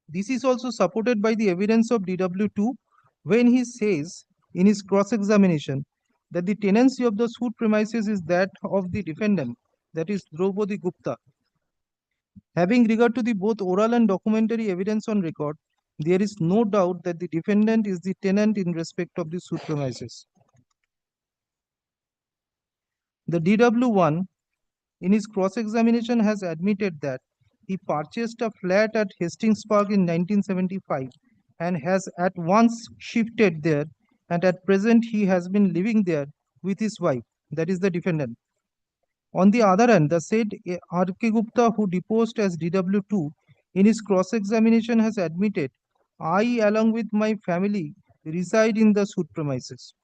This is also supported by the evidence of DW2 when he says in his cross-examination that the tenancy of the suit premises is that of the defendant, that is Draupadi Gupta. Having regard to the both oral and documentary evidence on record, there is no doubt that the defendant is the tenant in respect of the suit premises. The DW1 in his cross-examination has admitted that he purchased a flat at Hastings Park in 1975 and has at once shifted there, and at present he has been living there with his wife, that is the defendant. On the other hand, the said R.K. Gupta, who deposed as DW2, in his cross-examination has admitted, I, along with my family, reside in the suit premises.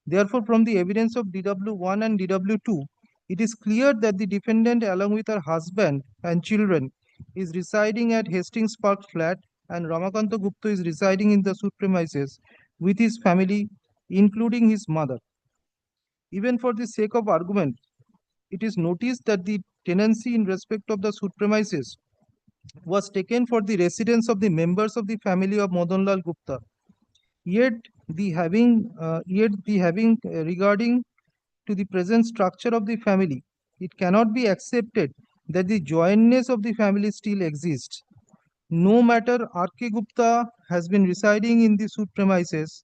Therefore, from the evidence of DW1 and DW2, it is clear that the defendant, along with her husband and children, is residing at Hastings Park flat, and Ramakanta Gupta is residing in the suit premises with his family, including his mother. Even for the sake of argument, it is noticed that the tenancy in respect of the suit premises was taken for the residence of the members of the family of Madanlal Gupta. Yet the having regarding to the present structure of the family, it cannot be accepted that the jointness of the family still exists. No matter R.K. Gupta has been residing in the suit premises,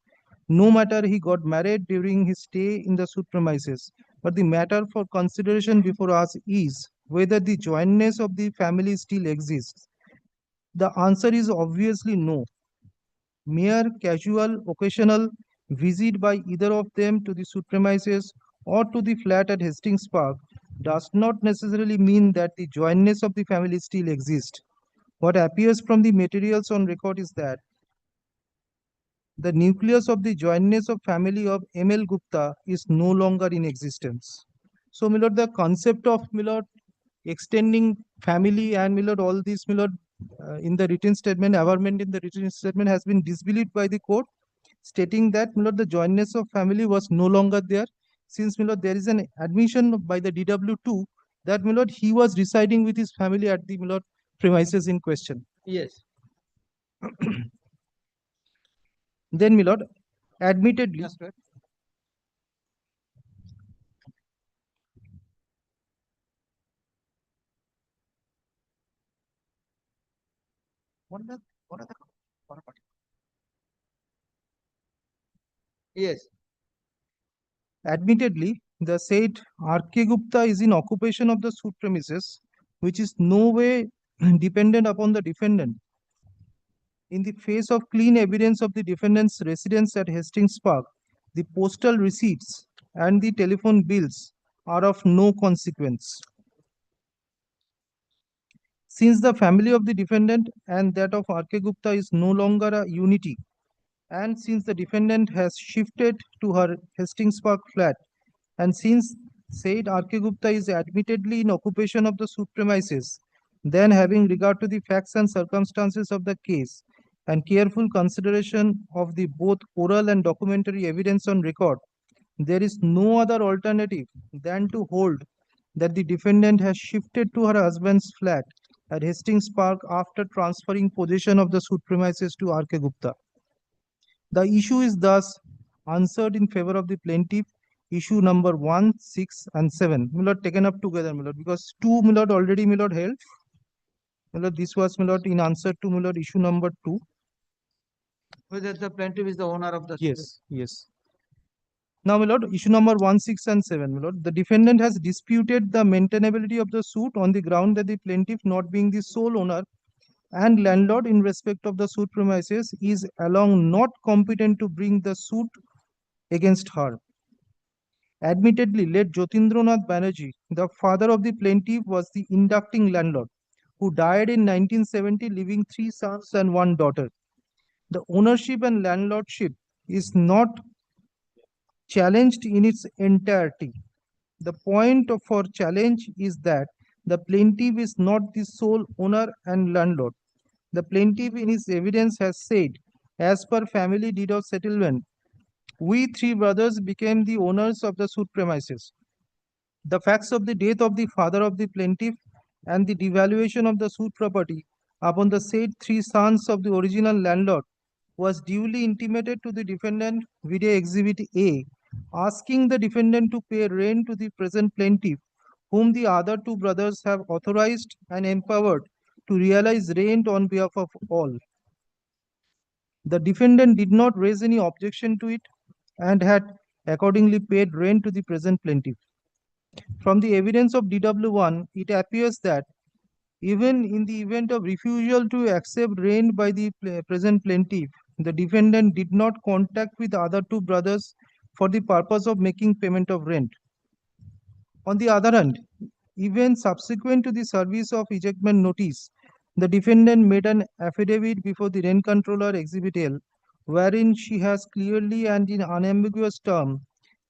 no matter he got married during his stay in the suit premises, but the matter for consideration before us is whether the jointness of the family still exists. The answer is obviously no. Mere casual, occasional visit by either of them to the suit premises or to the flat at Hastings Park does not necessarily mean that the jointness of the family still exists. What appears from the materials on record is that the nucleus of the jointness of family of M.L. Gupta is no longer in existence. So, my lord, the concept of, my lord, extending family and, my lord, all this, my lord, in the written statement, averment in the written statement has been disbelieved by the court, stating that, my lord, the jointness of family was no longer there, since, my lord, there is an admission by the DW2 that, my lord, he was residing with his family at the, my lord, premises in question. Yes. Then, my lord, admittedly, Yes. admittedly, the said R.K. Gupta is in occupation of the suit premises, which is no way dependent upon the defendant. In the face of clean evidence of the defendant's residence at Hastings Park, the postal receipts and the telephone bills are of no consequence. Since the family of the defendant and that of R.K. Gupta is no longer a unity, and since the defendant has shifted to her Hastings Park flat, and since said R.K. Gupta is admittedly in occupation of the suit premises, then having regard to the facts and circumstances of the case and careful consideration of the both oral and documentary evidence on record, there is no other alternative than to hold that the defendant has shifted to her husband's flat at Hastings Park after transferring possession of the suit premises to R.K. Gupta. The issue is thus answered in favor of the plaintiff. Issue number 1, 6, and 7. My lord, taken up together, my lord, because 2, my lord, already, my lord, held. My lord, this was, my lord, in answer to, my lord, issue number 2. Whether the plaintiff is the owner of the Yes, yes. Now, my lord, issue number 1, 6, and 7, my lord, the defendant has disputed the maintainability of the suit on the ground that the plaintiff, not being the sole owner and landlord in respect of the suit premises, is along not competent to bring the suit against her. Admittedly, late Jotindranath Banerjee, the father of the plaintiff, was the inducting landlord, who died in 1970, leaving 3 sons and 1 daughter. The ownership and landlordship is not challenged in its entirety. The point for challenge is that the plaintiff is not the sole owner and landlord. The plaintiff in his evidence has said, as per family deed of settlement, we 3 brothers became the owners of the suit premises. The facts of the death of the father of the plaintiff and the devaluation of the suit property upon the said 3 sons of the original landlord was duly intimated to the defendant via Exhibit A, asking the defendant to pay rent to the present plaintiff, whom the other 2 brothers have authorized and empowered to realize rent on behalf of all. The defendant did not raise any objection to it and had accordingly paid rent to the present plaintiff. From the evidence of DW1, it appears that even in the event of refusal to accept rent by the present plaintiff, the defendant did not contact with the other 2 brothers for the purpose of making payment of rent. On the other hand, even subsequent to the service of ejectment notice, the defendant made an affidavit before the rent controller Exhibit L, wherein she has clearly and in unambiguous terms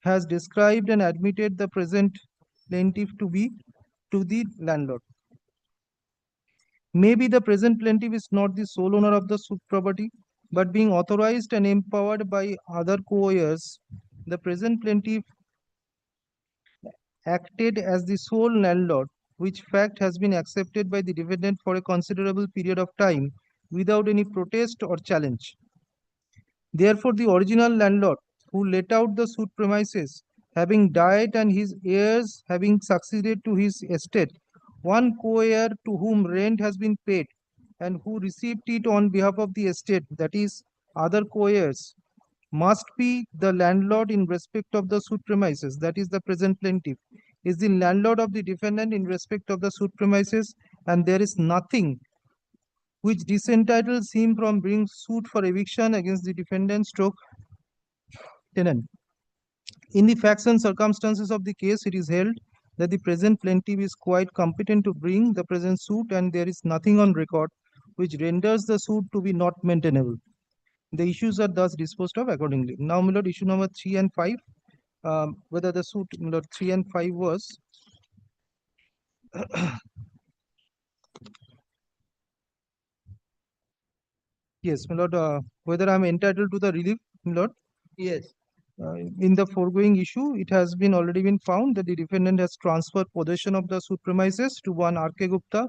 has described and admitted the present plaintiff to be to the landlord. Maybe the present plaintiff is not the sole owner of the suit property, but being authorized and empowered by other co-heirs, the present plaintiff acted as the sole landlord, which fact has been accepted by the defendant for a considerable period of time without any protest or challenge. Therefore, the original landlord who let out the suit premises, having died and his heirs having succeeded to his estate, one co-heir to whom rent has been paid and who received it on behalf of the estate, that is, other co-heirs, must be the landlord in respect of the suit premises, that is, the present plaintiff, is the landlord of the defendant in respect of the suit premises, and there is nothing which disentitles him from bringing suit for eviction against the defendant stroke tenant. In the facts and circumstances of the case, it is held that the present plaintiff is quite competent to bring the present suit, and there is nothing on record which renders the suit to be not maintainable. The issues are thus disposed of accordingly. Now, my lord, issue number 3 and 5, whether the suit, my lord, 3 and 5 was yes, my lord, whether I am entitled to the relief, my lord. Yes. In the foregoing issue, it has been already been found that the defendant has transferred possession of the suit premises to one R.K. Gupta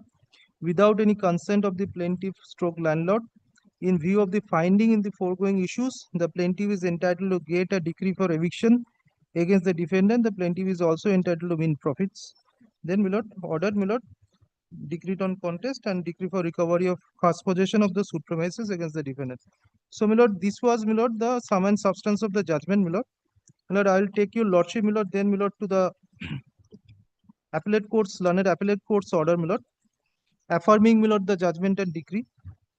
without any consent of the plaintiff stroke landlord. In view of the finding in the foregoing issues, the plaintiff is entitled to get a decree for eviction against the defendant. The plaintiff is also entitled to win profits. Then, my lord, ordered, my lord, decreed on contest and decree for recovery of first possession of the suit premises against the defendant. So, my lord, this was, my lord, the sum and substance of the judgment, my lord. My lord, I will take your lordship, my lord, then, my lord, to the appellate court's, learned appellate court's order, my lord, affirming, my lord, the judgment and decree.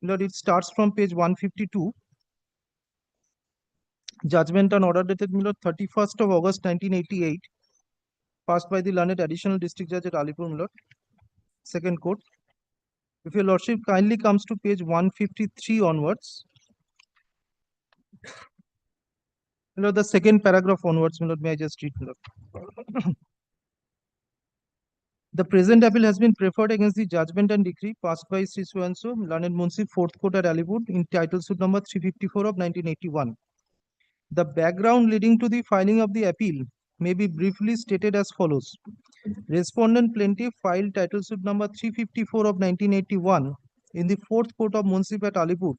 My lord, it starts from page 152. Judgment and order dated, my lord, 31st of August 1988, passed by the learned additional district judge at Alipur, my lord, second court. If your lordship kindly comes to page 153 onwards, my lord, the second paragraph onwards, my lord, may I just read, my lord. The present appeal has been preferred against the judgment and decree passed by Sri So-and-so, Learned Munsi, 4th Court at Alipur, in title suit number 354 of 1981. The background leading to the filing of the appeal may be briefly stated as follows. Respondent plaintiff filed title suit number 354 of 1981 in the 4th Court of Munsip at Alipur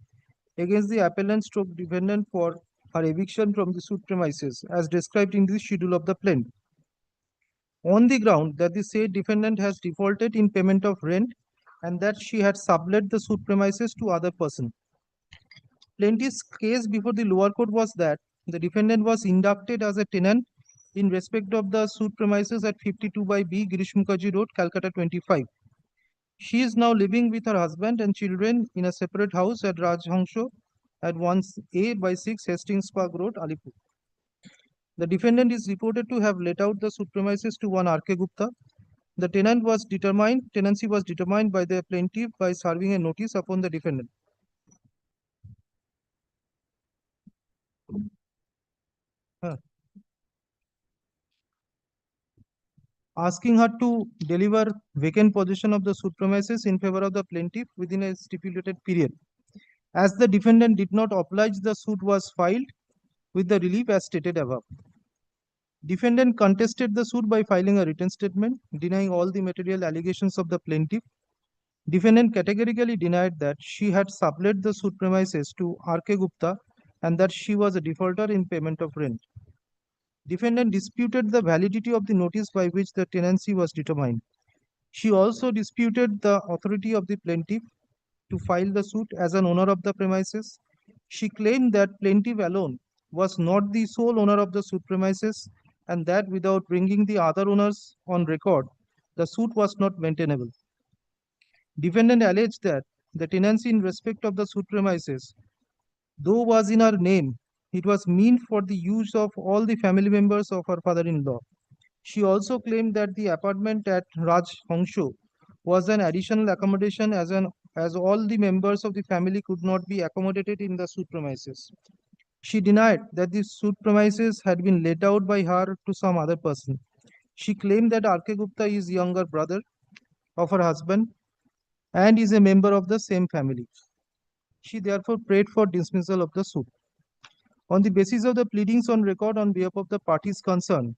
against the appellant stroke defendant for her eviction from the suit premises as described in the schedule of the plaintiff, on the ground that the said defendant has defaulted in payment of rent and that she had sublet the suit premises to other person. Plaintiff's case before the lower court was that the defendant was inducted as a tenant in respect of the suit premises at 52 by B, Girish Mukherjee Road, Calcutta 25. She is now living with her husband and children in a separate house at Rajhangsho at 1A by 6 Hastings Park Road, Alipur. The defendant is reported to have let out the suit premises to one R.K. Gupta. The tenancy was determined by the plaintiff by serving a notice upon the defendant. Asking her to deliver vacant possession of the suit premises in favor of the plaintiff within a stipulated period. As the defendant did not oblige, the suit was filed with the relief as stated above. Defendant contested the suit by filing a written statement denying all the material allegations of the plaintiff. Defendant categorically denied that she had sublet the suit premises to R.K. Gupta and that she was a defaulter in payment of rent. Defendant disputed the validity of the notice by which the tenancy was determined. She also disputed the authority of the plaintiff to file the suit as an owner of the premises. She claimed that plaintiff alone was not the sole owner of the suit premises and that without bringing the other owners on record, the suit was not maintainable. Defendant alleged that the tenancy in respect of the suit premises, though was in her name, it was meant for the use of all the family members of her father-in-law. She also claimed that the apartment at Rajhangsho was an additional accommodation as all the members of the family could not be accommodated in the suit premises. She denied that the suit premises had been let out by her to some other person. She claimed that R.K. Gupta is younger brother of her husband and is a member of the same family. She therefore prayed for dismissal of the suit. On the basis of the pleadings on record on behalf of the parties concerned,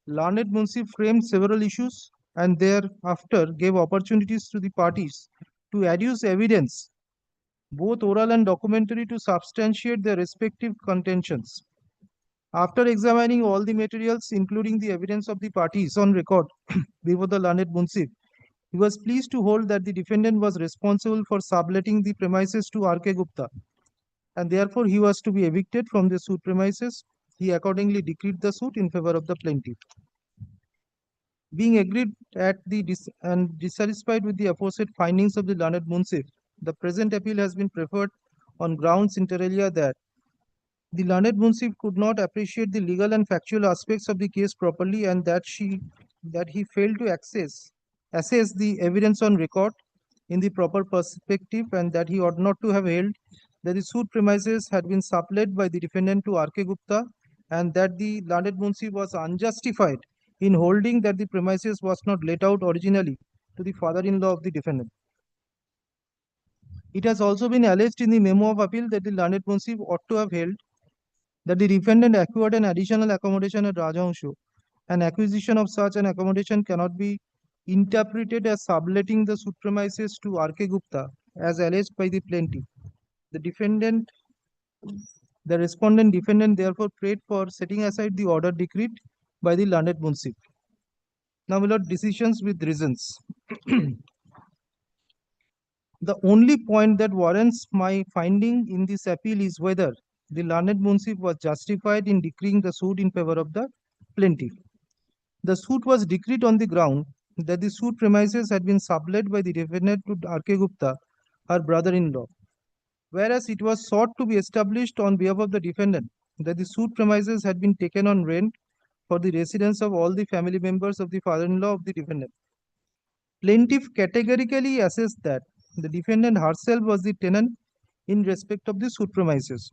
Learned Munshi framed several issues and thereafter gave opportunities to the parties to adduce evidence, both oral and documentary, to substantiate their respective contentions. After examining all the materials, including the evidence of the parties on record before the Learned Munshi, he was pleased to hold that the defendant was responsible for subletting the premises to R.K. Gupta, and therefore he was to be evicted from the suit premises. He accordingly decreed the suit in favor of the plaintiff. Being agreed at the and dissatisfied with the aforesaid findings of the Learned Munshi, the present appeal has been preferred on grounds inter alia that the Learned Munshi could not appreciate the legal and factual aspects of the case properly, and that he failed to assess the evidence on record in the proper perspective, and that he ought not to have held that the suit premises had been sublet by the defendant to R.K. Gupta, and that the Learned Munshi was unjustified in holding that the premises was not let out originally to the father-in-law of the defendant. It has also been alleged in the memo of appeal that the Learned Munshi ought to have held that the defendant acquired an additional accommodation at Rajangshu. An acquisition of such an accommodation cannot be interpreted as subletting the suit premises to R.K. Gupta as alleged by the plaintiff. The respondent defendant therefore prayed for setting aside the order decreed by the Learned Munshi. Now, my lord, decisions with reasons. The only point that warrants my finding in this appeal is whether the Learned Munshi was justified in decreeing the suit in favor of the plaintiff. The suit was decreed on the ground that the suit premises had been sublet by the defendant to R.K. Gupta, her brother-in-law, whereas it was sought to be established on behalf of the defendant that the suit premises had been taken on rent for the residence of all the family members of the father-in-law of the defendant. Plaintiff categorically assessed that the defendant herself was the tenant in respect of the suit premises.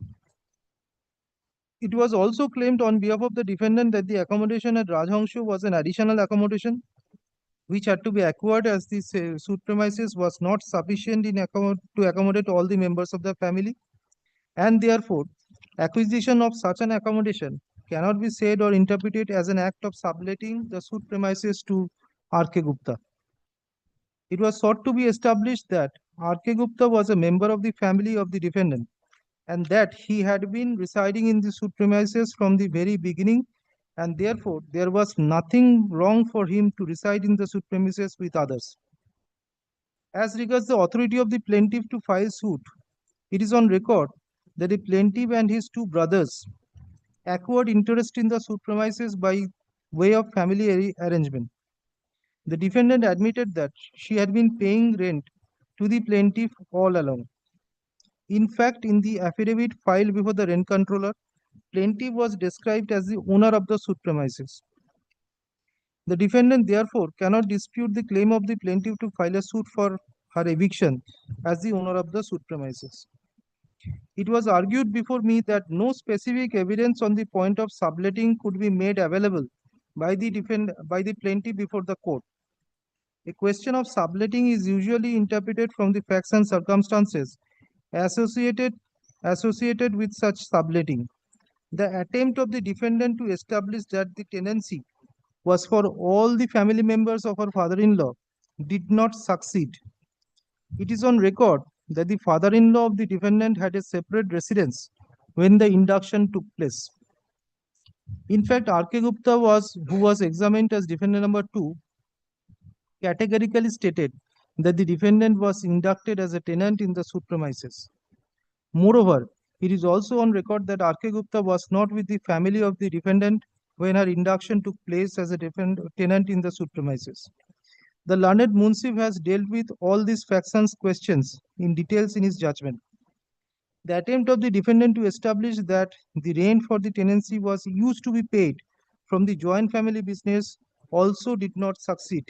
It was also claimed on behalf of the defendant that the accommodation at Rajhangshu was an additional accommodation which had to be acquired, as the suit premises was not sufficient to accommodate all the members of the family, and therefore acquisition of such an accommodation cannot be said or interpreted as an act of subletting the suit premises to R.K. Gupta. It was sought to be established that R.K. Gupta was a member of the family of the defendant, and that he had been residing in the suit premises from the very beginning, and therefore there was nothing wrong for him to reside in the suit premises with others. As regards the authority of the plaintiff to file suit, it is on record that the plaintiff and his two brothers acquired interest in the suit premises by way of family arrangement. The defendant admitted that she had been paying rent to the plaintiff all along. In fact, in the affidavit filed before the rent controller, plaintiff was described as the owner of the suit premises. The defendant therefore cannot dispute the claim of the plaintiff to file a suit for her eviction as the owner of the suit premises. It was argued before me that no specific evidence on the point of subletting could be made available by the plaintiff before the court. A question of subletting is usually interpreted from the facts and circumstances associated with such subletting. The attempt of the defendant to establish that the tenancy was for all the family members of her father-in-law did not succeed. It is on record that the father-in-law of the defendant had a separate residence when the induction took place. In fact, R.K. Gupta who was examined as defendant number 2, categorically stated that the defendant was inducted as a tenant in the suit premises. Moreover, it is also on record that R.K. Gupta was not with the family of the defendant when her induction took place as a tenant in the suit premises. The Learned Munshi has dealt with all these facts and questions in details in his judgment. The attempt of the defendant to establish that the rent for the tenancy was used to be paid from the joint family business also did not succeed.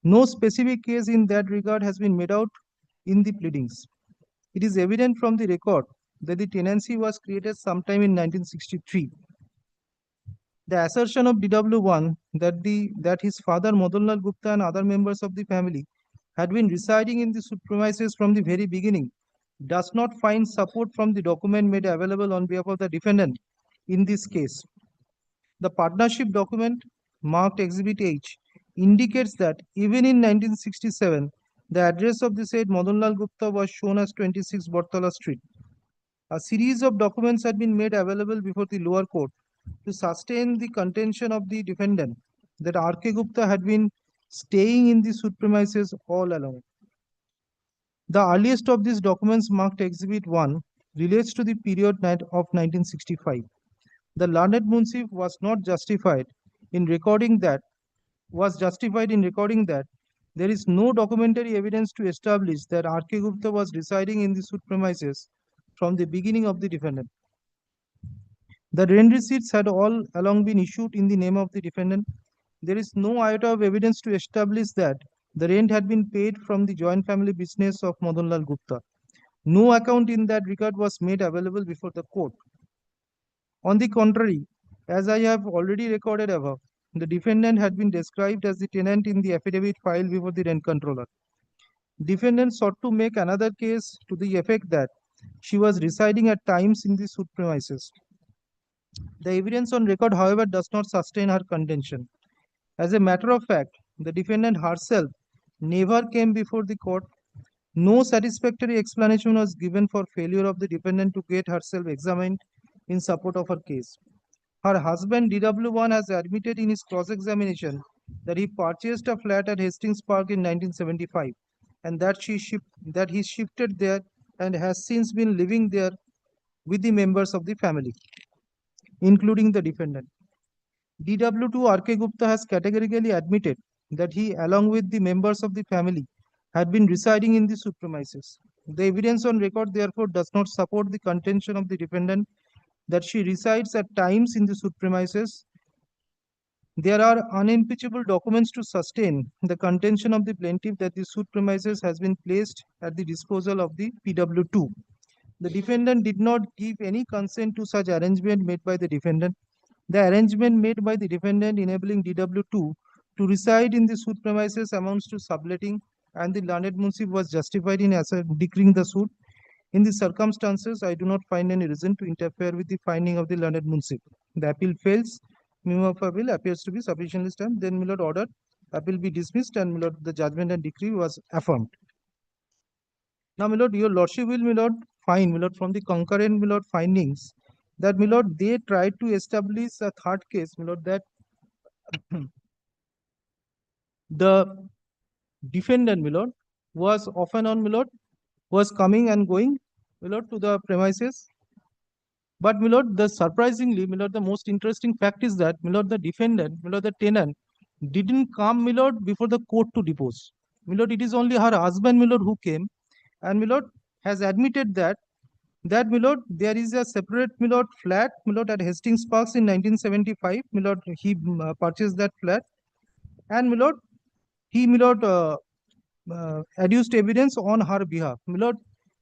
No specific case in that regard has been made out in the pleadings. It is evident from the record that the tenancy was created sometime in 1963. The assertion of DW1 that his father Madanlal Gupta and other members of the family had been residing in the premises from the very beginning does not find support from the document made available on behalf of the defendant in this case. The partnership document marked Exhibit H indicates that even in 1967, the address of the said Madanlal Gupta was shown as 26 Bortala Street. A series of documents had been made available before the lower court to sustain the contention of the defendant that R.K. Gupta had been staying in the suit premises all along. The earliest of these documents marked Exhibit 1 relates to the period of 1965. The learned Munsif was justified in recording that there is no documentary evidence to establish that R.K. Gupta was residing in the suit premises from the beginning of the defendant. The rent receipts had all along been issued in the name of the defendant. There is no iota of evidence to establish that the rent had been paid from the joint family business of Madanlal Gupta. No account in that regard was made available before the court. On the contrary, as I have already recorded above, the defendant had been described as the tenant in the affidavit filed before the rent controller. Defendant sought to make another case to the effect that she was residing at times in the suit premises. The evidence on record, however, does not sustain her contention. As a matter of fact, the defendant herself never came before the court. No satisfactory explanation was given for failure of the defendant to get herself examined in support of her case. Her husband DW1 has admitted in his cross-examination that he purchased a flat at Hastings Park in 1975 and that he shifted there and has since been living there with the members of the family, including the defendant. DW2 R.K. Gupta has categorically admitted that he, along with the members of the family, had been residing in the suit premises. The evidence on record, therefore, does not support the contention of the defendant that she resides at times in the suit premises. There are unimpeachable documents to sustain the contention of the plaintiff that the suit premises has been placed at the disposal of the PW2. The defendant did not give any consent to such arrangement made by the defendant. The arrangement made by the defendant enabling DW2 to reside in the suit premises amounts to subletting, and the learned Munsif was justified in decreeing the suit. In these circumstances, I do not find any reason to interfere with the finding of the learned Munsif. The appeal fails. Memo of appeal appears to be sufficiently stamped. Then, my lord, ordered appeal be dismissed, and my lord, the judgment and decree was affirmed. Now, my lord, your lordship will, my lord, find, my lord, from the concurrent, my lord, findings that, my lord, they tried to establish a third case, my lord, that the defendant, my lord, was off and on, my lord, was coming and going, my lord, to the premises. But, my lord, surprisingly, my lord, the most interesting fact is that, my lord, the defendant, my lord, the tenant, didn't come, my lord, before the court to depose. My lord, it is only her husband, my lord, who came, and my lord has admitted that my lord, there is a separate, my lord, flat, my lord, at Hastings Parks in 1975. My lord, he purchased that flat, and my lord, he, my lord, adduced evidence on her behalf. My lord,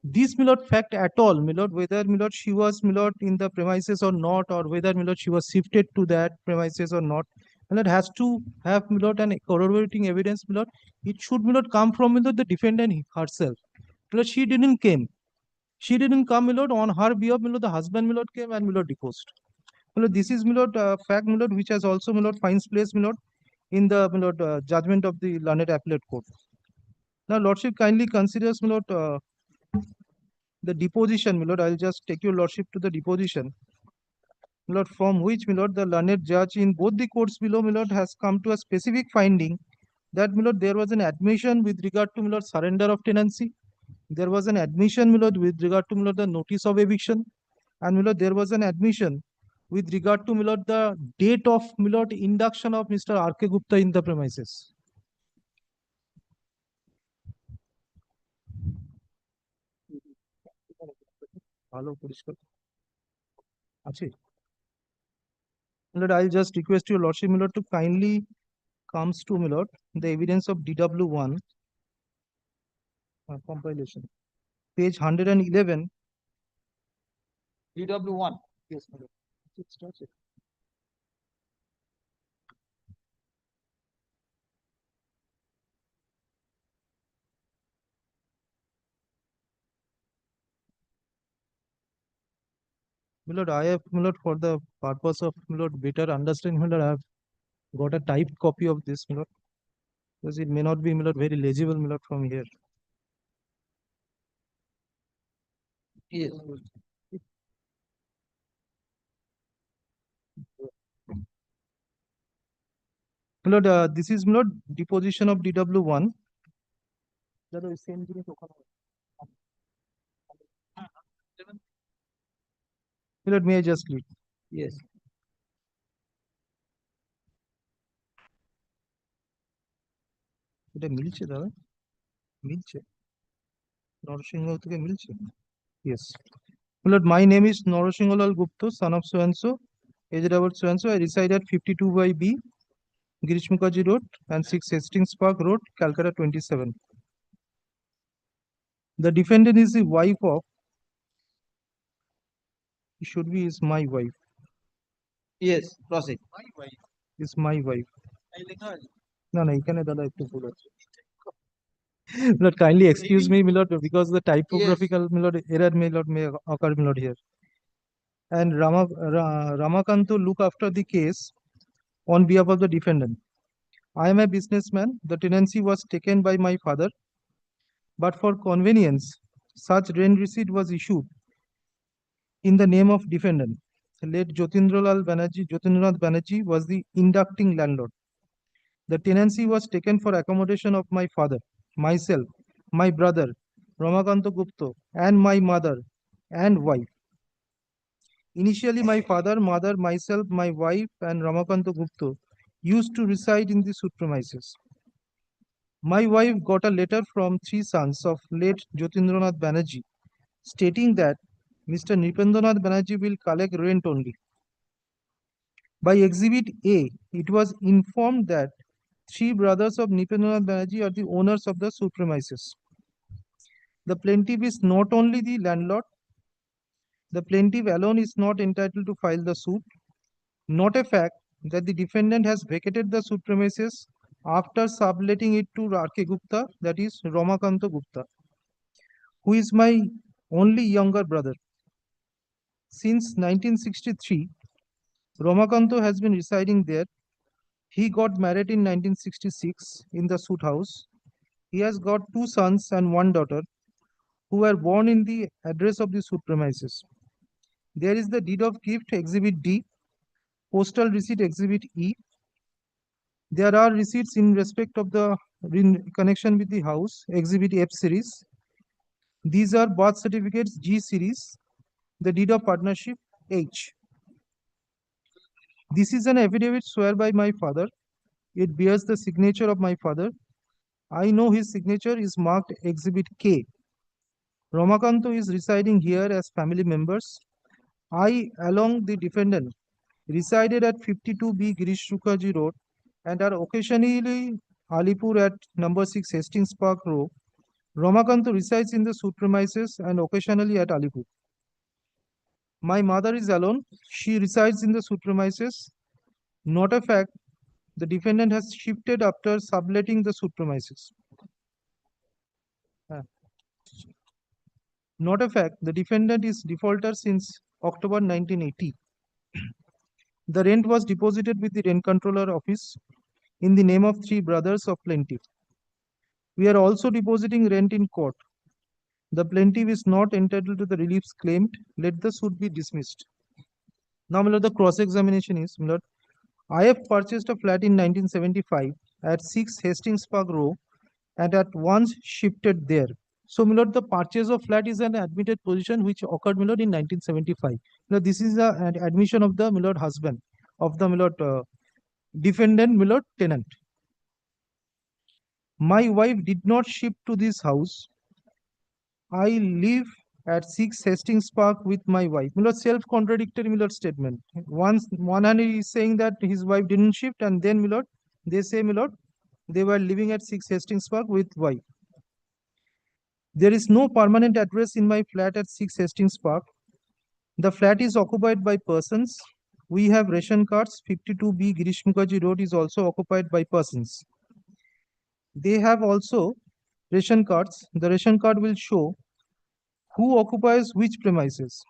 this, my lord, fact at all, my lord, whether, my lord, she was, my lord, in the premises or not, or whether, my lord, she was shifted to that premises or not, my lord, has to have, my lord, an corroborating evidence, my lord. It should, my lord, come from, my lord, the defendant herself. My lord, she didn't came. She didn't come, my lord, on her behalf, my lord, the husband, my lord, came and, my lord, deposed. My lord, this is, my lord, fact, my lord, which has also, my lord, finds place, my lord, in the, my lord, judgment of the learned appellate court. Now, lordship kindly considers, my lord, the deposition, my lord. I'll just take your lordship to the deposition, my lord, from which, my lord, the learned judge in both the courts below, my lord, has come to a specific finding that, my lord, there was an admission with regard to, my lord, surrender of tenancy. There was an admission, my lord, with regard to, my lord, the notice of eviction, and, my lord, there was an admission with regard to, my lord, the date of, my lord, induction of Mr. R.K. Gupta in the premises. Hello, Lord, I'll just request your lordship, my lord, to kindly comes to, my lord, the evidence of DW1 compilation, page 111. DW1. Yes, my lord. It starts it. My lord, I have, my lord, for the purpose of, my lord, better understanding, my lord, I have got a typed copy of this, my lord, because it may not be, my lord, very legible, my lord, from here. Yes. My lord, this is, my lord, deposition of DW1. দাদা ওই same জিনিস ওখানে My lord, may I just read? Yes. এটা মিলছে দাদা মিলছে নরসিংহ থেকে মিলছে Yes. My lord, my name is Narasingholal Gupta, son of so-and-so, aged about so-and-so. I reside at 52 by B, Girish Mukherjee Road and 6 Hastings Park Road, Calcutta 27. The defendant is the wife of, it should be is my wife, Yes. Proceed. is my wife. না না এখানে দাদা একটু ভুল আছে Lord, kindly excuse me, my lord, because the typographical, my lord, error, my lord, may occur, my lord, here. And Ramakanto look after the case on behalf of the defendant. I am a businessman. The tenancy was taken by my father, but for convenience, such rent receipt was issued in the name of defendant. Late Jotindranath Banerjee was the inducting landlord. The tenancy was taken for accommodation of my father, myself, my brother, Ramakanto Gupta, and my mother and wife. Initially, my father, mother, myself, my wife, and Ramakanto Gupta used to reside in the suit premises. My wife got a letter from 3 sons of late Jotindranath Banerjee stating that Mr. Nipendranath Banerjee will collect rent only. By Exhibit A, it was informed that 3 brothers of Nipendranath Banerjee are the owners of the suit premises. The plaintiff is not only the landlord, the plaintiff alone is not entitled to file the suit, not a fact that the defendant has vacated the suit premises after subletting it to R.K. Gupta, that is Ramakanto Gupta, who is my only younger brother. Since 1963, Ramakanto has been residing there. He got married in 1966 in the suit house. He has got 2 sons and 1 daughter who were born in the address of the suit premises. There is the deed of gift, Exhibit D, postal receipt, Exhibit E. There are receipts in respect of the connection with the house, Exhibit F series. These are birth certificates, G series, the deed of partnership, H. This is an affidavit swear by my father. It bears the signature of my father. I know his signature is marked Exhibit K. Ramakanto is residing here as family members. I, along the defendant, resided at 52B Girish Mukherjee Road and are occasionally Alipur at number 6 Hastings Park Row. Ramakanto resides in the suit premises and occasionally at Alipur. My mother is alone. She resides in the suit premises. Not a fact. The defendant has shifted after subletting the suit premises. Not a fact. The defendant is defaulter since October 1980. The rent was deposited with the rent controller office in the name of 3 brothers of plaintiff. We are also depositing rent in court. The plaintiff is not entitled to the reliefs claimed. Let the suit be dismissed. Now, my lord, the cross-examination is, my lord, I have purchased a flat in 1975 at 6 Hastings Park Row and at once shifted there. So, my lord, the purchase of flat is an admitted position which occurred, my lord, in 1975. Now, this is an admission of the, my lord, husband of the, my lord, defendant, my lord, tenant. My wife did not shift to this house. I live at 6 Hastings Park with my wife. My lord, self-contradictory, my lord, statement. One hand he is saying that his wife didn't shift, and then, my lord, they say, my lord, they were living at 6 Hastings Park with wife. There is no permanent address in my flat at 6 Hastings Park. The flat is occupied by persons. We have ration cards. 52B Girish Mukherjee Road is also occupied by persons. They have also ration cards. The ration card will show who occupies which premises.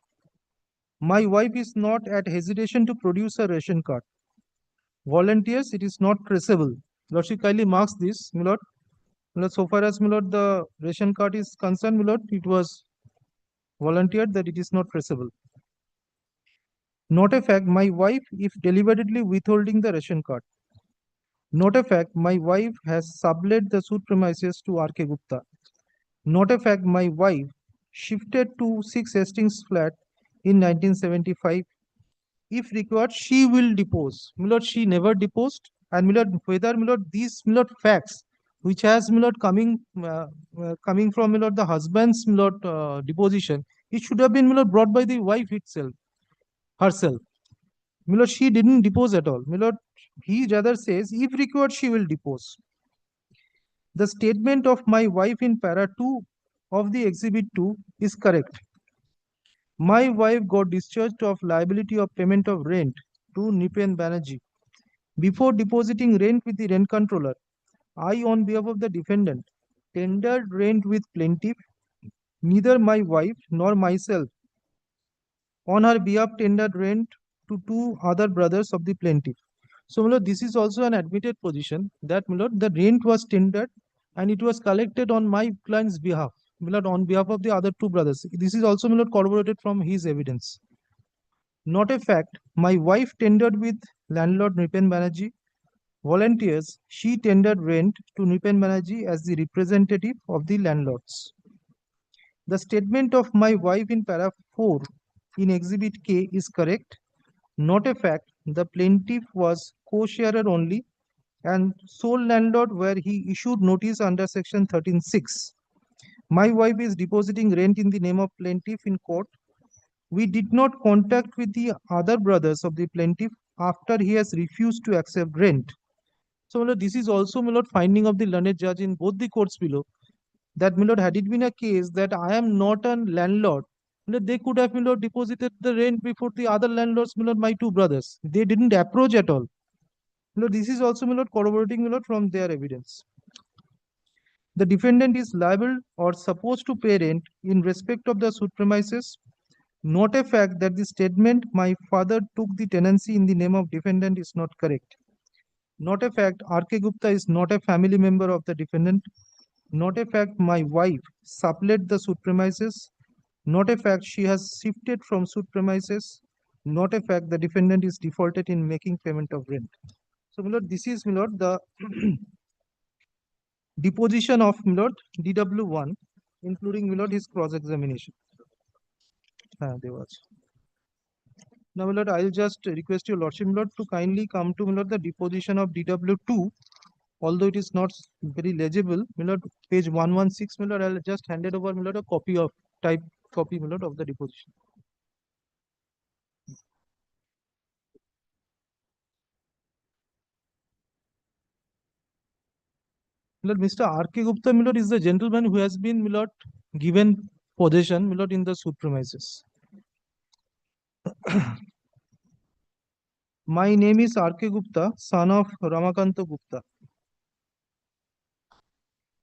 My wife is not at hesitation to produce a ration card. Volunteers, it is not traceable. Lordship kindly marks this, Milord. Milord, so far as Milord the ration card is concerned, Milord, it was volunteered that it is not traceable. Not a fact, my wife, if deliberately withholding the ration card. Not a fact, my wife has sublet the suit premises to R.K. Gupta. Not a fact, my wife shifted to 6 Hastings flat in 1975. If required, she will depose. Milord, she never deposed. And Milord, whether Milord these Milord facts, which has Milord coming from Milord the husband's Milord deposition, it should have been Milord brought by the wife herself. Milord, she didn't depose at all. Milord, he rather says, if required, she will depose. The statement of my wife in para 2 of the exhibit 2 is correct. My wife got discharged of liability of payment of rent to Nipen Banerjee. Before depositing rent with the rent controller, I, on behalf of the defendant, tendered rent with plaintiff. Neither my wife nor myself, on her behalf, tendered rent to 2 other brothers of the plaintiff. So, Milord, this is also an admitted position that, Milord, the rent was tendered and it was collected on my client's behalf, Milord, on behalf of the other 2 brothers. This is also, Milord, corroborated from his evidence. Not a fact, my wife tendered with landlord Nipen Banerjee. Volunteers, she tendered rent to Nipen Banerjee as the representative of the landlords. The statement of my wife in para 4 in exhibit K is correct. Not a fact, the plaintiff was co-sharer only and sole landlord where he issued notice under section 13(6). My wife is depositing rent in the name of plaintiff in court. We did not contact with the other brothers of the plaintiff after he has refused to accept rent. So, Milord, this is also, Milord, finding of the learned judge in both the courts below. That, Milord, had it been a case that I am not a landlord, Milord, they could have, Milord, deposited the rent before the other landlords, Milord, my 2 brothers. They didn't approach at all. Milord, this is also, Milord, corroborating, Milord, from their evidence. The defendant is liable or supposed to pay rent in respect of the suit premises. Not a fact that the statement my father took the tenancy in the name of defendant is not correct. Not a fact R.K. Gupta is not a family member of the defendant. Not a fact my wife sublet the suit premises. Not a fact she has shifted from suit premises. Not a fact the defendant is defaulted in making payment of rent. So, Milord, this is, Milord, the deposition of, Milord, DW1, including, Milord, his cross-examination. There was. Now, Milord, I'll just request your Lordship, Milord, to kindly come to, Milord, the deposition of DW2. Although it is not very legible, Milord, page 116, Milord, I'll just hand it over, Milord, a copy of type copy, Milord, of the deposition. Milord, Mr. R.K. Gupta, Milord, is the gentleman who has been, Milord, given possession, Milord, in the suit premises. My name is R.K. Gupta, son of Ramakanta Gupta.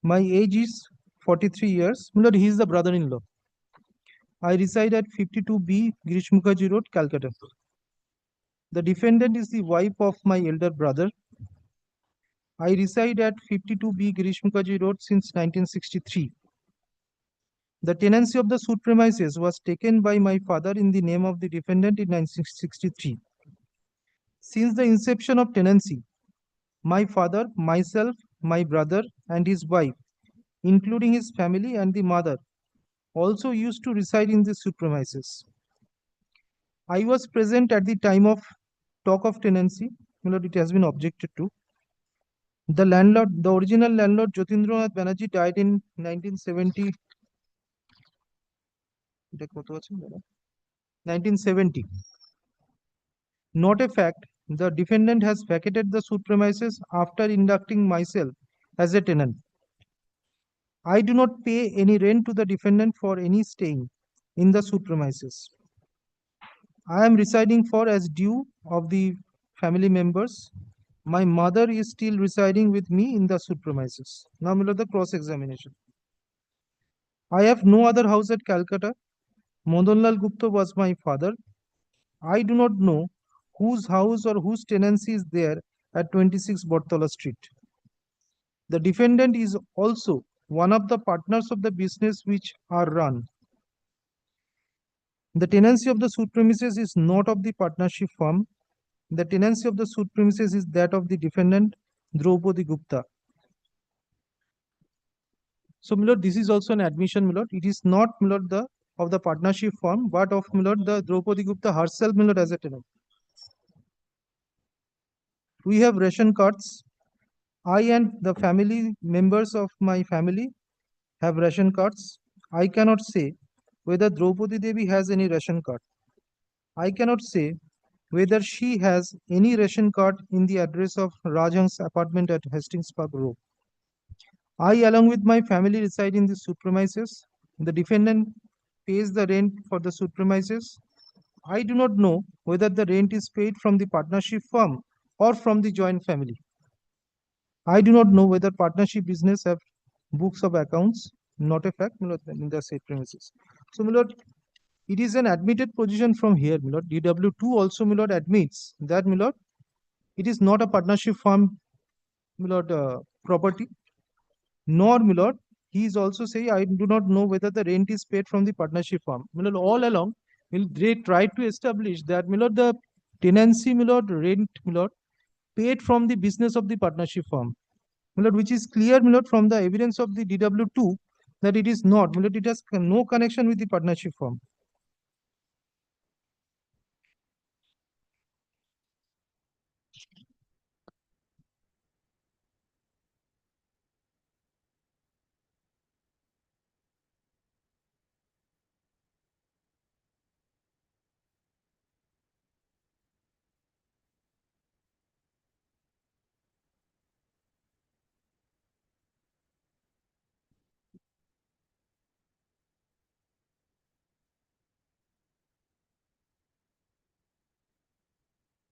My age is 43 years. Milord, he is the brother-in-law. I reside at 52B Girish Mukherjee Road, Calcutta. The defendant is the wife of my elder brother. I reside at 52B Girish Mukherjee Road since 1963. The tenancy of the suit premises was taken by my father in the name of the defendant in 1963. Since the inception of tenancy, my father, myself, my brother, and his wife, including his family and the mother, also used to reside in the suit premises. I was present at the time of talk of tenancy. Milord, it has been objected to. The landlord, the original landlord, Jyotindranath Banerjee, died in 1970. 1970. Not a fact, the defendant has vacated the suit premises after inducting myself as a tenant. I do not pay any rent to the defendant for any staying in the suit premises. I am residing for as due of the family members. My mother is still residing with me in the suit premises. Now, my lord, the cross-examination. I have no other house at Calcutta. Madanlal Gupta was my father. I do not know whose house or whose tenancy is there at 26 Bortola Street. The defendant is also one of the partners of the business which are run. The tenancy of the suit premises is not of the partnership firm. The tenancy of the suit premises is that of the defendant, Draupadi Gupta. So, my lord, this is also an admission, my lord. It is not, my lord, the of the partnership firm, but of, my lord, the Draupadi Gupta herself, my lord, as a tenant. We have ration cards. I and the family members of my family have ration cards. I cannot say whether Draupadi Devi has any ration card. I cannot say whether she has any ration card in the address of Rajhang's apartment at Hastings Park Road. I, along with my family, reside in the suit premises. The defendant pays the rent for the suit premises. I do not know whether the rent is paid from the partnership firm or from the joint family. I do not know whether partnership business have books of accounts, not a fact, my lord, in the said premises. So, my lord, it is an admitted position from here, my lord. DW2 also, my lord, admits that, my lord, it is not a partnership firm, my lord, property, nor, my lord, he is also saying, I do not know whether the rent is paid from the partnership firm. My lord, all along, they tried to establish that, my lord, the tenancy, my lord, rent, my lord, paid from the business of the partnership firm. My lord, which is clear, my lord, from the evidence of the DW2 that it is not, my lord, it has no connection with the partnership firm.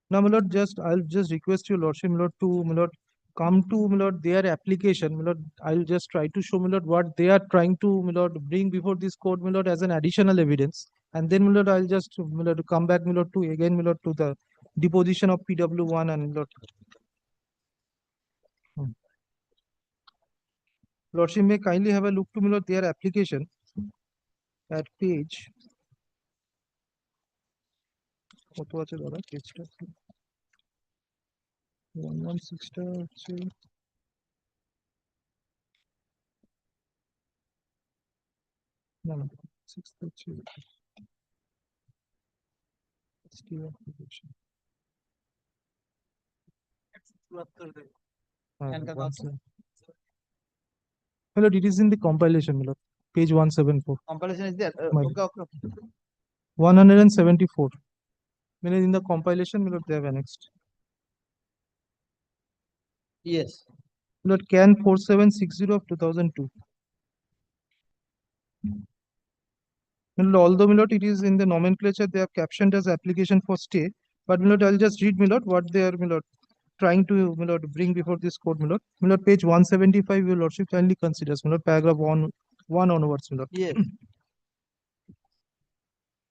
Now, my lord, I'll just request your lordship, my lord, to, my lord, come to, my lord, their application, my lord. I'll just try to show, my lord, what they are trying to, my lord, bring before this court, my lord, as an additional evidence. And then, my lord, I'll just, my lord, come back, my lord, to again, my lord, to the deposition of PW1 and, my lord. Lordship may kindly have a look to, my lord, their application at page. কত আছে দাদা পেজটা 116 টা হচ্ছে না না 6 হচ্ছে Hello, it is in the compilation, my lord. Page 174. Compilation is there. My Okay, okay. 174. Meaning in the compilation, my lord, they have annexed. Yes. My lord, CAN 4760 of 2002. My lord, although, my lord, it is in the nomenclature, they have captioned as application for stay. But, my lord, I'll just read, my lord, what they are, my lord, trying to, my lord, bring before this court, my lord. My lord, page 175, your lordship kindly considers, my lord, paragraph 1 onwards, my lord. Yes.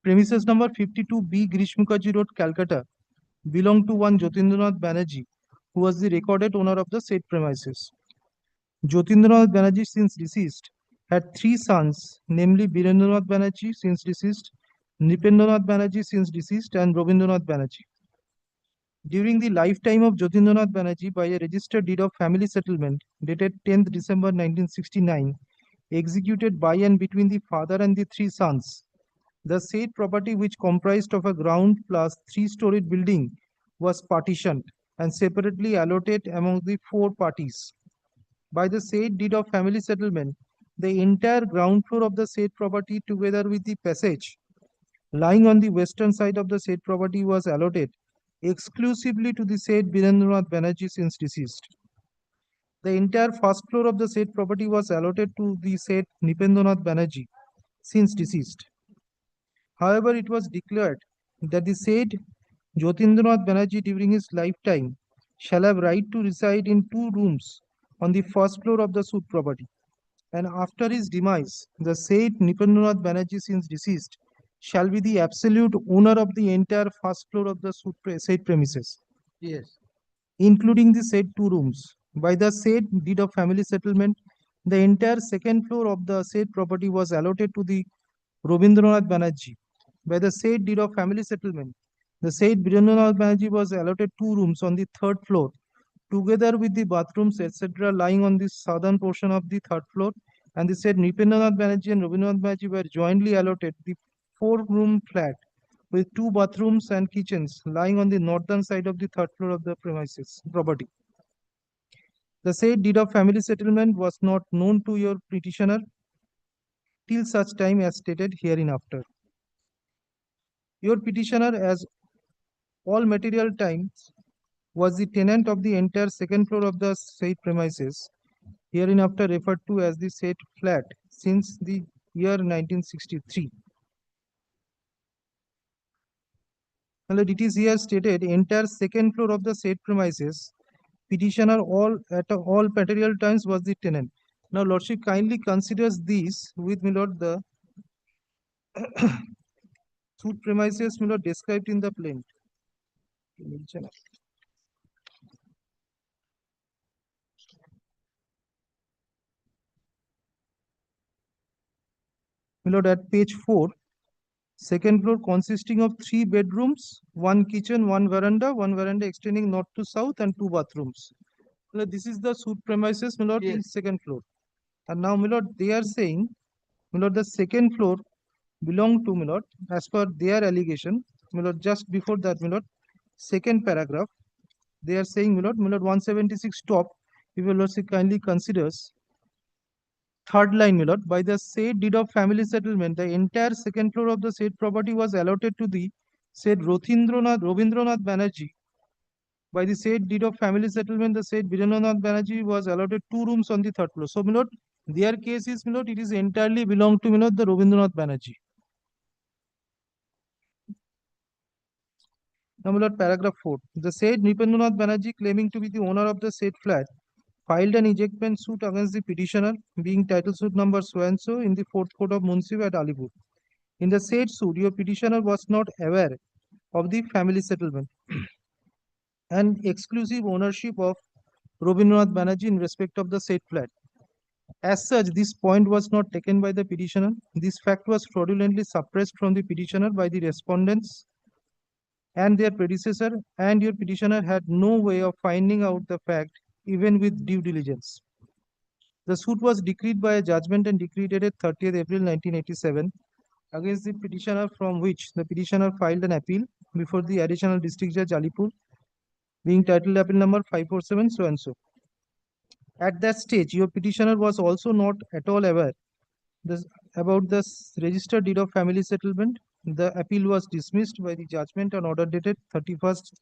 Premises number 52B, Girish Mukherjee Road, Calcutta, belonged to one Jyotindranath Banerjee, who was the recorded owner of the said premises. Jyotindranath Banerjee, since deceased, had 3 sons, namely Birendranath Banerjee, since deceased, Nipendranath Banerjee, since deceased, and Rabindranath Banerjee. During the lifetime of Jyotindranath Banerjee, by a registered deed of family settlement dated 10th December 1969, executed by and between the father and the 3 sons, the said property, which comprised of a ground plus 3-storied building, was partitioned and separately allotted among the 4 parties. By the said deed of family settlement, the entire ground floor of the said property, together with the passage lying on the western side of the said property, was allotted exclusively to the said Birendranath Banerjee, since deceased. The entire first floor of the said property was allotted to the said Nipendranath Banerjee, since deceased. However, it was declared that the said Jyotindranath Banerjee during his lifetime shall have right to reside in 2 rooms on the first floor of the suit property. And after his demise, the said Nipendranath Banerjee, since deceased, shall be the absolute owner of the entire first floor of the said premises, Yes. including the said 2 rooms. By the said deed of family settlement, the entire second floor of the said property was allotted to the Rabindranath Banerjee. By the said deed of family settlement, the said Rabindranath Banerjee was allotted 2 rooms on the third floor, together with the bathrooms, etc., lying on the southern portion of the third floor. And the said Nipendranath Banerjee and Rabindranath Banerjee were jointly allotted the 4-room flat with 2 bathrooms and kitchens lying on the northern side of the third floor of the premises property. The said deed of family settlement was not known to your petitioner till such time as stated hereinafter. Your petitioner, as all material times, was the tenant of the entire second floor of the said premises, hereinafter referred to as the said flat, since the year 1963. Well, it is here stated entire second floor of the said premises, petitioner at all material times was the tenant. Now, Lordship kindly considers this with my lord the suit premises my lord described in the plaint. My lord, at page 4, second floor consisting of 3 bedrooms, 1 kitchen, 1 veranda extending north to south, and 2 bathrooms. My lord, this is the suit premises, my lord, in Yes. second floor. And now, my lord, they are saying, my lord, the second floor belong to, my lord, as per their allegation, my lord, just before that, my lord, second paragraph, they are saying, my lord, 176 top, if your lordship kindly considers, third line, my lord, by the said deed of family settlement, the entire second floor of the said property was allotted to the said Rabindranath Banerjee. By the said deed of family settlement, the said Rabindranath Banerjee was allotted 2 rooms on the third floor. So, my lord, their case is, my lord, it is entirely belong to, my lord, the Rabindranath Banerjee. Now, my lord, paragraph 4. The said Nipendranath Banerjee, claiming to be the owner of the said flat, filed an ejectment suit against the petitioner, being title suit number so-and-so in the 4th Court of Munsif at Alipur. In the said suit, your petitioner was not aware of the family settlement and exclusive ownership of Rabindranath Banerjee in respect of the said flat. As such, this point was not taken by the petitioner. This fact was fraudulently suppressed from the petitioner by the respondents and their predecessor, and your petitioner had no way of finding out the fact even with due diligence. The suit was decreed by a judgment and decree dated 30th April 1987 against the petitioner, from which the petitioner filed an appeal before the additional district judge Alipur, being titled appeal number 547 so and so. At that stage, your petitioner was also not at all aware about the registered deed of family settlement. The appeal was dismissed by the judgment on order dated 31st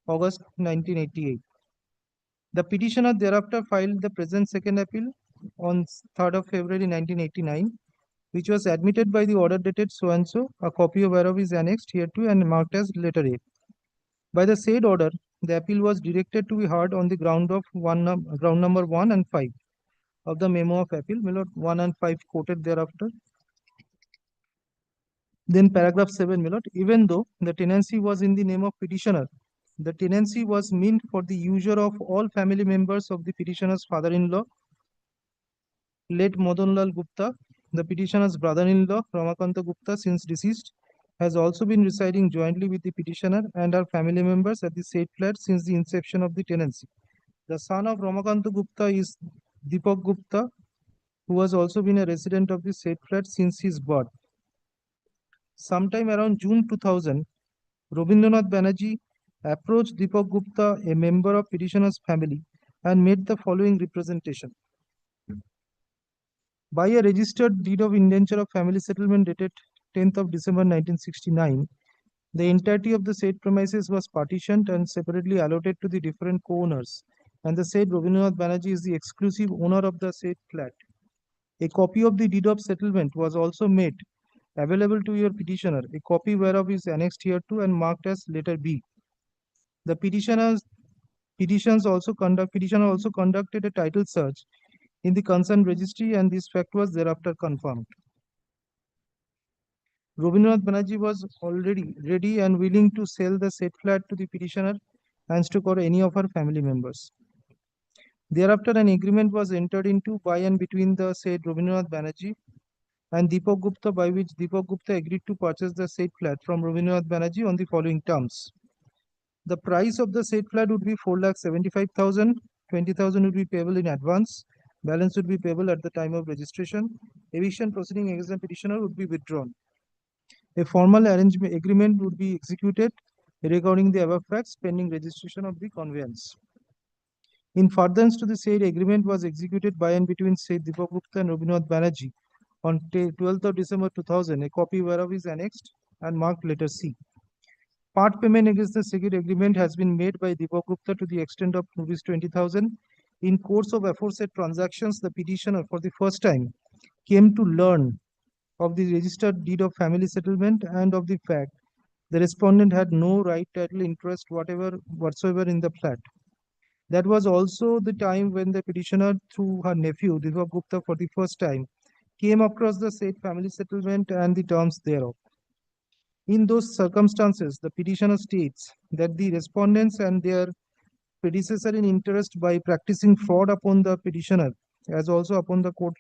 August 1988. The petitioner thereafter filed the present second appeal on 3rd of February 1989, which was admitted by the order dated so and so, a copy of whereof is annexed hereto and marked as letter A. By the said order, the appeal was directed to be heard on the ground of ground number 1 and 5 of the memo of appeal, 1 and 5 quoted thereafter. Then paragraph 7, even though the tenancy was in the name of petitioner, the tenancy was meant for the user of all family members of the petitioner's father-in-law, late Madanlal Gupta. The petitioner's brother-in-law, Ramakanta Gupta, since deceased, has also been residing jointly with the petitioner and our family members at the said flat since the inception of the tenancy. The son of Ramakanta Gupta is Deepak Gupta, who has also been a resident of the said flat since his birth. Sometime around June 2000, Rabindranath Banerjee approached Deepak Gupta, a member of petitioner's family, and made the following representation. By a registered deed of indenture of family settlement dated 10th of December 1969, the entirety of the said premises was partitioned and separately allotted to the different co-owners, and the said Rabindranath Banerjee is the exclusive owner of the said flat. A copy of the deed of settlement was also made available to your petitioner, a copy whereof is annexed hereto and marked as letter B. The petitioner also conducted a title search in the concerned registry, and this fact was thereafter confirmed. Rabindranath Banerjee was already ready and willing to sell the said flat to the petitioner and to or any of her family members. Thereafter, an agreement was entered into by and between the said Rabindranath Banerjee and Deepak Gupta, by which Deepak Gupta agreed to purchase the said flat from Rabindranath Banerjee on the following terms. The price of the said flat would be 4,75,000. 20,000 would be payable in advance. Balance would be payable at the time of registration. Eviction proceeding against the petitioner would be withdrawn. A formal arrangement agreement would be executed regarding the above facts pending registration of the conveyance. In furtherance to the said agreement was executed by and between said Deepak Gupta and Rabindranath Banerjee on 12th of December 2000, a copy whereof is annexed and marked letter C. Part payment against the said agreement has been made by Deepak Gupta to the extent of rupees 20,000. In course of aforesaid transactions, the petitioner for the first time came to learn of the registered deed of family settlement and of the fact the respondent had no right, title, interest, whatsoever in the flat. That was also the time when the petitioner, through her nephew, Deepak Gupta, for the first time, came across the said family settlement and the terms thereof. In those circumstances, the petitioner states that the respondents and their predecessor in interest, by practicing fraud upon the petitioner, as also upon the court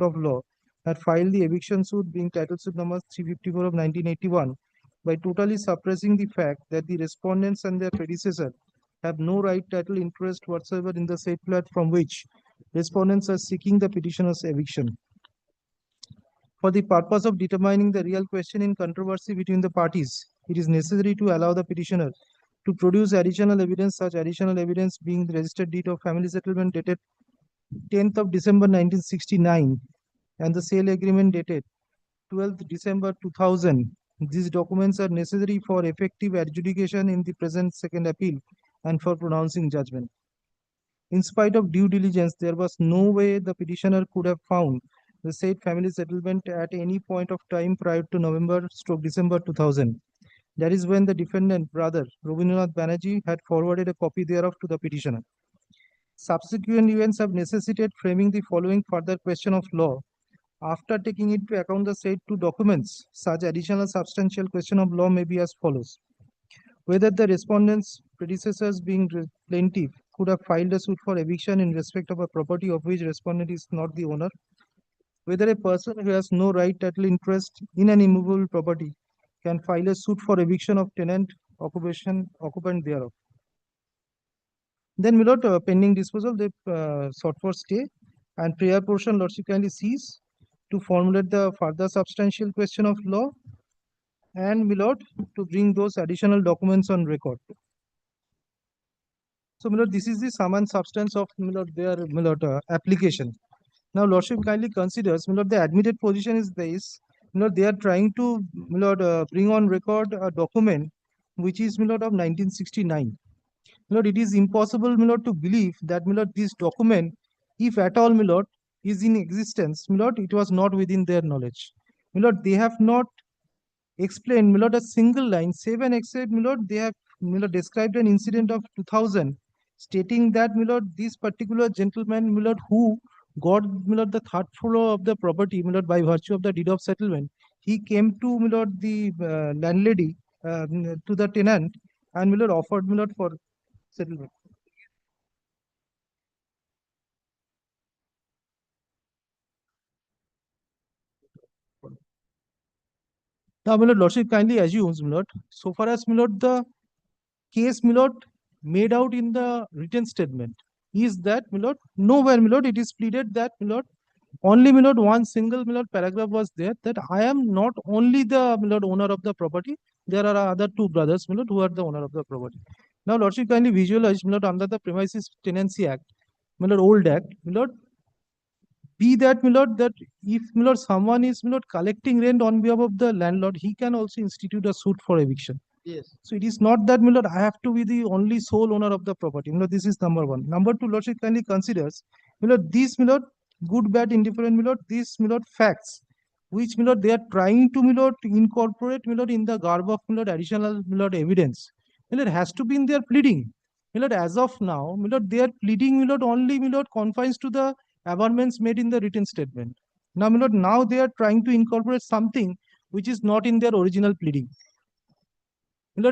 of law, had filed the eviction suit, being title suit number 354 of 1981, by totally suppressing the fact that the respondents and their predecessor have no right, title, interest whatsoever in the said flat from which respondents are seeking the petitioner's eviction. For the purpose of determining the real question in controversy between the parties, it is necessary to allow the petitioner to produce additional evidence, such additional evidence being the registered deed of family settlement dated 10th of December 1969 and the sale agreement dated 12th December 2000. These documents are necessary for effective adjudication in the present second appeal and for pronouncing judgment. In spite of due diligence, there was no way the petitioner could have found the said family settlement at any point of time prior to November/December 2000. That is when the defendant brother, Rabindranath Banerjee, had forwarded a copy thereof to the petitioner. Subsequent events have necessitated framing the following further question of law. After taking into account the said two documents, such additional substantial question of law may be as follows. Whether the respondent's predecessors, being plaintiff, could have filed a suit for eviction in respect of a property of which respondent is not the owner. Whether a person who has no right, title, interest in an immovable property can file a suit for eviction of tenant, occupant thereof. Then, my lord, pending disposal, they sought for stay, and prayer portion, lordship kindly cease to formulate the further substantial question of law, and, my lord, to bring those additional documents on record. So, my lord, this is the sum and substance of, my lord, their, my lord, application. Now, lordship kindly considers, my lord, the admitted position is this. My lord, they are trying to, my lord, bring on record a document which is, my lord, of 1969. My lord, it is impossible, my lord, to believe that, my lord, this document, if at all, my lord, is in existence, my lord, it was not within their knowledge. My lord, they have not explained, my lord, a single line, save and except, my lord, they have, my lord, described an incident of 2000, stating that, my lord, this particular gentleman, my lord, who got, my lord, the third floor of the property, my lord, by virtue of the deed of settlement, he came to, my lord, the landlady, to the tenant, and, my lord, offered, my lord, for settlement. Now, my lord, lordship kindly assumes, my lord, so far as, my lord, the case, my lord, made out in the written statement is that, my lord, nowhere, my lord, it is pleaded that, my lord, only, my lord, one single, my lord, paragraph was there that I am not only the, my lord, owner of the property, there are other two brothers, my lord, who are the owner of the property. Now, lordship kindly visualize, my lord, under the Premises Tenancy Act, my lord, old act, my lord, be that, my lord, that if, my lord, someone is, my lord, collecting rent on behalf of the landlord, he can also institute a suit for eviction. Yes. So it is not that, my lord, I have to be the only sole owner of the property. My lord, this is number one. Number two, lordship kindly considers, my lord, these, my lord, good, bad, indifferent, my lord, these, my lord, facts which they are trying to incorporate in the garb of additional evidence. Has to be in their pleading. As of now, they are pleading only confines to the amendments made in the written statement. Now they are trying to incorporate something which is not in their original pleading.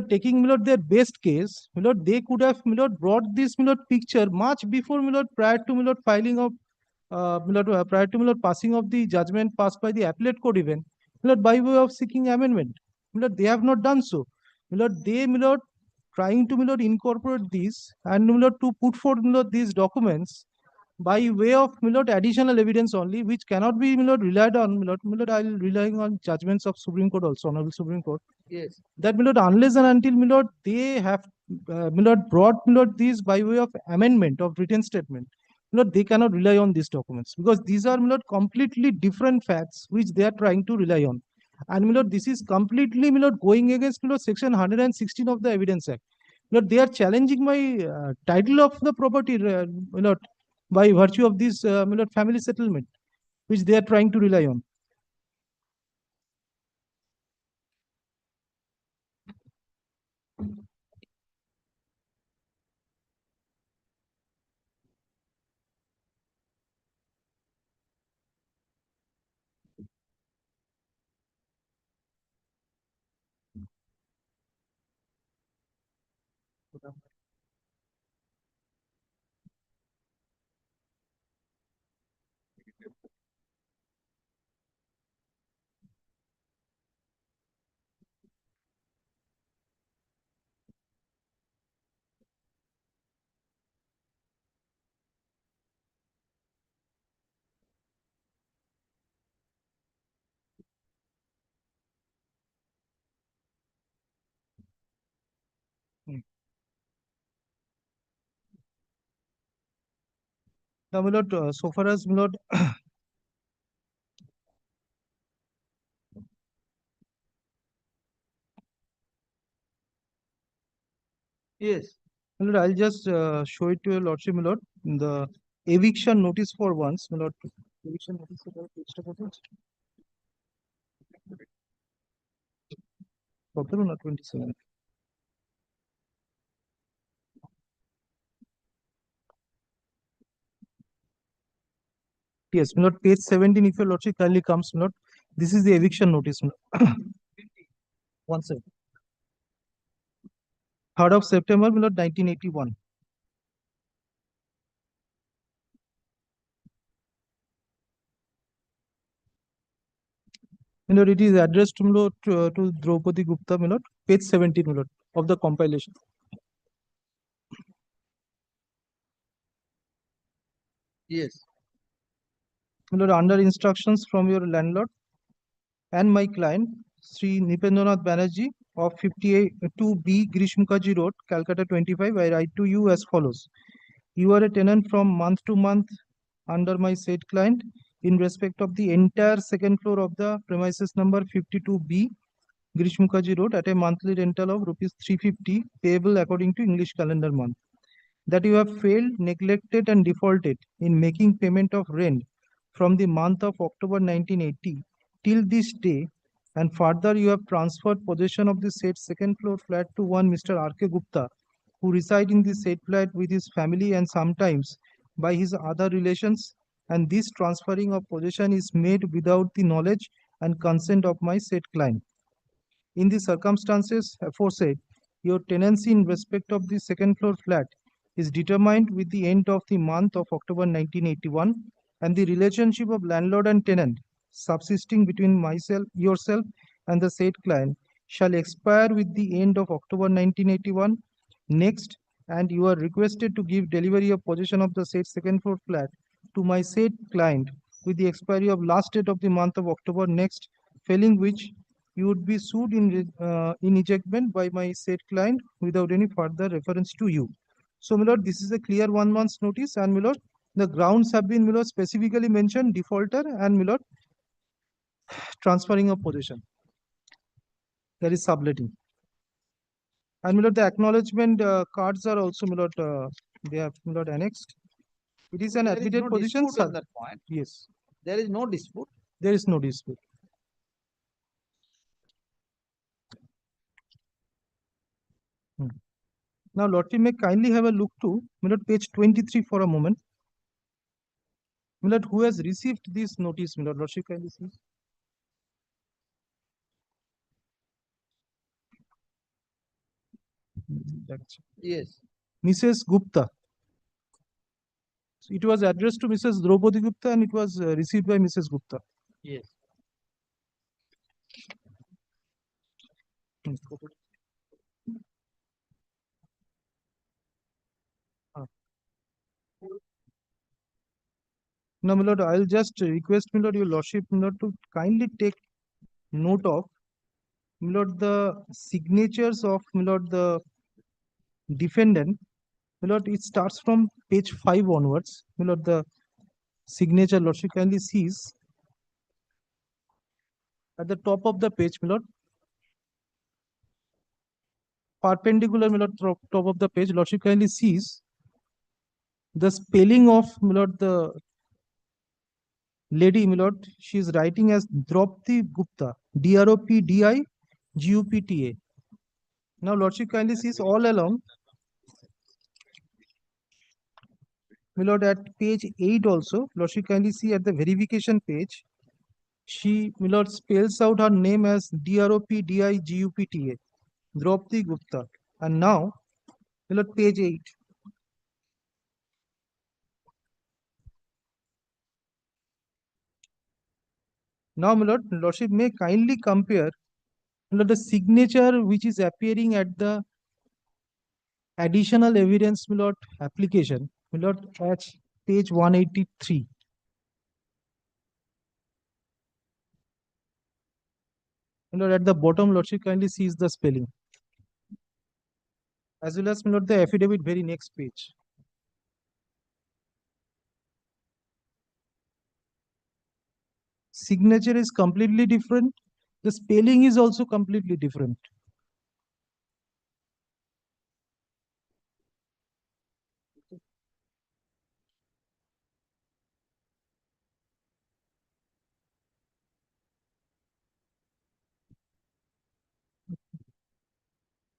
Taking their best case, they could have brought this picture much before prior to filing of prior to passing of the judgment passed by the appellate court even by way of seeking amendment. They have not done so. They trying to incorporate this and to put forth these documents by way of additional evidence only, which cannot be relied on. I'll relying on judgments of Supreme Court also, Honorable Supreme Court. Yes. That unless and until they have brought these by way of amendment of written statement, they cannot rely on these documents, because these are completely different facts which they are trying to rely on. And this is completely going against section 116 of the Evidence Act. They are challenging my title of the property by virtue of this family settlement, which they are trying to rely on. Now, so far as Yes. I'll just show it to your lordship, the eviction notice for once, eviction notice for extra photos. 27. Yes, page 17, if your lordship kindly comes, this is the eviction notice. 1 second. 3rd of September, 1981. It is addressed to Draupadi Gupta, page 17, of the compilation. Yes. Under instructions from your landlord and my client, Sri Nipendranath Banerjee of 52B Grishmukaji Road, Calcutta 25, I write to you as follows. You are a tenant from month to month under my said client in respect of the entire second floor of the premises number 52B Grishmukaji Road at a monthly rental of rupees 350 payable according to English calendar month. That you have failed, neglected and defaulted in making payment of rent from the month of October 1980 till this day, and further you have transferred possession of the said second floor flat to one Mr. R.K. Gupta, who reside in the said flat with his family and sometimes by his other relations, and this transferring of possession is made without the knowledge and consent of my said client. In the circumstances aforesaid, your tenancy in respect of the second floor flat is determined with the end of the month of October 1981, and the relationship of landlord and tenant subsisting between yourself and the said client shall expire with the end of October 1981 next, and you are requested to give delivery of possession of the said second floor flat to my said client with the expiry of last date of the month of October next, failing which you would be sued in ejectment by my said client without any further reference to you. So, my lord, this is a clear 1 month's notice, and my lord, the grounds have been, my lord, specifically mentioned: defaulter and, my lord, transferring of possession. That is subletting. And, my lord, the acknowledgement cards are also, my lord, they have, my lord, annexed. It is an There is admitted no position. dispute on that point. Yes. There is no dispute. There is no dispute. Now, Lordship may kindly have a look to page 23 for a moment. Who has received this notice, Lordship kindly see. Yes. Mrs. Gupta. So it was addressed to Mrs. Draupadi Gupta and it was received by Mrs. Gupta. Yes. Now, my lord, I'll just request your lordship, to kindly take note of, the signatures of, the defendant. It starts from page 5 onwards. The signature, lordship kindly sees at the top of the page, perpendicular, top of the page, lordship kindly sees the spelling of, the lady, she is writing as Draupadi Gupta, Dropdigupta. Now, lordship kindly sees all along, at page 8 also, lordship kindly see at the verification page, she, spells out her name as Dropdigupta, Draupadi Gupta. And now, page 8. Now, lordship may kindly compare the signature which is appearing at the additional evidence application at page 183. At the bottom, lordship kindly sees the spelling, as well as the affidavit very next page. Signature is completely different. The spelling is also completely different.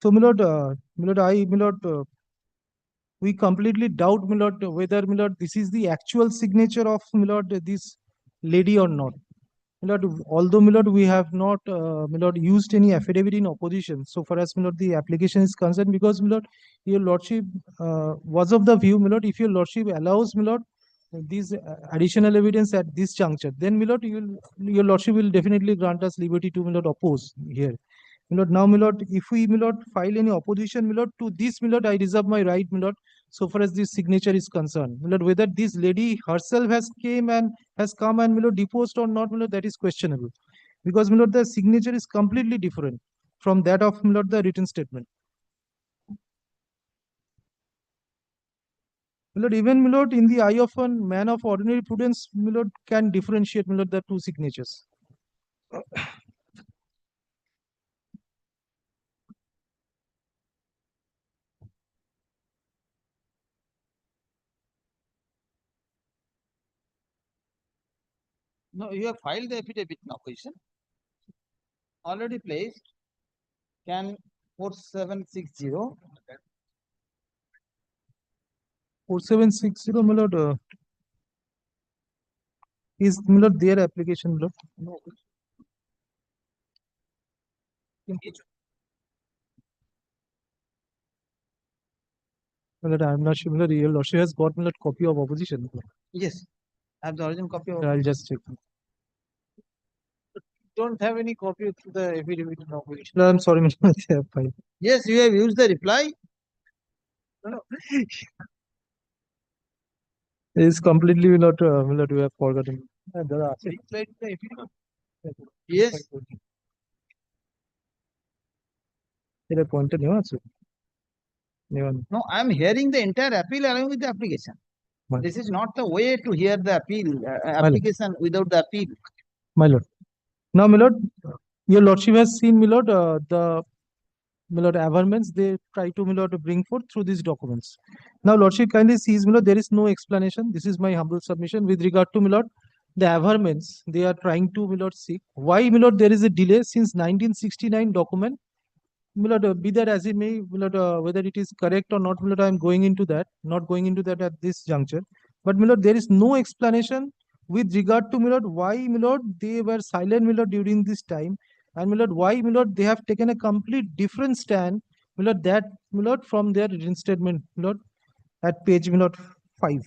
So, we completely doubt, whether, this is the actual signature of, this lady or not. Although, we have not, used any affidavit in opposition, so far as, the application is concerned, because, your lordship was of the view, if your lordship allows, these additional evidence at this juncture, then, your lordship will definitely grant us liberty to, oppose here. Now, if we, file any opposition, to this, I reserve my right, so far as this signature is concerned. Whether this lady herself has come and, deposed or not, that is questionable. Because, the signature is completely different from that of, the written statement. Even, in the eye of a man of ordinary prudence, can differentiate, the two signatures. No, you have filed the affidavit in opposition. Already placed. Can 4760. 4760, is, their application, No. I'm not sure, your lordship has got, copy of opposition. Yes. I have the original copy of. I'll just check. Don't have any copy of the affidavit in opposition. No, I'm sorry, they have filed. Yes, you have used the reply. No. It's completely, we have forgotten. Yes. It appointed, no, No, I am hearing the entire appeal along with the application. My- This is not the way to hear the appeal, application without the appeal. My lord. Now, my lord, your lordship has seen, my lord, the averments they try to, to bring forth through these documents. Now, lordship kindly sees, there is no explanation. This is my humble submission with regard to, the averments they are trying to, seek. Why, there is a delay since 1969 document? be that as it may, whether it is correct or not, I am going into that, not going into that at this juncture. But there is no explanation with regard to why they were silent during this time, and why they have taken a complete different stand that from their reinstatement at page 5.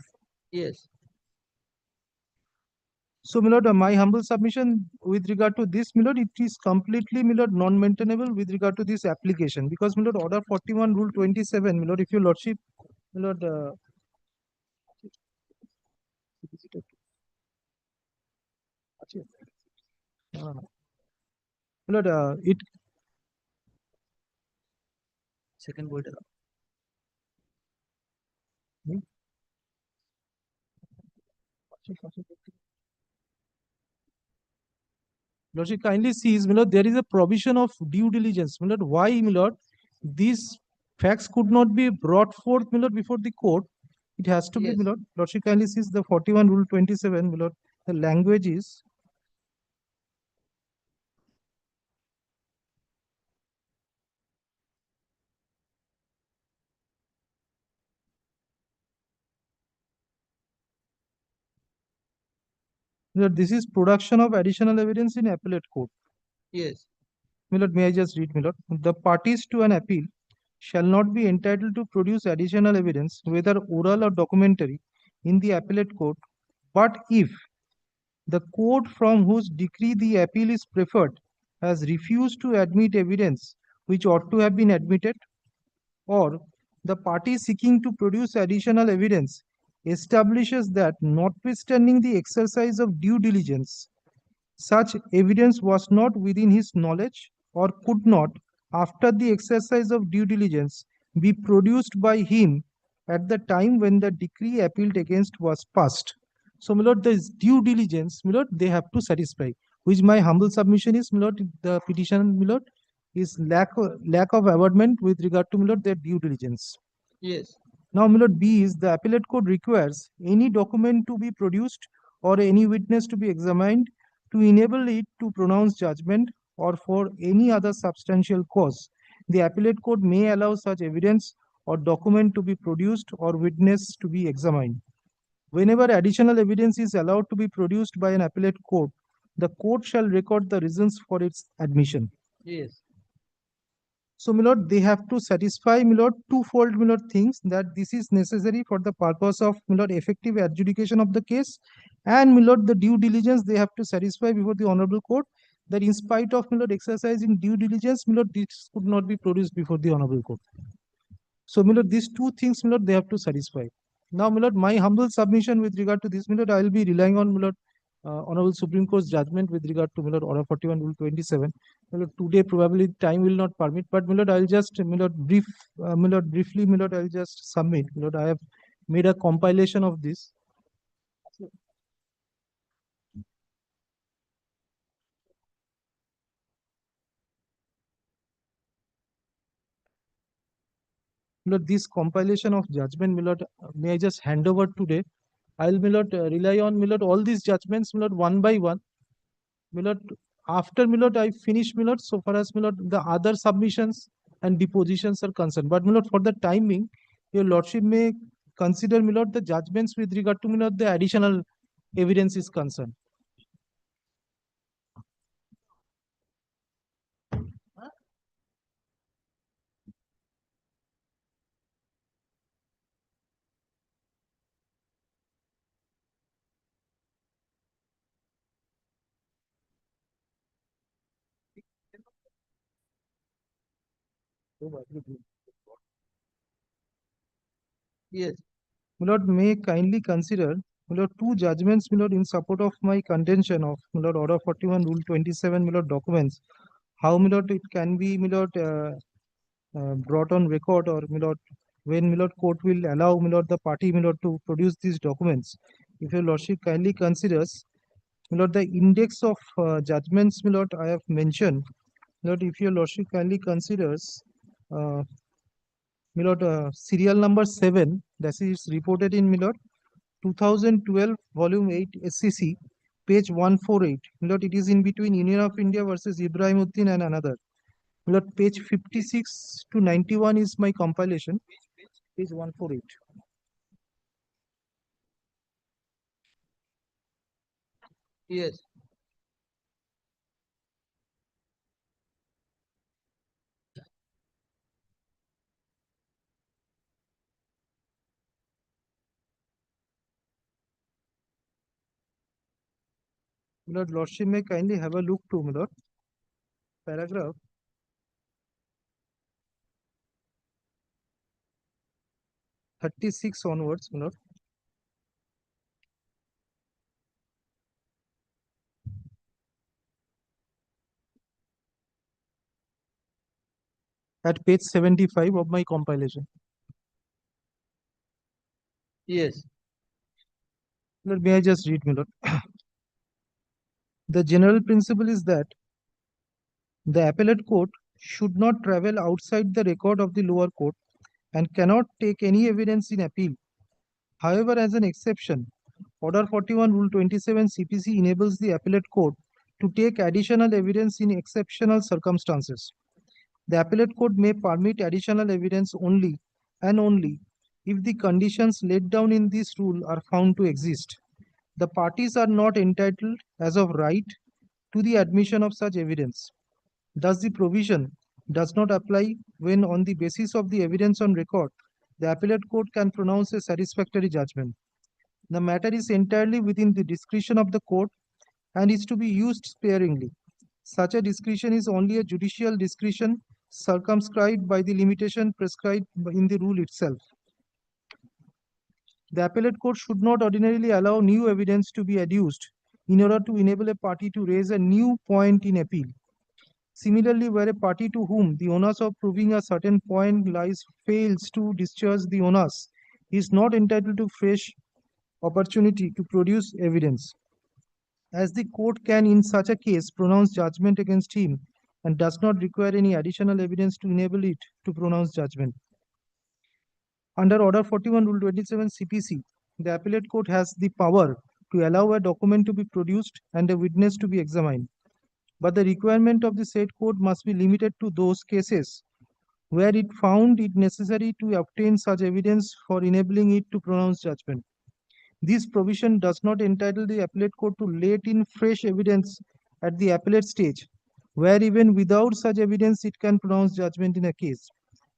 Yes. So, my humble submission with regard to this, it is completely, non-maintainable with regard to this application, because, order 41, rule 27, if your lordship, it Second point. Lordship kindly sees, there is a provision of due diligence. Why, these facts could not be brought forth, before the court. It has to Yes. be, Lordship kindly sees the 41 rule 27, the language is. This is production of additional evidence in appellate court. Yes. May I just read, The parties to an appeal shall not be entitled to produce additional evidence, whether oral or documentary, in the appellate court, but if the court from whose decree the appeal is preferred has refused to admit evidence which ought to have been admitted, or the party seeking to produce additional evidence establishes that, notwithstanding the exercise of due diligence, such evidence was not within his knowledge or could not, after the exercise of due diligence, be produced by him at the time when the decree appealed against was passed. So, this due diligence, they have to satisfy, which my humble submission is, the petition, is lack of abandonment with regard to, their due diligence. Yes. Now, B is the appellate court requires any document to be produced or any witness to be examined to enable it to pronounce judgment, or for any other substantial cause. The appellate court may allow such evidence or document to be produced or witness to be examined. Whenever additional evidence is allowed to be produced by an appellate court, the court shall record the reasons for its admission. Yes. So, they have to satisfy, twofold, things, that this is necessary for the purpose of, effective adjudication of the case, and, the due diligence they have to satisfy before the honorable court, that in spite of, exercising due diligence, this could not be produced before the honorable court. So, these two things, they have to satisfy. Now, my humble submission with regard to this, I will be relying on, Honorable Supreme Court's judgment with regard to, Order 41, Rule 27. Today, probably time will not permit, but, I'll just, briefly, I'll just submit. I have made a compilation of this. This compilation of judgment, may I just hand over today? I'll, rely on, all these judgments, one by one. After, I finish, so far as, the other submissions and depositions are concerned. But, for the timing, your lordship may consider, the judgments with regard to, the additional evidence is concerned. Yes. May kindly consider, two judgments, in support of my contention of, Order 41, Rule 27, documents. How, it can be, brought on record, or, when, court will allow, the party, to produce these documents. If your lordship kindly considers, the index of judgments, I have mentioned, if your lordship kindly considers, serial number 7, that is reported in, 2012 volume 8 SCC, page 148. It is in between Union of India versus Ibrahimuddin and another. Lord, page 56 to 91 is my compilation. Page 148. Yes. Lord, Lordship may kindly have a look to, Lord. Paragraph 36 onwards, Lord. At page 75 of my compilation. Yes. Lord, may I just read, Lord? The general principle is that the appellate court should not travel outside the record of the lower court and cannot take any evidence in appeal. However, as an exception, Order 41 Rule 27 CPC enables the appellate court to take additional evidence in exceptional circumstances. The appellate court may permit additional evidence only and only if the conditions laid down in this rule are found to exist. The parties are not entitled as of right to the admission of such evidence. Thus, the provision does not apply when, on the basis of the evidence on record, the appellate court can pronounce a satisfactory judgment. The matter is entirely within the discretion of the court and is to be used sparingly. Such a discretion is only a judicial discretion circumscribed by the limitation prescribed in the rule itself. The appellate court should not ordinarily allow new evidence to be adduced in order to enable a party to raise a new point in appeal. Similarly, where a party to whom the onus of proving a certain point lies fails to discharge the onus, is not entitled to fresh opportunity to produce evidence, as the court can in such a case pronounce judgment against him and does not require any additional evidence to enable it to pronounce judgment. Under Order 41 Rule 27 CPC, the appellate court has the power to allow a document to be produced and a witness to be examined. But the requirement of the said court must be limited to those cases where it found it necessary to obtain such evidence for enabling it to pronounce judgment. This provision does not entitle the appellate court to let in fresh evidence at the appellate stage, where even without such evidence it can pronounce judgment in a case.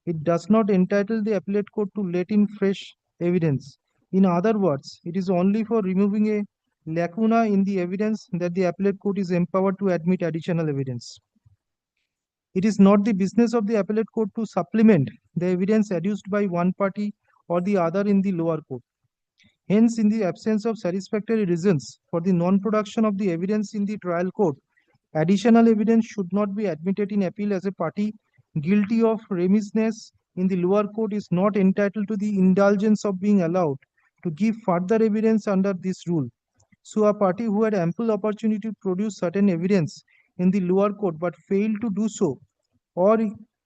It does not entitle the appellate court to let in fresh evidence. In other words, it is only for removing a lacuna in the evidence that the appellate court is empowered to admit additional evidence. It is not the business of the appellate court to supplement the evidence adduced by one party or the other in the lower court. Hence, in the absence of satisfactory reasons for the non-production of the evidence in the trial court, additional evidence should not be admitted in appeal, as a party guilty of remissness in the lower court is not entitled to the indulgence of being allowed to give further evidence under this rule. So, a party who had ample opportunity to produce certain evidence in the lower court but failed to do so or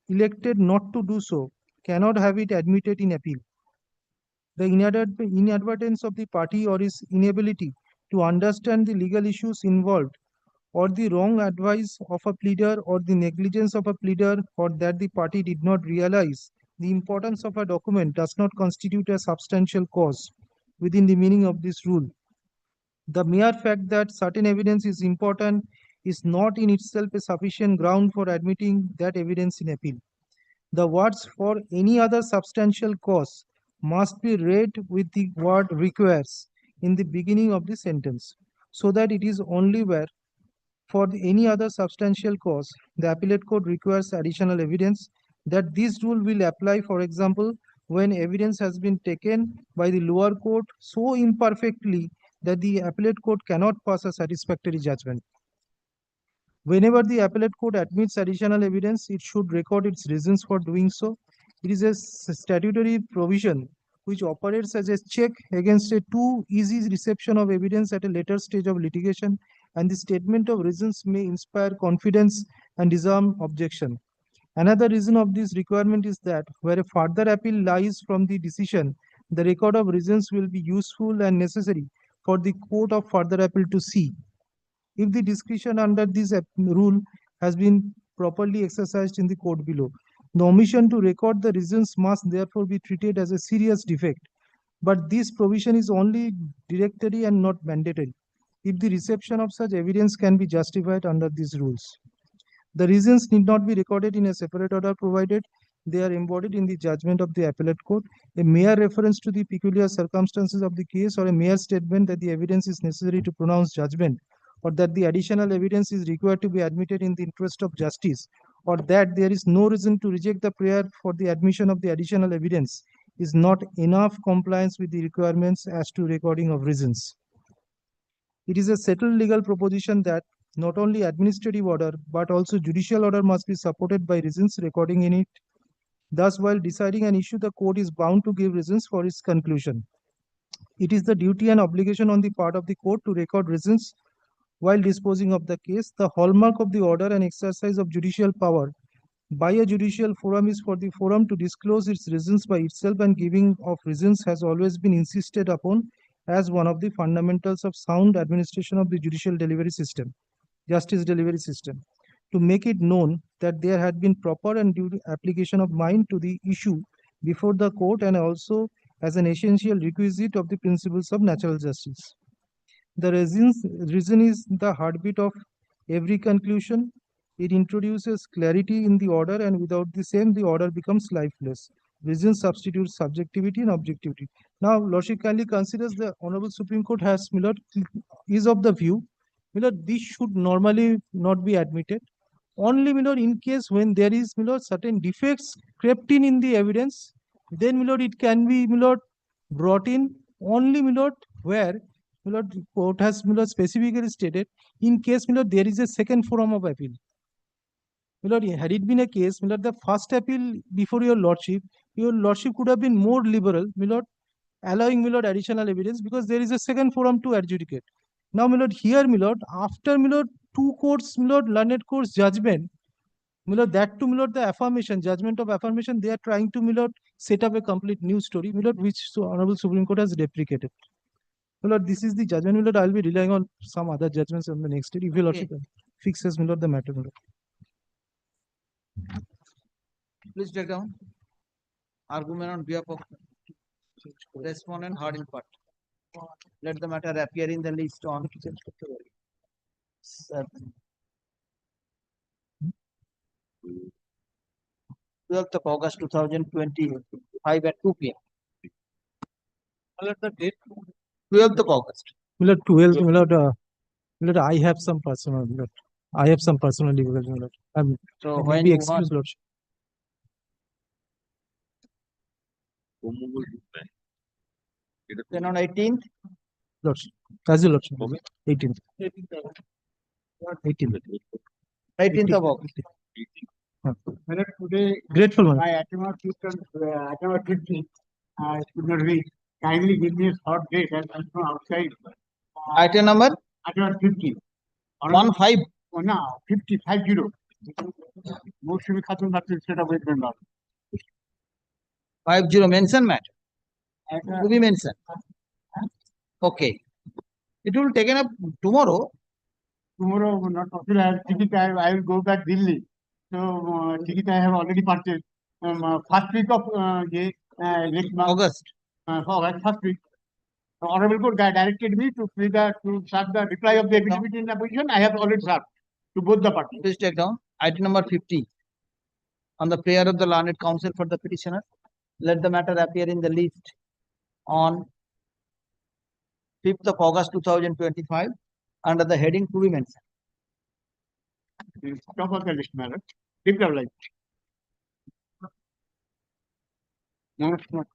elected not to do so cannot have it admitted in appeal. The inadvertence of the party or his inability to understand the legal issues involved, or the wrong advice of a pleader, or the negligence of a pleader, or that the party did not realize the importance of a document, does not constitute a substantial cause within the meaning of this rule. The mere fact that certain evidence is important is not in itself a sufficient ground for admitting that evidence in appeal. The words "for any other substantial cause" must be read with the word "requires" in the beginning of the sentence, so that it is only where for any other substantial cause the appellate court requires additional evidence that this rule will apply. For example, when evidence has been taken by the lower court so imperfectly that the appellate court cannot pass a satisfactory judgment. Whenever the appellate court admits additional evidence, it should record its reasons for doing so. It is a statutory provision which operates as a check against a too easy reception of evidence at a later stage of litigation, and the statement of reasons may inspire confidence and disarm objection. Another reason of this requirement is that where a further appeal lies from the decision, the record of reasons will be useful and necessary for the court of further appeal to see. If the discretion under this rule has been properly exercised in the court below. The omission to record the reasons must therefore be treated as a serious defect. But this provision is only directory and not mandatory, if the reception of such evidence can be justified under these rules. The reasons need not be recorded in a separate order provided they are embodied in the judgment of the appellate court. A mere reference to the peculiar circumstances of the case or a mere statement that the evidence is necessary to pronounce judgment, or that the additional evidence is required to be admitted in the interest of justice, or that there is no reason to reject the prayer for the admission of the additional evidence is not enough compliance with the requirements as to recording of reasons. It is a settled legal proposition that not only administrative order but also judicial order must be supported by reasons recording in it. Thus, while deciding an issue, the court is bound to give reasons for its conclusion. It is the duty and obligation on the part of the court to record reasons while disposing of the case. The hallmark of the order and exercise of judicial power by a judicial forum is for the forum to disclose its reasons by itself, and giving of reasons has always been insisted upon as one of the fundamentals of sound administration of the judicial delivery system, justice delivery system. To make it known that there had been proper and due application of mind to the issue before the court, and also as an essential requisite of the principles of natural justice. The reason is the heartbeat of every conclusion. It introduces clarity in the order, and without the same, the order becomes lifeless. Reason substitutes subjectivity and objectivity. Now, Lordship kindly considers the Honorable Supreme Court has, is of the view, this should normally not be admitted. Only, in case when there is, certain defects crept in the evidence, then, it can be, brought in only, where, court has, specifically stated, in case, there is a second forum of appeal. Had it been a case, the first appeal before your lordship could have been more liberal, allowing, additional evidence, because there is a second forum to adjudicate. Now, here, after, two courts, learned courts judgment, that too, the affirmation, judgment of affirmation, they are trying to, set up a complete new story, which Honorable Supreme Court has deprecated. This is the judgment, I'll be relying on some other judgments on the next day. If your lordship fixes, the matter, Please take down. Argument on behalf of respondent heard in part. Let the matter appear in the list on 12th of August 2025 at 2 p.m. The date 12th of August. 12th, I have some personal, legal, So when maybe you excuse, want, lordship. then on 18th, Lordship, as your lordship, 18th. 18th of August. Today, Grateful one. my attorney system, attorney 50, could not read. Kindly give me a short date and I'm from outside. Item number Attorney 50. 15. Oh, no, 50, 50. Most should be Khatun instead of West Bengal. 50 mention matter. To be mentioned. Okay. It will taken up tomorrow. Tomorrow, not possible. I have ticket. I will go back Delhi. So, ticket I have already purchased. First week of next month. August. First week. The Honorable Court directed me to serve the reply of the exhibit in the position. I have already served to both the parties. Please take down. Item number 50. On the prayer of the learned counsel for the petitioner, let the matter appear in the list on 5th of August 2025 under the heading to be mentioned. Top of the list, madam. Keep the line. No, it's not.